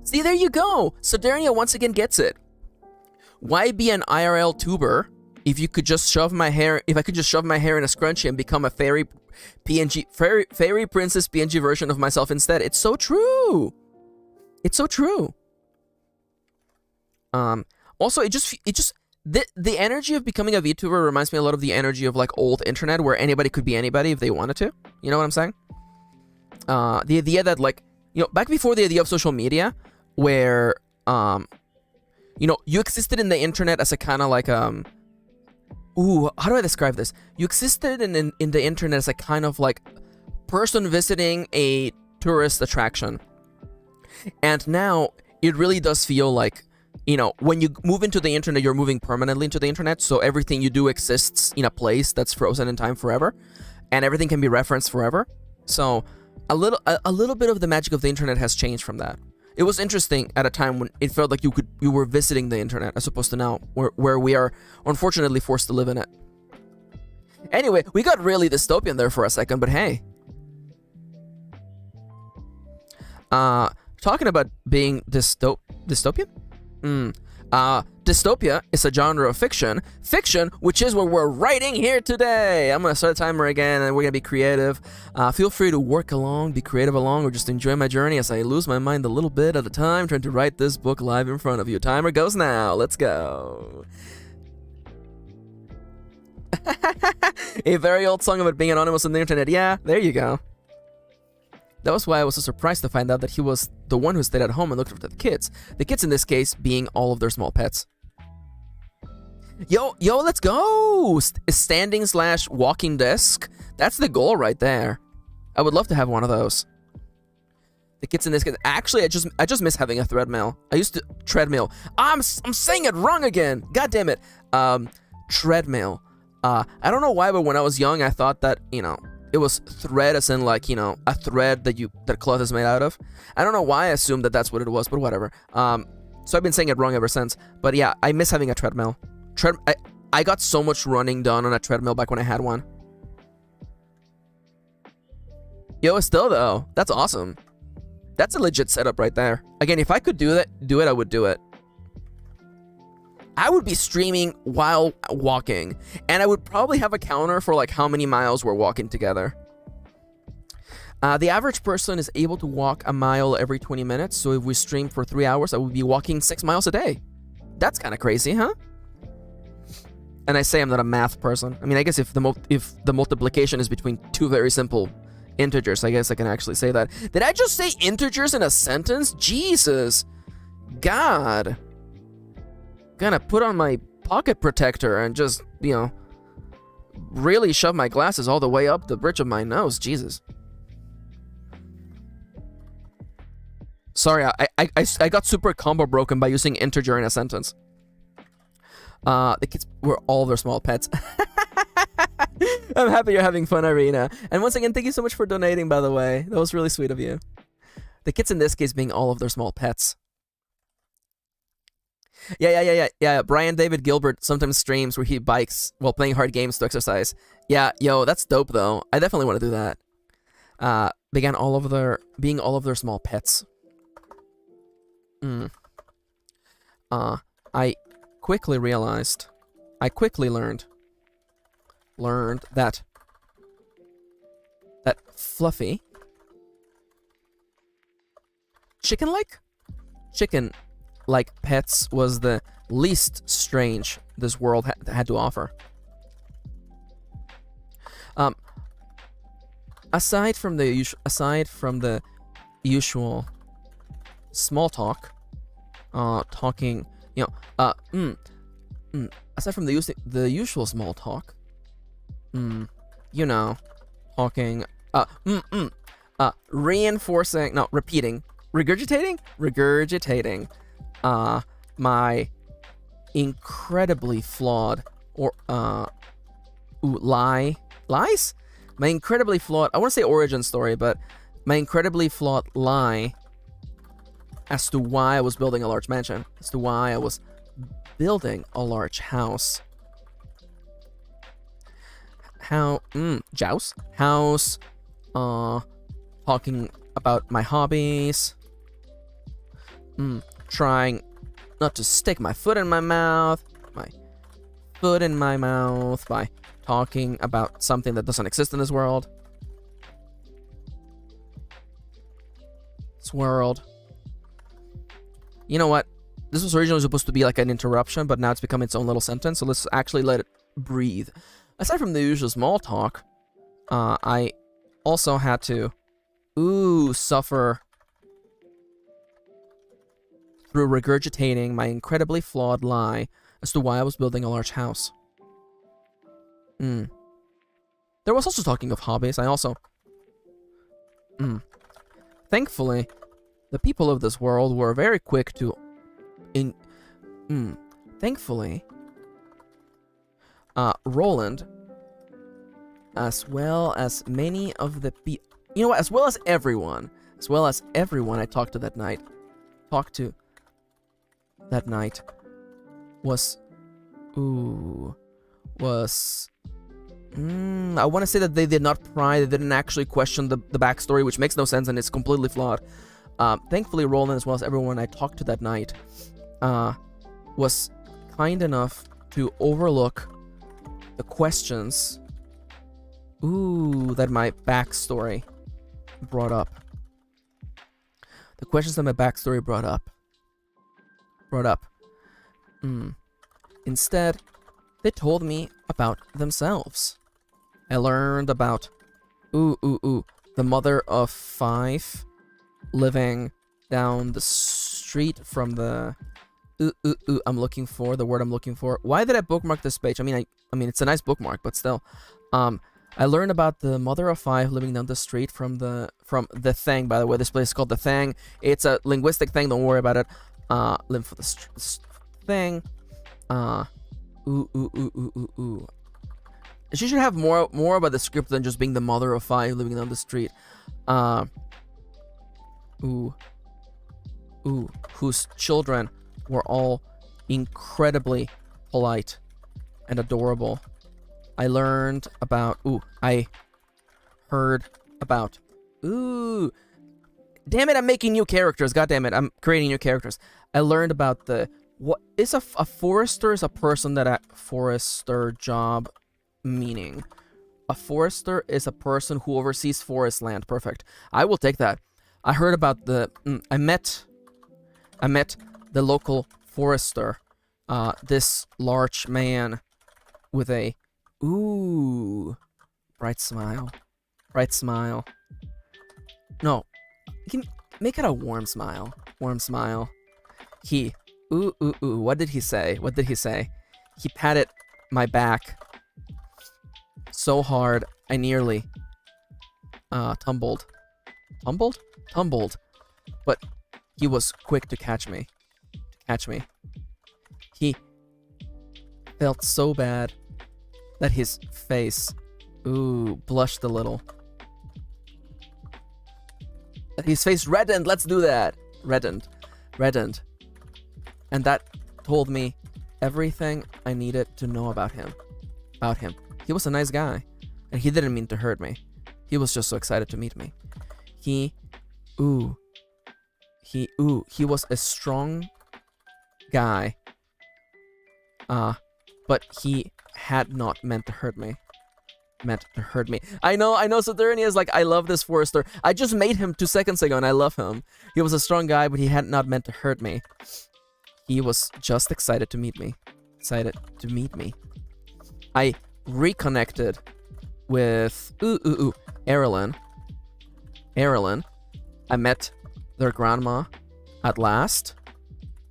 See, there you go! Sodernia once again gets it. Why be an IRL tuber if you could just shove my hair, if I could just shove my hair in a scrunchie and become a fairy princess PNG version of myself instead? It's so true. It's so true. Also, the energy of becoming a VTuber reminds me a lot of the energy of, like, old internet, where anybody could be anybody if they wanted to. You know what I'm saying? The idea that, like, you know, back before the idea of social media, where you know, you existed in the internet as a kind of like ooh, how do I describe this? You existed in the internet as a kind of like person visiting a tourist attraction. And now it really does feel like, you know, when you move into the internet, you're moving permanently into the internet, so everything you do exists in a place that's frozen in time forever, and everything can be referenced forever. So a little bit of the magic of the internet has changed from that. It was interesting at a time when it felt like you were visiting the internet, as opposed to now, where we are unfortunately forced to live in it. Anyway, we got really dystopian there for a second, but hey. Talking about being dystopian? Dystopia is a genre of fiction, which is what we're writing here today. I'm gonna start a timer again, and we're gonna be creative. Feel free to work along, be creative along, or just enjoy my journey as I lose my mind a little bit at a time, trying to write this book live in front of you. Timer goes now. Let's go. A very old song about being anonymous on the internet. Yeah, there you go. That was why I was so surprised to find out that he was the one who stayed at home and looked after the kids. The kids in this case being all of their small pets. Yo, let's go! Standing / walking desk. That's the goal right there. I would love to have one of those. The kids in this case. Actually, I just miss having a treadmill. I used to treadmill. I'm saying it wrong again. God damn it. Treadmill. I don't know why, but when I was young, I thought that, you know, it was thread, as in, like, you know, a thread that cloth is made out of. I don't know why I assumed that that's what it was, but whatever. So I've been saying it wrong ever since. But yeah, I miss having a treadmill. I got so much running done on a treadmill back when I had one. Yo, still though, that's awesome. That's a legit setup right there. Again, if I could do it, I would do it. I would be streaming while walking, and I would probably have a counter for like how many miles we're walking together. The average person is able to walk a mile every 20 minutes, so if we stream for 3 hours, I would be walking 6 miles a day. That's kind of crazy, huh? And I say I'm not a math person. I mean, I guess if the multiplication is between two very simple integers, I guess I can actually say that. Did I just say integers in a sentence? Jesus. God. Gonna put on my pocket protector and just, you know, really shove my glasses all the way up the bridge of my nose. Jesus. Sorry, I got super combo broken by using integer in a sentence. The kids were all their small pets. I'm happy you're having fun, Irina. And once again, thank you so much for donating, by the way. That was really sweet of you. The kids in this case being all of their small pets. Yeah. Brian David Gilbert sometimes streams where he bikes while playing hard games to exercise. Yeah, yo, that's dope though. I definitely want to do that. Being all of their small pets. I quickly learned that Fluffy chicken-like pets was the least strange this world had to offer. Aside from the usual small talk, talking, aside from the usual small talk, talking, regurgitating, my incredibly flawed lies? My incredibly flawed, I want to say origin story, but my incredibly flawed lie as to why I was building a large mansion, as to why I was building a large house. House, talking about my hobbies, trying not to stick my foot in my mouth by talking about something that doesn't exist in this world. You know what? This was originally supposed to be like an interruption, but now it's become its own little sentence, so let's actually let it breathe. Aside from the usual small talk, I also had to suffer through regurgitating my incredibly flawed lie as to why I was building a large house. There was also talking of hobbies. I also... Thankfully, the people of this world were very quick to... Thankfully, Roland, as well as many of the people... You know what? As well as everyone I talked to that night, was... I want to say that they did not pry, they didn't actually question the backstory, which makes no sense and is completely flawed. Thankfully, Roland, as well as everyone I talked to that night, was kind enough to overlook the questions that my backstory brought up. Instead, they told me about themselves. I learned about the mother of 5 living down the street from the I'm looking for the word I'm looking for. Why did I bookmark this page? I mean it's a nice bookmark, but still. I learned about the mother of 5 living down the street from the Thing. By the way, this place is called the Thing. It's a linguistic thing. Don't worry about it. Live for the thing. She should have more about the script than just being the mother of 5 living down the street. Whose children were all incredibly polite and adorable. I learned about I heard about damn it, I'm making new characters. God damn it, I'm creating new characters. I learned about what is a forester is a person that a forester job meaning. A forester is a person who oversees forest land. Perfect. I will take that. I heard about I met the local forester, this large man with a bright smile. No, you can make it a warm smile. He what did he say? He patted my back so hard I nearly tumbled, but he was quick to catch me. He felt so bad that his face blushed a little. His face reddened. Let's do that. Reddened. And that told me everything I needed to know about him. He was a nice guy, and he didn't mean to hurt me. He was just so excited to meet me. He was a strong guy. But he had not meant to hurt me. I know, Saturnia is like, I love this Forrester. I just made him 2 seconds ago and I love him. He was a strong guy, but he had not meant to hurt me. He was just excited to meet me. I reconnected with Erilyn. I met their grandma at last.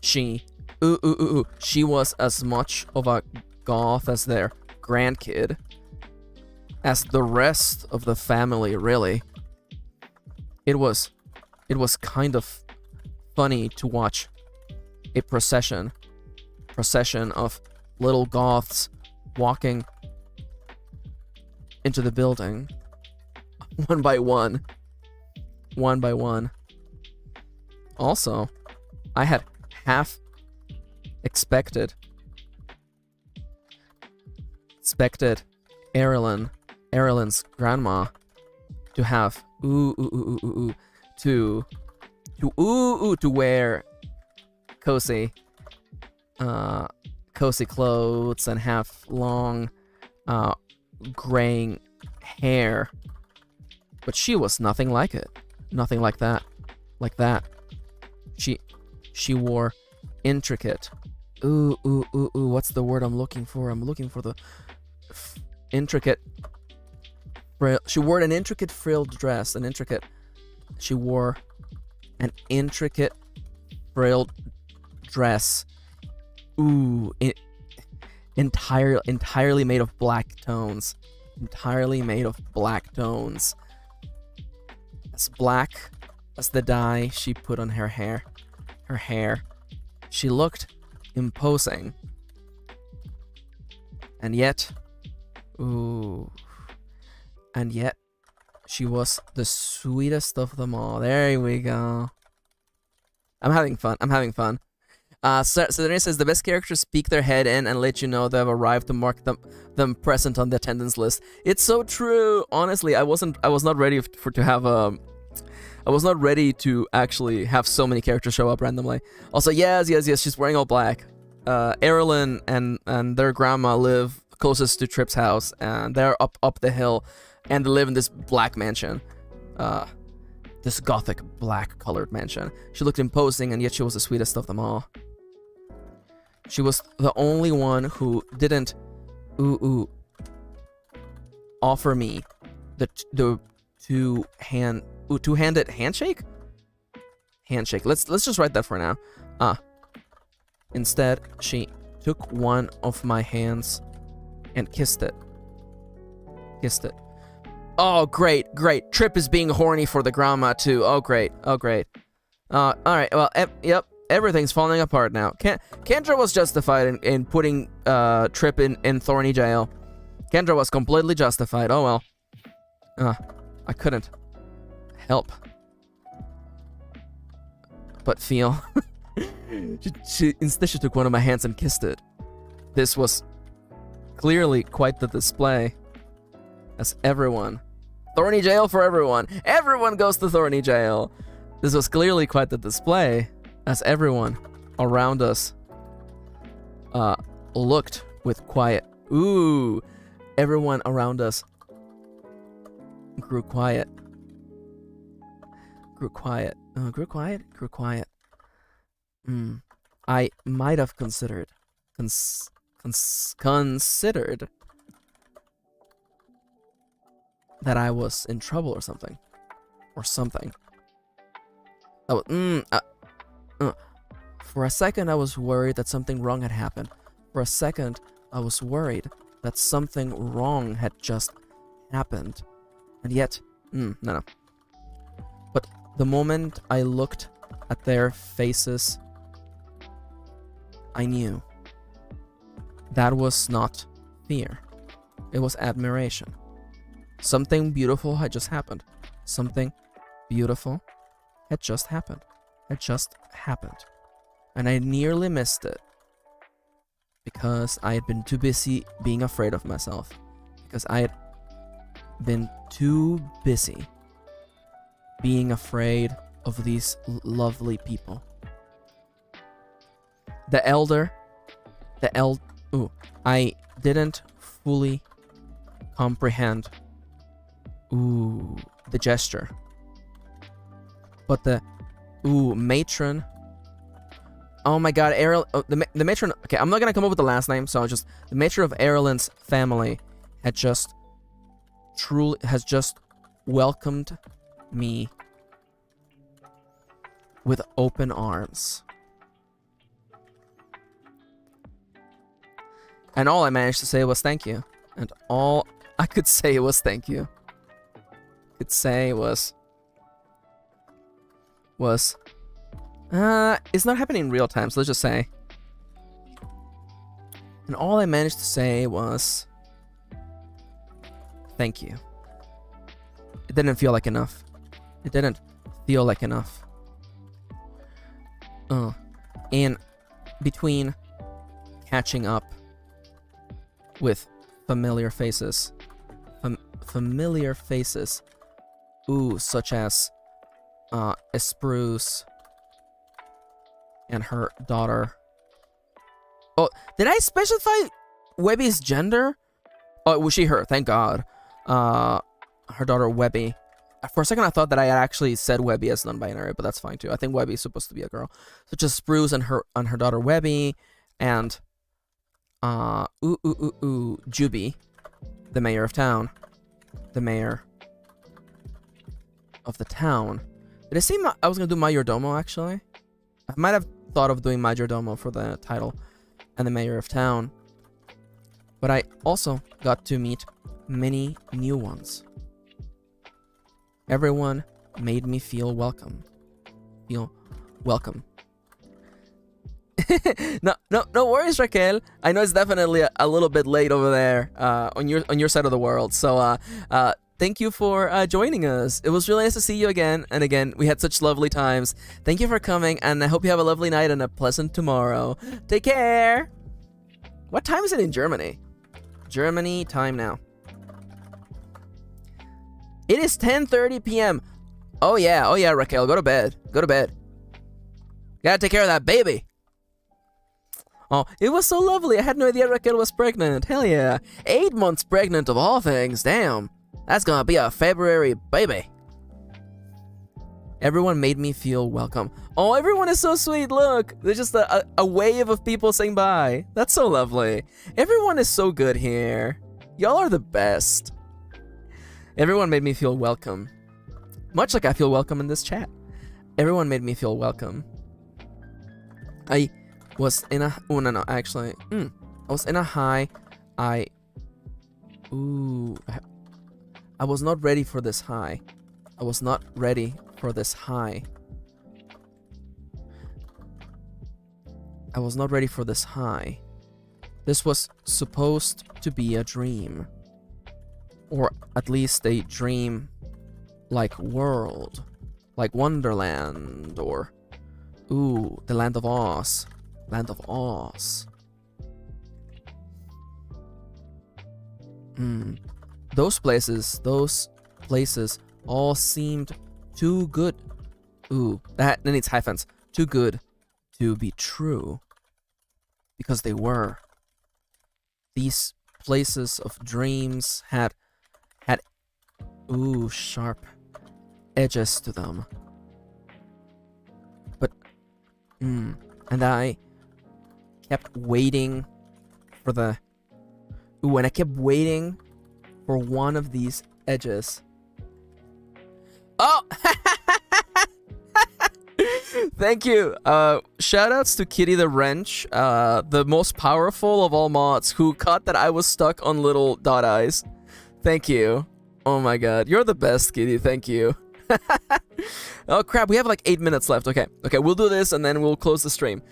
She was as much of a goth as their grandkid, as the rest of the family, really. It was kind of funny to watch a procession of little goths walking into the building one by one. Also, I had half expected Erilyn's grandma to have to wear cozy clothes and have long graying hair, but she was nothing like it. Nothing like that. She wore intricate. What's the word I'm looking for? I'm looking for the intricate. She wore an intricate frilled dress. She wore an intricate frilled dress. Entirely made of black tones. As black as the dye she put on her hair. She looked imposing. And yet, she was the sweetest of them all. There we go. I'm having fun. So then says the best characters peek their head in and let you know they've arrived to mark them present on the attendance list. It's so true. Honestly, I was not ready I was not ready to actually have so many characters show up randomly. Also, yes, she's wearing all black. Erilyn and their grandma live closest to Tripp's house, and they're up the hill, and they live in this black mansion. This gothic black colored mansion. She looked imposing, and yet she was the sweetest of them all. She was the only one who didn't offer me the two-handed handshake? Let's just write that for now. Instead, she took one of my hands and kissed it. Oh, great. Tripp is being horny for the grandma too. Oh, great. Alright, well, yep. Everything's falling apart now. Kendra was justified in putting Tripp in Thorny jail. Kendra was completely justified. Oh well. I couldn't help but feel. Instead she took one of my hands and kissed it. This was clearly quite the display. As everyone. Thorny jail for everyone. Everyone goes to Thorny jail. This was clearly quite the display. As everyone around us looked with quiet. Everyone around us grew quiet. I might have considered that I was in trouble or something. For a second, I was worried that something wrong had happened. For a second, I was worried that something wrong had just happened. And yet, no. But the moment I looked at their faces, I knew that was not fear. It was admiration. Something beautiful had just happened. Something beautiful had just happened. And I nearly missed it. because I had been too busy being afraid of myself. Because I had been too busy being afraid of these lovely people. I didn't fully comprehend the gesture. But the matron. Oh my god, Errol, the matron. Okay, I'm not gonna come up with the last name, so just the matron of Erlen's family has just welcomed me with open arms. And all I managed to say was thank you. And all I could say was thank you. It's not happening in real time, so let's just say. And all I managed to say was thank you. It didn't feel like enough. It didn't feel like enough. In between catching up with familiar faces. Familiar faces. Such as Espruce and her daughter. Oh, did I specify Webby's gender? Oh, was she her? Thank God. Her daughter Webby. For a second, I thought that I had actually said Webby as non-binary, but that's fine too. I think Webby is supposed to be a girl. So just Spruce and her daughter Webby, and Juby, the mayor of town, the mayor of the town. Did I say I was gonna do Mayordomo actually? I might have thought of doing Mayordomo for the title and the mayor of town, but I also got to meet many new ones. Everyone made me feel welcome. Feel welcome. No worries, Raquel. I know it's definitely a little bit late over there on your side of the world. So thank you for joining us. It was really nice to see you again. And again, we had such lovely times. Thank you for coming, and I hope you have a lovely night and a pleasant tomorrow. Take care. What time is it in Germany? Germany time now. It is 10:30 p.m. Oh yeah, Raquel, go to bed. Go to bed. Gotta take care of that baby. Oh, it was so lovely. I had no idea Raquel was pregnant. Hell yeah. 8 months pregnant of all things. Damn. That's gonna be a February baby. Everyone made me feel welcome. Oh, everyone is so sweet. Look, there's just a wave of people saying bye. That's so lovely. Everyone is so good here. Y'all are the best. Everyone made me feel welcome. Much like I feel welcome in this chat. Everyone made me feel welcome. I was in a... Oh, no, actually. I was in a high. I was not ready for this high. I was not ready for this high. I was not ready for this high. This was supposed to be a dream. Or at least a dream-like world. Like Wonderland, or... the Land of Oz. Land of Oz. Those places all seemed too good. That needs hyphens. Too good to be true. Because they were. These places of dreams had sharp edges to them. But, and I kept waiting for the... and I kept waiting for one of these edges. Oh! Thank you. Shoutouts to Kitty the Wrench, the most powerful of all mods, who caught that I was stuck on little dot eyes. Thank you. Oh my god. You're the best, Kitty. Thank you. Oh crap, we have like 8 minutes left. Okay, we'll do this and then we'll close the stream.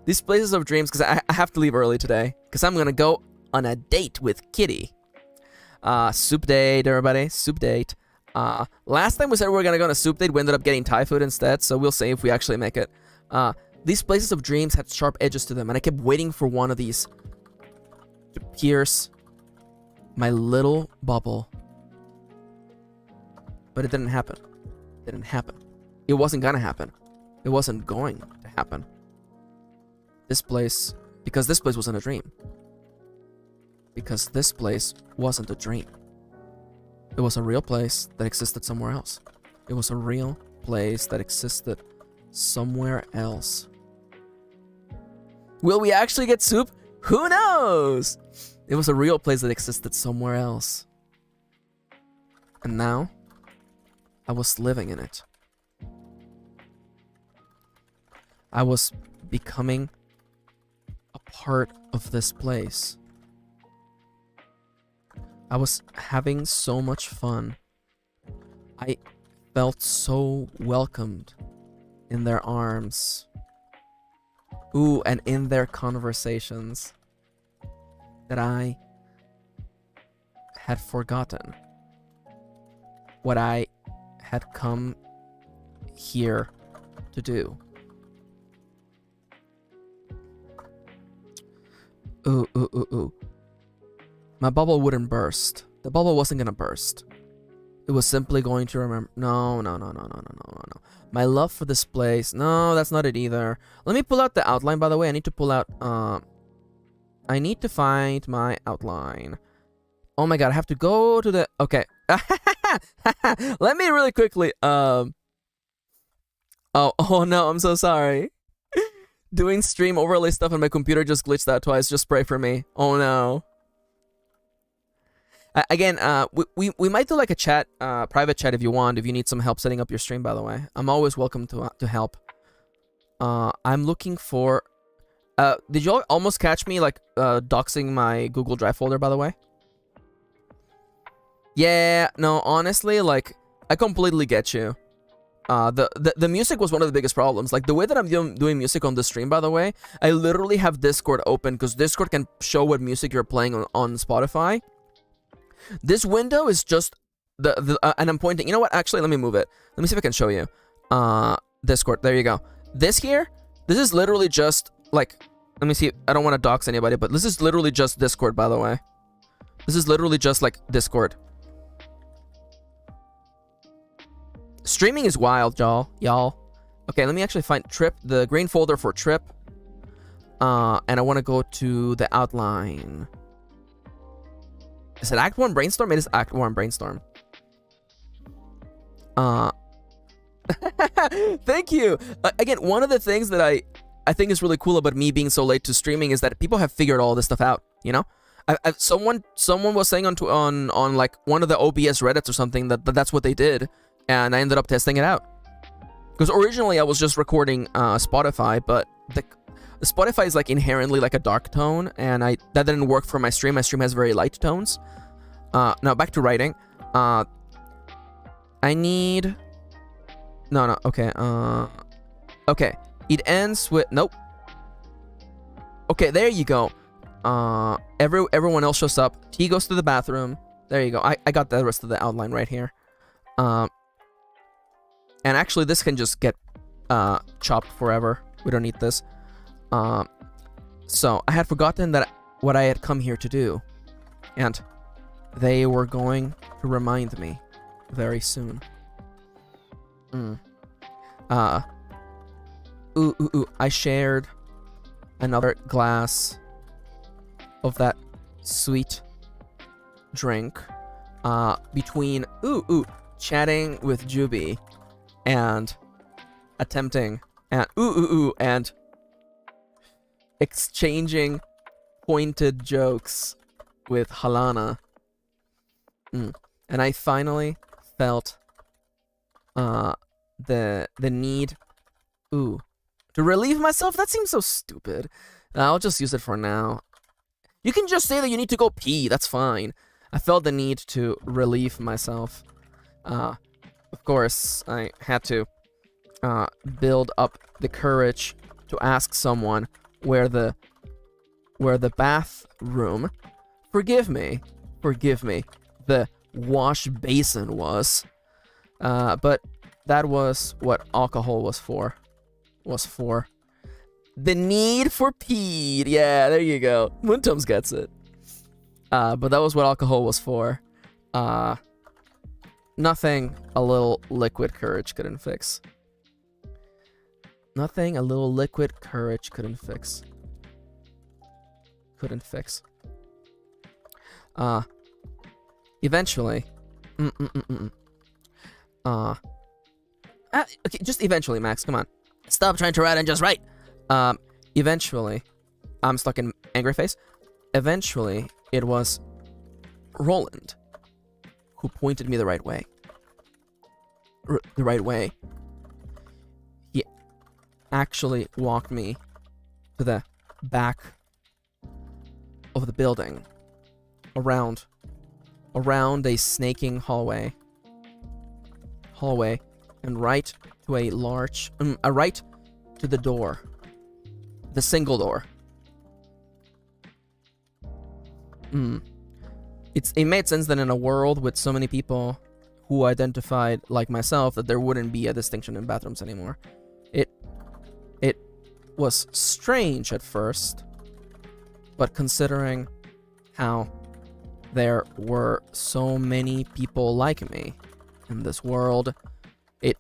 These places of dreams, because I have to leave early today, because I'm gonna go on a date with Kitty. Soup date, everybody. Soup date. Last time we said we were gonna go on a soup date, we ended up getting Thai food instead, so we'll see if we actually make it. These places of dreams had sharp edges to them, and I kept waiting for one of these to pierce my little bubble. But it didn't happen. It didn't happen. It wasn't gonna happen. It wasn't going to happen. This place, because this place wasn't a dream. Because this place wasn't a dream. It was a real place that existed somewhere else. It was a real place that existed somewhere else. Will we actually get soup? Who knows? It was a real place that existed somewhere else. And now, I was living in it. I was becoming a part of this place. I was having so much fun. I felt so welcomed in their arms. Ooh, and in their conversations that I had forgotten what I had come here to do. Ooh, ooh, ooh, ooh. My bubble wouldn't burst. The bubble wasn't gonna burst. It was simply going to remember. No. My love for this place. No, that's not it either. Let me pull out the outline, by the way. I need to pull out, I need to find my outline. Oh my god, I have to go to the... Okay. Let me really quickly, Oh no, I'm so sorry. Doing stream overlay stuff on my computer just glitched out twice. Just pray for me. Oh no. Again, we might do like a chat, private chat if you want, if you need some help setting up your stream, by the way. I'm always welcome to help. I'm looking for... did you all almost catch me, like, doxing my Google Drive folder, by the way? Yeah, no, honestly, like, I completely get you. The music was one of the biggest problems. Like, the way that I'm doing music on the stream, by the way, I literally have Discord open, because Discord can show what music you're playing on Spotify. This window is just and I'm pointing. You know what? Actually, let me move it. Let me see if I can show you. Discord. There you go. This here, this is literally just like. Let me see. I don't want to dox anybody, but this is literally just Discord, by the way. This is literally just like Discord. Streaming is wild, y'all. Okay, let me actually find Trip, the green folder for Trip. And I want to go to the outline. Is it Act 1 Brainstorm? It is Act 1 Brainstorm. Thank you. Again, one of the things that I think is really cool about me being so late to streaming is that people have figured all this stuff out, you know? Someone was saying on like one of the OBS Reddits or something that's what they did, and I ended up testing it out. Because originally I was just recording Spotify, but the Spotify is like inherently like a dark tone, and that didn't work for my stream. My stream has very light tones. Now back to writing. I need... No, okay. Okay. It ends with... Nope. Okay, there you go. Everyone else shows up. T goes to the bathroom. There you go. I got the rest of the outline right here. And actually, this can just get chopped forever. We don't need this. So I had forgotten that what I had come here to do, and they were going to remind me very soon. I shared another glass of that sweet drink between chatting with Juby and attempting and exchanging pointed jokes with Halana. And I finally felt the need to relieve myself. That seems so stupid. I'll just use it for now. You can just say that you need to go pee. That's fine. I felt the need to relieve myself. Of course, I had to build up the courage to ask someone where the bathroom, forgive me, the wash basin was. But that was what alcohol was for. The need for peed. Yeah, there you go. Moontoms gets it. But that was what alcohol was for. Nothing a little liquid courage couldn't fix. Nothing a little liquid courage couldn't fix. Couldn't fix. Eventually. Okay, just eventually, Max. Come on. Stop trying to write and just write. Eventually, I'm stuck in angry face. Eventually, it was Roland who pointed me the right way. The right way. He actually walked me to the back of the building, around a snaking hallway, and right to a large, right to the door, the single door. It made sense that in a world with so many people who identified like myself, that there wouldn't be a distinction in bathrooms anymore. It was strange at first, but considering how there were so many people like me in this world, it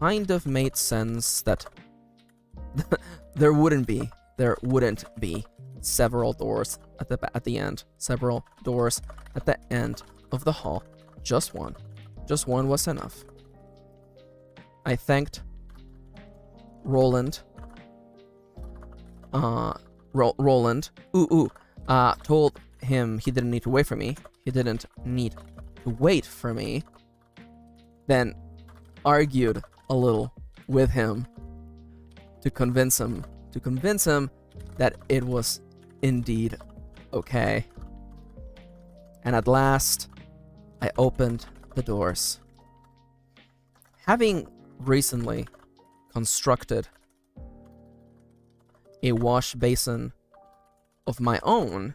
kind of made sense that there wouldn't be several doors at the end. Several doors at the end of the hall. Just one. Just one was enough. I thanked Roland. Roland. Told him he didn't need to wait for me. He didn't need to wait for me. Then argued a little with him to convince him that it was indeed okay. And at last, I opened the doors. Having recently constructed a wash basin of my own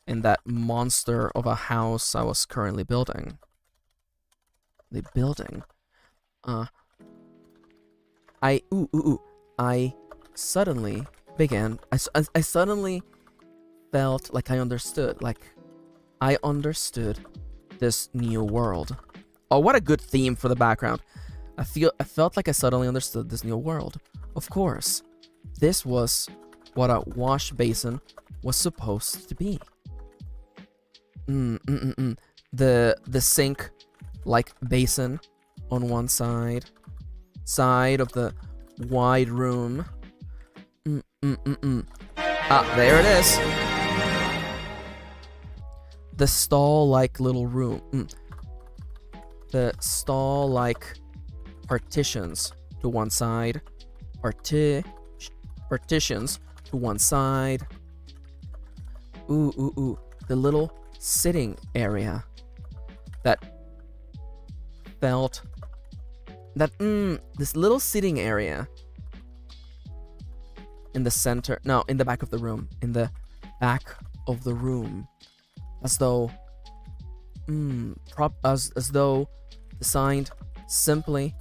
in that monster of a house I was currently building. I suddenly began, I suddenly felt like I understood this new world. Oh, what a good theme for the background. I felt like I suddenly understood this new world. Of course, this was what a wash basin was supposed to be. The sink like basin on one side of the wide room. There it is. The stall-like little room. The stall-like partitions to one side. Partitions to one side. The little sitting area that felt that this little sitting area in the center, no, in the back of the room, as though as though designed simply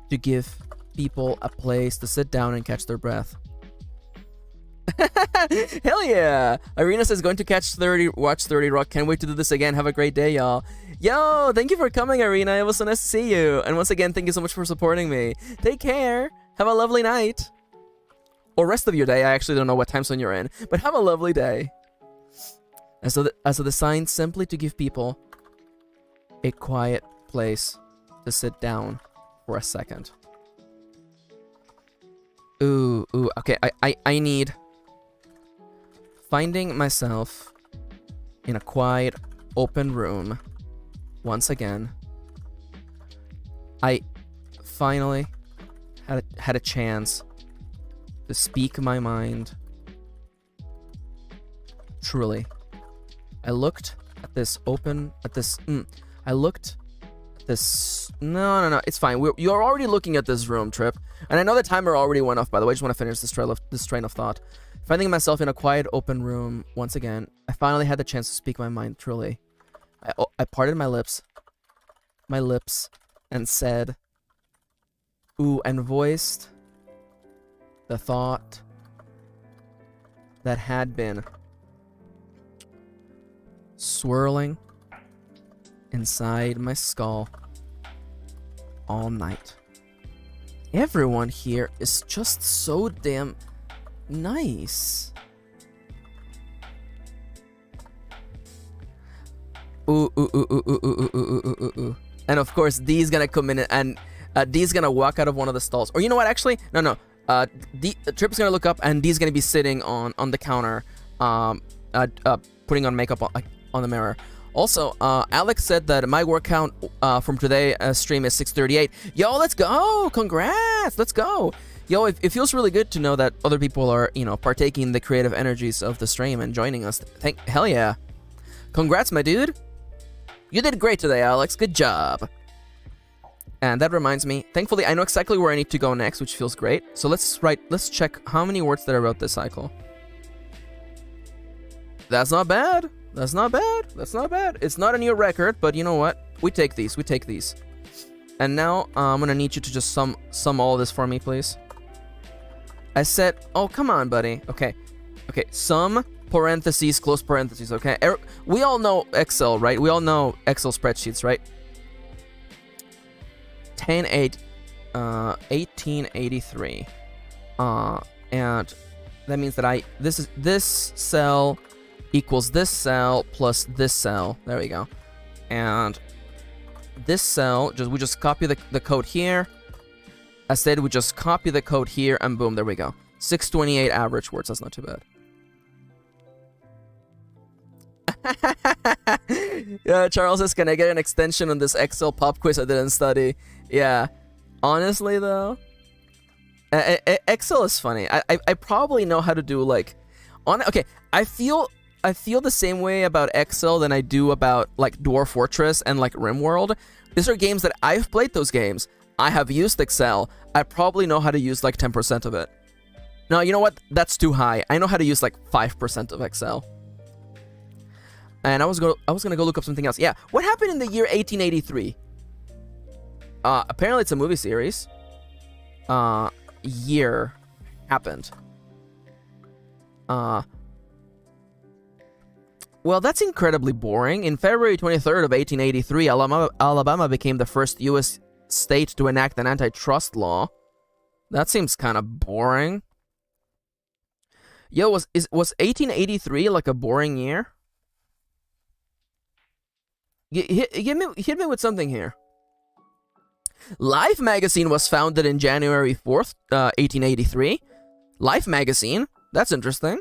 to give people a place to sit down and catch their breath. Hell yeah! Irina says going to watch 30 Rock. Can't wait to do this again. Have a great day, y'all. Yo, thank you for coming, Irina. It was so nice to see you. And once again, thank you so much for supporting me. Take care. Have a lovely night. Or rest of your day. I actually don't know what time zone you're in, but have a lovely day. As a design simply to give people a quiet place to sit down for a second. Okay, I need finding myself in a quiet, open room once again. I finally had a chance to speak my mind. Truly. I looked at this no, it's fine. You're already looking at this room, Trip. And I know the timer already went off, by the way. I just want to finish this train of thought. Finding myself in a quiet, open room once again, I finally had the chance to speak my mind, truly. I parted my lips, and said, and voiced The thought that had been swirling inside my skull all night. Everyone here is just so damn nice. Ooh, ooh, ooh, ooh, ooh, ooh, ooh, ooh, ooh, ooh. And of course, D's gonna come in and D's gonna walk out of one of the stalls. Or you know what? Actually, no. Trip's gonna look up and D's gonna be sitting on the counter, putting on makeup on the mirror. Also, Alex said that my word count from today stream is 638. Yo, let's go! Congrats! Let's go! Yo, it feels really good to know that other people are, you know, partaking in the creative energies of the stream and joining us. Hell yeah! Congrats, my dude! You did great today, Alex. Good job. And that reminds me, thankfully, I know exactly where I need to go next, which feels great. So let's check how many words that I wrote this cycle. That's not bad. That's not bad. That's not bad. It's not a new record, but you know what? We take these. We take these. And now I'm gonna need you to just sum all of this for me, please. I said, oh, come on, buddy. Okay. Okay, sum, parentheses, close parentheses, okay? We all know Excel, right? We all know Excel spreadsheets, right? 1883. And that means that this cell equals this cell plus this cell. There we go. And this cell, we just copy the code here. I said we just copy the code here, and boom, there we go. 628 average words. That's not too bad. Yeah, Charles says, can I get an extension on this Excel pop quiz I didn't study? Yeah. Honestly, though, Excel is funny. I probably know how to do, like... Okay, I feel the same way about Excel than I do about, like, Dwarf Fortress and, like, RimWorld. These are games that I've played those games. I have used Excel. I probably know how to use, like, 10% of it. No, you know what? That's too high. I know how to use, like, 5% of Excel. And I was gonna go look up something else. Yeah, what happened in the year 1883? Apparently it's a movie series. Year happened. Well, that's incredibly boring. In February 23rd of 1883, Alabama became the first U.S. state to enact an antitrust law. That seems kind of boring. Yo, was 1883 like a boring year? Hit me with something here. Life magazine was founded in January 4th, 1883. Life magazine? That's interesting.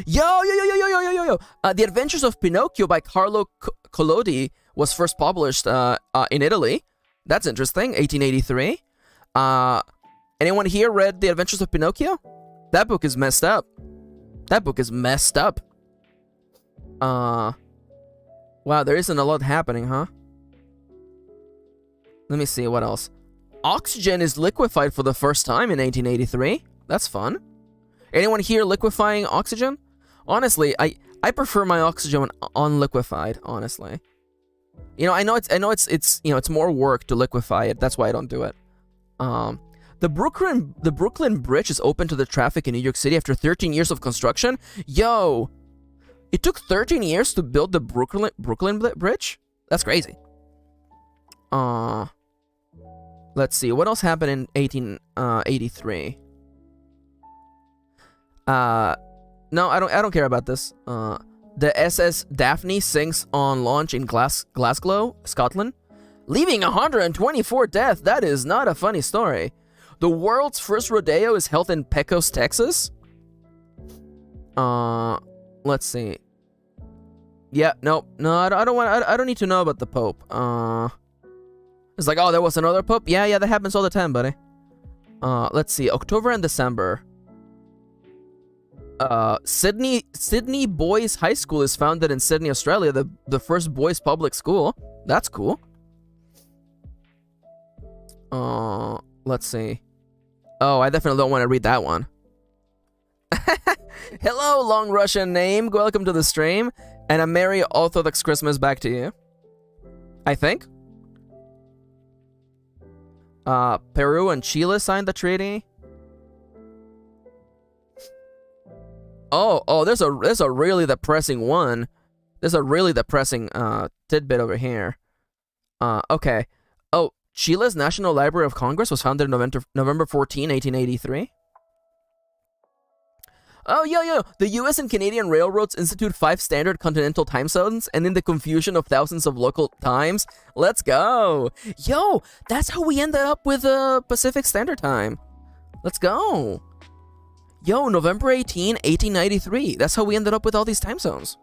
Yo! The Adventures of Pinocchio by Carlo Collodi was first published in Italy. That's interesting. 1883. Anyone here read The Adventures of Pinocchio? That book is messed up. That book is messed up. Wow, there isn't a lot happening, huh? Let me see, what else? Oxygen is liquefied for the first time in 1883. That's fun. Anyone here liquefying oxygen? Honestly, I prefer my oxygen unliquefied, honestly. You know, I know it's you know, it's more work to liquefy it. That's why I don't do it. The Brooklyn Bridge is open to the traffic in New York City after 13 years of construction. Yo! It took 13 years to build the Brooklyn Bridge? That's crazy. Let's see. What else happened in 1883? No, I don't care about this. The SS Daphne sinks on launch in Glasgow, Scotland, leaving 124 deaths. That is not a funny story. The world's first rodeo is held in Pecos, Texas. Let's see. Yeah, no, I don't need to know about the Pope. It's like, oh, there was another Pope? Yeah, that happens all the time, buddy. Let's see, October and December. Sydney Boys High School is founded in Sydney, Australia, the first boys' public school. That's cool. Let's see. Oh, I definitely don't want to read that one. Hello, long Russian name. Welcome to the stream. And a Merry Orthodox Christmas back to you. I think. Peru and Chile signed the treaty. there's a really depressing one. There's a really depressing tidbit over here. Okay. Oh, Chile's National Library of Congress was founded November 14, 1883. Oh, yo, the US and Canadian railroads institute 5 standard continental time zones, and in the confusion of thousands of local times, let's go. Yo, that's how we ended up with Pacific Standard Time. Let's go. Yo, November 18, 1893. That's how we ended up with all these time zones.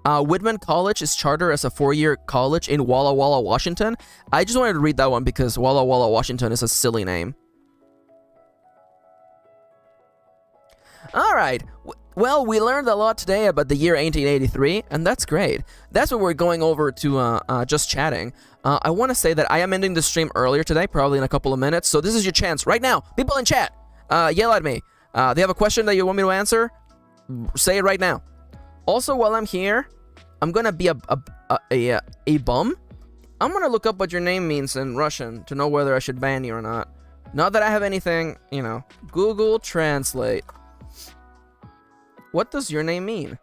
Whitman College is chartered as a 4-year college in Walla Walla, Washington. I just wanted to read that one because Walla Walla, Washington is a silly name. All right. Well, we learned a lot today about the year 1883, and that's great. That's what we're going over to just chatting. I want to say that I am ending the stream earlier today, probably in a couple of minutes, so this is your chance right now. People in chat, yell at me. Do you have a question that you want me to answer? Say it right now. Also, while I'm here, I'm going to be a bum. I'm going to look up what your name means in Russian to know whether I should ban you or not. Not that I have anything, Google Translate. What does your name mean?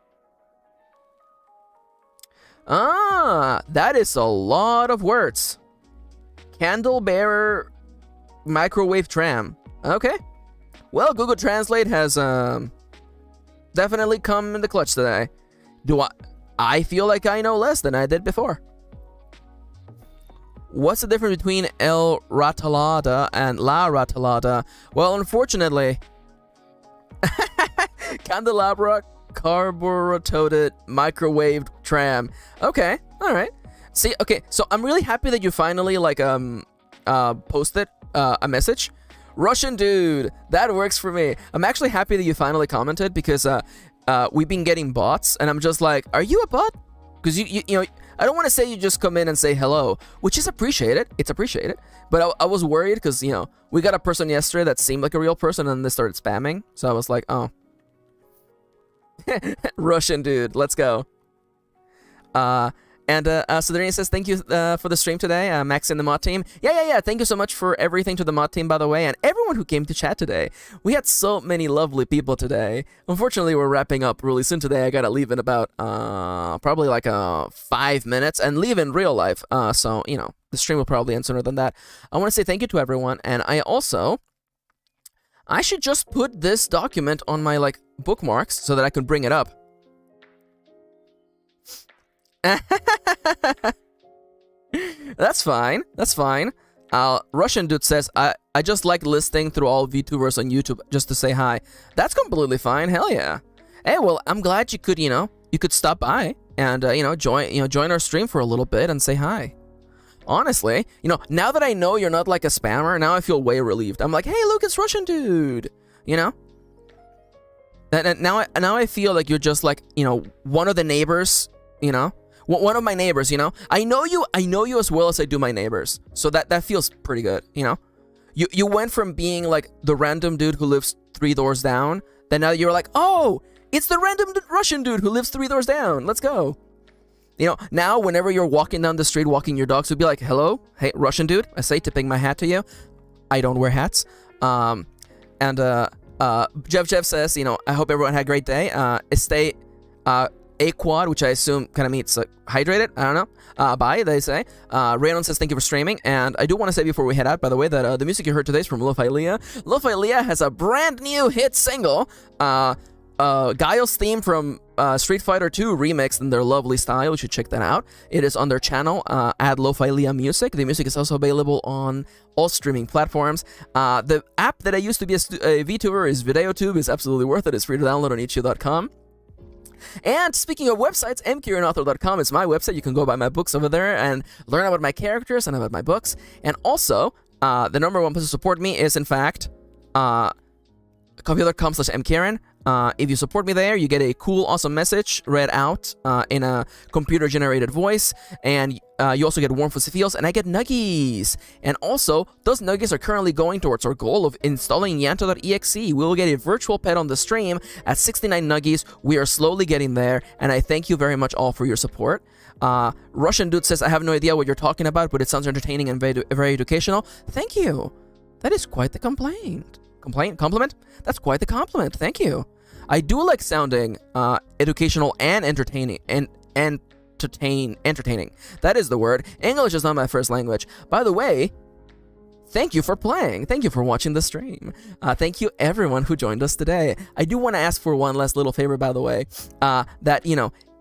That is a lot of words. Candle bearer microwave tram. Okay. Well, Google Translate has definitely come in the clutch today. I feel like I know less than I did before. What's the difference between El Ratalada and La Ratalada? Well, unfortunately, candelabra carbureted microwave tram. Okay, all right. See, okay, so I'm really happy that you finally posted a message. Russian dude, that works for me. I'm actually happy that you finally commented because we've been getting bots, and I'm just like, are you a bot? Because you know, I don't want to say you just come in and say hello, which is appreciated. It's appreciated. But I was worried because, we got a person yesterday that seemed like a real person and they started spamming. So I was like, oh. Russian dude, let's go. So Serena says, thank you for the stream today, Max and the mod team. Yeah. Thank you so much for everything to the mod team, by the way, and everyone who came to chat today. We had so many lovely people today. Unfortunately, we're wrapping up really soon today. I gotta leave in about probably 5 minutes and leave in real life. So, the stream will probably end sooner than that. I want to say thank you to everyone, and I should just put this document on my bookmarks so that I can bring it up. That's fine. Russian dude says, I just like listening through all VTubers on YouTube just to say hi. That's completely fine. Hell yeah. Hey, well, I'm glad you could, you could stop by and, join our stream for a little bit and say hi. Honestly, now that I know you're not like a spammer, now I feel way relieved. I'm like, hey, look, it's Russian dude. And now I feel like you're just like, one of the neighbors, one of my neighbors, I know you as well as I do my neighbors. So that feels pretty good, You went from being like the random dude who lives 3 doors down, then now you're like, oh, it's the random Russian dude who lives 3 doors down. Let's go. Now whenever you're walking down the street, walking your dogs, you'll be like, hello, hey, Russian dude, I say, tipping my hat to you. I don't wear hats. Jeff says, I hope everyone had a great day. Stay aquad, which I assume kind of means hydrated. I don't know. Bye, they say. Raynon says, thank you for streaming. And I do want to say before we head out, by the way, that the music you heard today is from Lo-Fi Leah. Lo-Fi Leah has a brand new hit single. Guile's theme from Street Fighter 2 remixed in their lovely style. You should check that out. It is on their channel, at Lo-Fi Leah Music. The music is also available on all streaming platforms. The app that I used to be a VTuber is VideoTube. It's absolutely worth it. It's free to download on itch.com. And speaking of websites, MKirinauthor.com is my website. You can go buy my books over there and learn about my characters and about my books. And also, the number one place to support me is, in fact, coffee.com/MKirin. If you support me there, you get a cool, awesome message read out in a computer-generated voice, and you also get warm fuzzy feels, and I get nuggies. And also, those nuggies are currently going towards our goal of installing Yanto.exe. We will get a virtual pet on the stream at 69 nuggies. We are slowly getting there, and I thank you very much all for your support. Russian dude says, I have no idea what you're talking about, but it sounds entertaining and very educational. Thank you. That is quite the complaint. Compliment? That's quite the compliment. Thank you. I do like sounding educational and entertaining. Entertaining. That is the word. English is not my first language. By the way, thank you for playing. Thank you for watching the stream. Thank you everyone who joined us today. I do want to ask for one last little favor, by the way, that,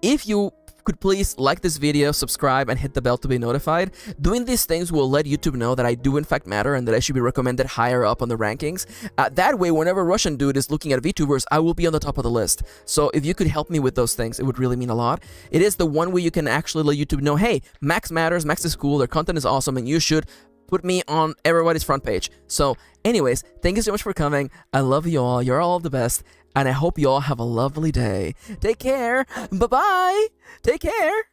if you could please like this video, subscribe, and hit the bell to be notified. Doing these things will let YouTube know that I do in fact matter and that I should be recommended higher up on the rankings. That way, whenever a Russian dude is looking at VTubers, I will be on the top of the list. So if you could help me with those things, it would really mean a lot. It is the one way you can actually let YouTube know, hey, Max matters, Max is cool, their content is awesome, and you should put me on everybody's front page. So anyways, thank you so much for coming. I love you all. You're all the best. And I hope you all have a lovely day. Take care. Bye-bye. Take care.